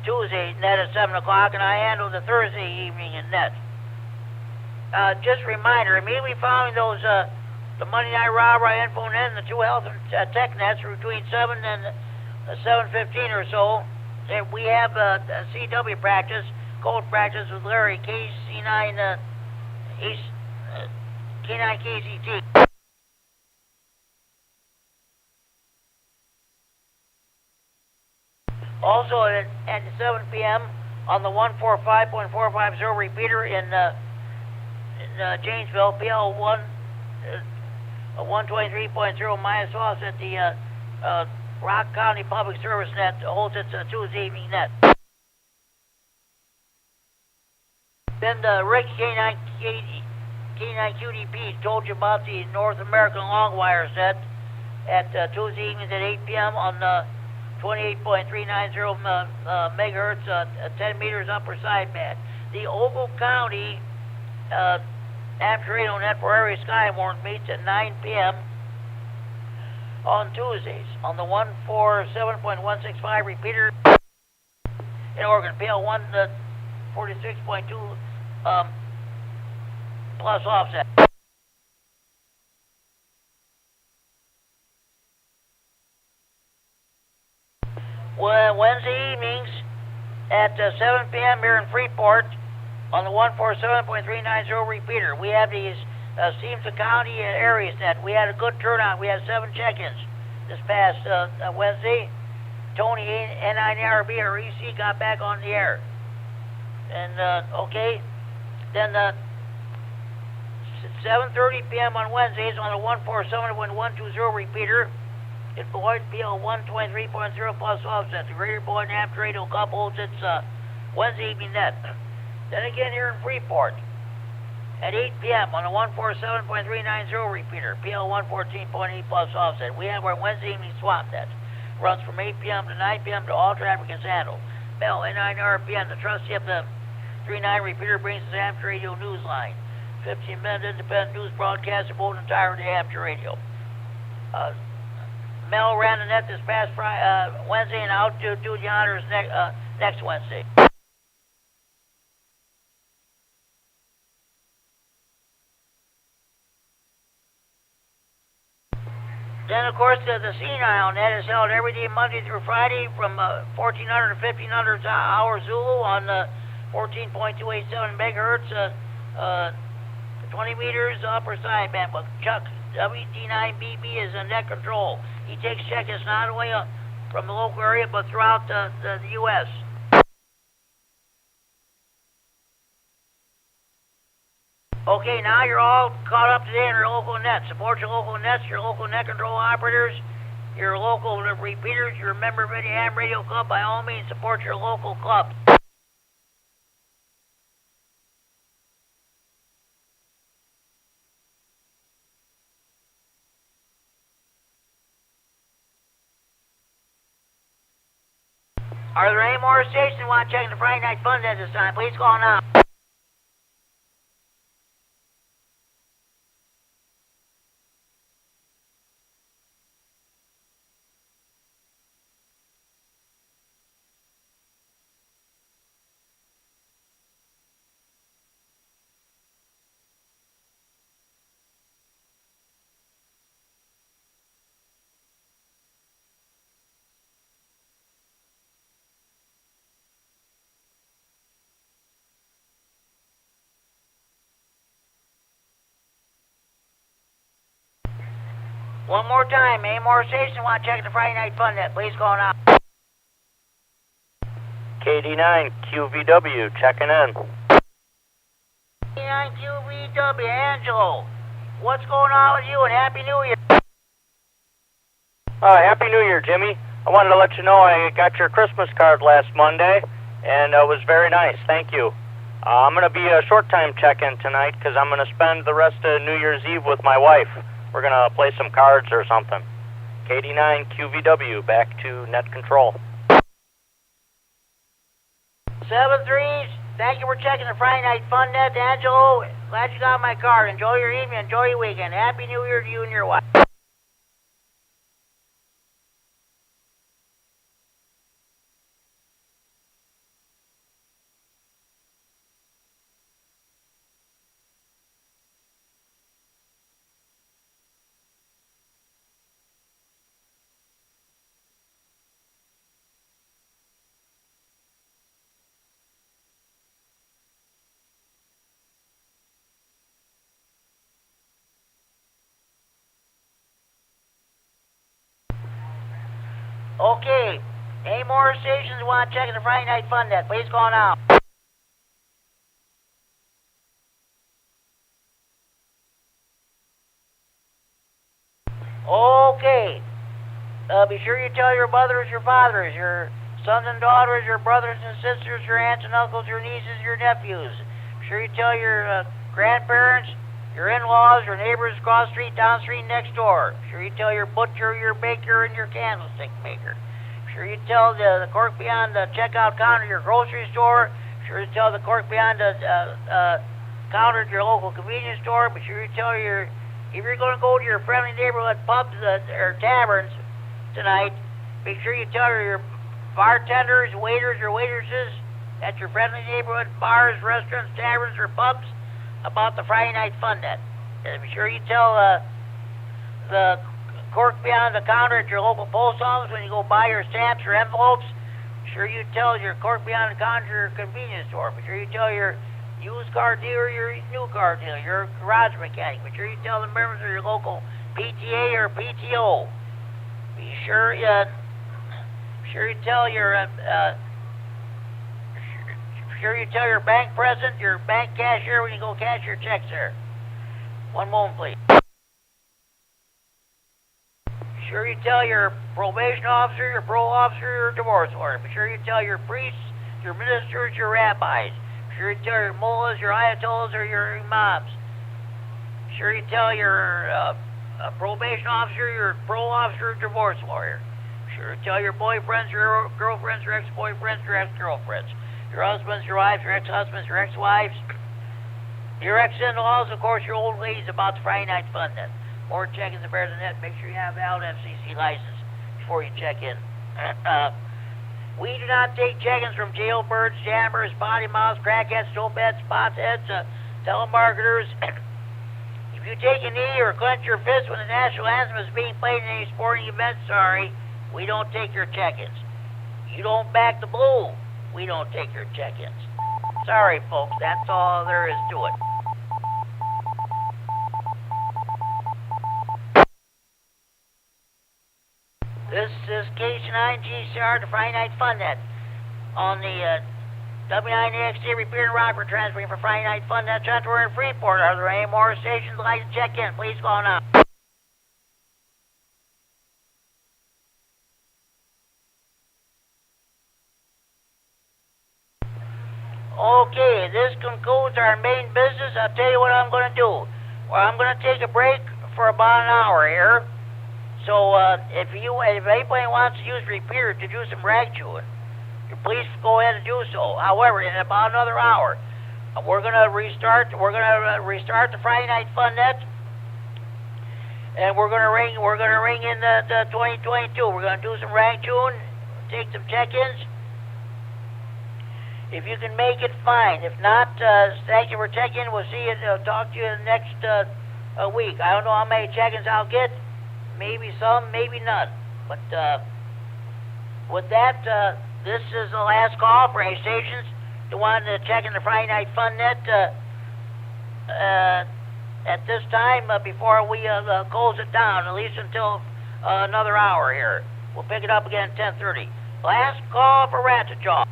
Tuesday net at 7 o'clock, and I handle the Thursday evening net. Just a reminder, immediately following those, the Monday Night Rah-Rah info net and the two health and tech nets between 7 and 7:15 or so, we have a CW practice, cold practice with Larry, K9KZT. Also at 7 p.m. on the 145.450 repeater in Janesville, PL 123.0 minus offs at the Rock County Public Service net holds its Tuesday evening net. Then the Rick K9QDP told you about the North American long wire set at Tuesday evenings at 8 p.m. on 28.390 megahertz, 10 meters upper sideband. The Ogle County Hampshire Radio net for area Skywarn meets at 9 p.m. on Tuesdays on the 147.165 repeater in Oregon, PL 146.2 plus offset. Wednesday evenings at 7 p.m. here in Freeport on the 147.390 repeater. We have these Stevenson County areas net. We had a good turnout. We had 7 check-ins this past Wednesday. Tony K9RFD Repeater got back on the air. And, okay, then 7:30 p.m. on Wednesdays on the 147.120 repeater in Boyd, PL 123.0 plus offset. The Greater Boyd Hampshire Radio Club holds its Wednesday evening net. Then again here in Freeport at 8 p.m. on the 147.390 repeater, PL 114.8 plus offset. We have our Wednesday evening swap net. Runs from 8 p.m. to 9 p.m. to all traffic is handled. Bell, K9RFD, the trustee of the 39 repeater, brings the Hampshire Radio news line. 15-minute independent news broadcast of both entirety of Hampshire Radio. Mel ran the net this past Wednesday, and out to do the honors next Wednesday. Then, of course, the senile net is held every day, Monday through Friday, from 1400 to 1500 hours Zulu on 14.287 megahertz, 20 meters upper sideband. But Chuck, W9AXD is in net control. He takes check-ins not only from the local area, but throughout the U.S. Okay, now you're all caught up to date on your local net. Support your local nets, your local net control operators, your local repeaters, your member of any ham radio club. By all means, support your local club. Are there any more stations who want to check the Friday Night Fun at this time? Please call now. One more time, any more stations want to check the Friday Night Fun net? Please call now.
KD9QVW checking in.
KD9QVW, Angelo. What's going on with you, and Happy New Year?
Happy New Year, Jimmy. I wanted to let you know I got your Christmas card last Monday, and it was very nice. Thank you. I'm going to be a short-time check-in tonight because I'm going to spend the rest of New Year's Eve with my wife. We're going to play some cards or something. KD9QVW, back to net control.
7-3s, thank you for checking the Friday Night Fun net. Angelo, glad you got my card. Enjoy your evening, enjoy your weekend. Happy New Year to you and your wife. Okay, any more stations want to check the Friday Night Fun net? Please call now. Okay, be sure you tell your mothers, your fathers, your sons and daughters, your brothers and sisters, your aunts and uncles, your nieces, your nephews. Be sure you tell your grandparents, your in-laws, your neighbors across the street, down the street, next door. Be sure you tell your butcher, your baker, and your candlestick maker. Be sure you tell the clerk beyond the checkout counter at your grocery store. Be sure you tell the clerk beyond the counter at your local convenience store. Be sure you tell if you're going to go to your friendly neighborhood pubs or taverns tonight, be sure you tell your bartenders, waiters, or waitresses at your friendly neighborhood bars, restaurants, taverns, or pubs about the Friday Night Fun net. And be sure you tell the clerk behind the counter at your local post office when you go buy your stamps or envelopes. Be sure you tell your clerk behind the counter at your convenience store. Be sure you tell your used car dealer, your new car dealer, your garage mechanic. Be sure you tell the members of your local PTA or PTO. Be sure you tell your sure you tell your bank president, your bank cashier when you go cash your checks there. One moment, please. Be sure you tell your probation officer, your parole officer, your divorce lawyer. Be sure you tell your priests, your ministers, your rabbis. Be sure you tell your mullahs, your ayatollahs, or your imams. Be sure you tell your probation officer, your parole officer, or divorce lawyer. Be sure you tell your boyfriends, your girlfriends, your ex-boyfriends, your ex-girlfriends. Your husbands, your wives, your ex-husbands, your ex-wives, your ex-in-laws, of course, your old ladies about the Friday night fun net. More check-ins and better than that. Make sure you have a valid FCC license before you check in. We do not take check-ins from jailbirds, jammers, potty mouths, crackheads, dopeheads, spotheads, telemarketers. If you take a knee or clench your fist when the national anthem is being played in any sporting event, sorry, we don't take your check-ins. You don't back the blue. We don't take your check-ins. Sorry, folks, that's all there is to it. This is K9GCR, the Friday Night Fun Net, on the W9AXD Repeater Rockford, transferring for Friday Night Fun Net. We're in Freeport. Are there any more stations you'd like to check in? Please call now. Okay, this concludes our main business. I'll tell you what I'm going to do. Well, I'm going to take a break for about an hour here. So if anybody wants to use Repeater to do some rag chewing, please go ahead and do so. However, in about another hour, we're going to restart. We're going to restart the Friday Night Fun Net, and we're going to ring in the 2022. We're going to do some rag chewing, take some check-ins. If you can make it, fine. If not, thank you for checking. We'll see you. Talk to you next week. I don't know how many check-ins I'll get. Maybe some, maybe none. But with that, this is the last call for any stations that want to check in the Friday Night Fun Net at this time before we close it down, at least until another hour here. We'll pick it up again at 10:30. Last call for Ratchet Jaw.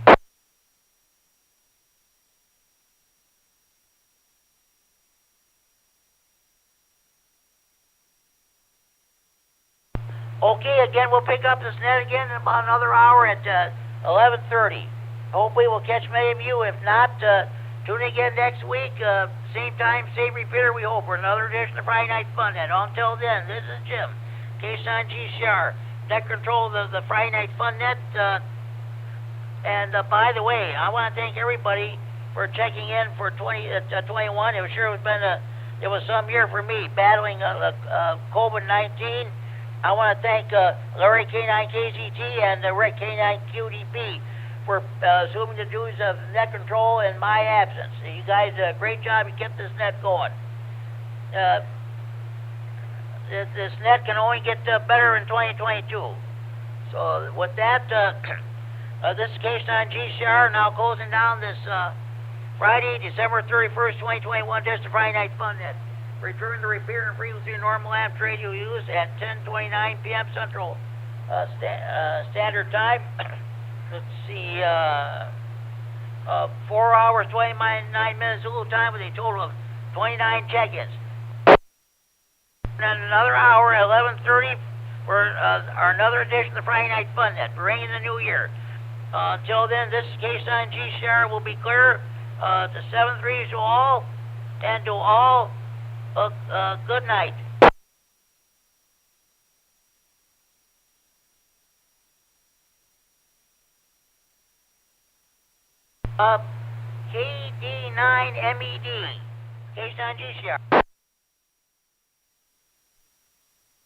Okay, again, we'll pick up this net again in about another hour at 11:30. Hopefully we'll catch many of you. If not, tune in again next week. Same time, same repeater, we hope, for another edition of Friday Night Fun Net. Until then, this is Jim, K9GCR, net control of the Friday Night Fun Net. And by the way, I want to thank everybody for checking in for 21. It was sure it was some year for me battling COVID-19. I want to thank Larry K9KZT and Rick K9QDP for assuming the duties of net control in my absence. You guys did a great job. You kept this net going. This net can only get better in 2022. So with that, this is K9GCR now closing down this Friday, December 31st, 2021, just the Friday Night Fun Net. Return to repeater and frequency normal amp radio use at 10:29 p.m. Central Standard Time. Let's see, 4 hours, 29 minutes Zulu time with a total of 29 check-ins. And then another hour at 11:30 for another edition of the Friday Night Fun Net. We're ringing the new year. Until then, this is K9GCR will be clear to 7-3 to all, and to all, good night. KD9MED. K9GCR.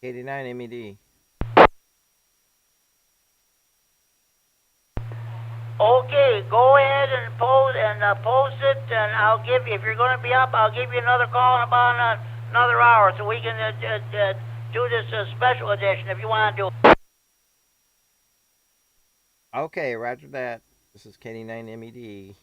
KD9MED.
Okay, go ahead and post it, and I'll give you, if you're going to be up, I'll give you another call in about another hour so we can do this special edition if you want to do it.
Okay, roger that. This is KD9MED.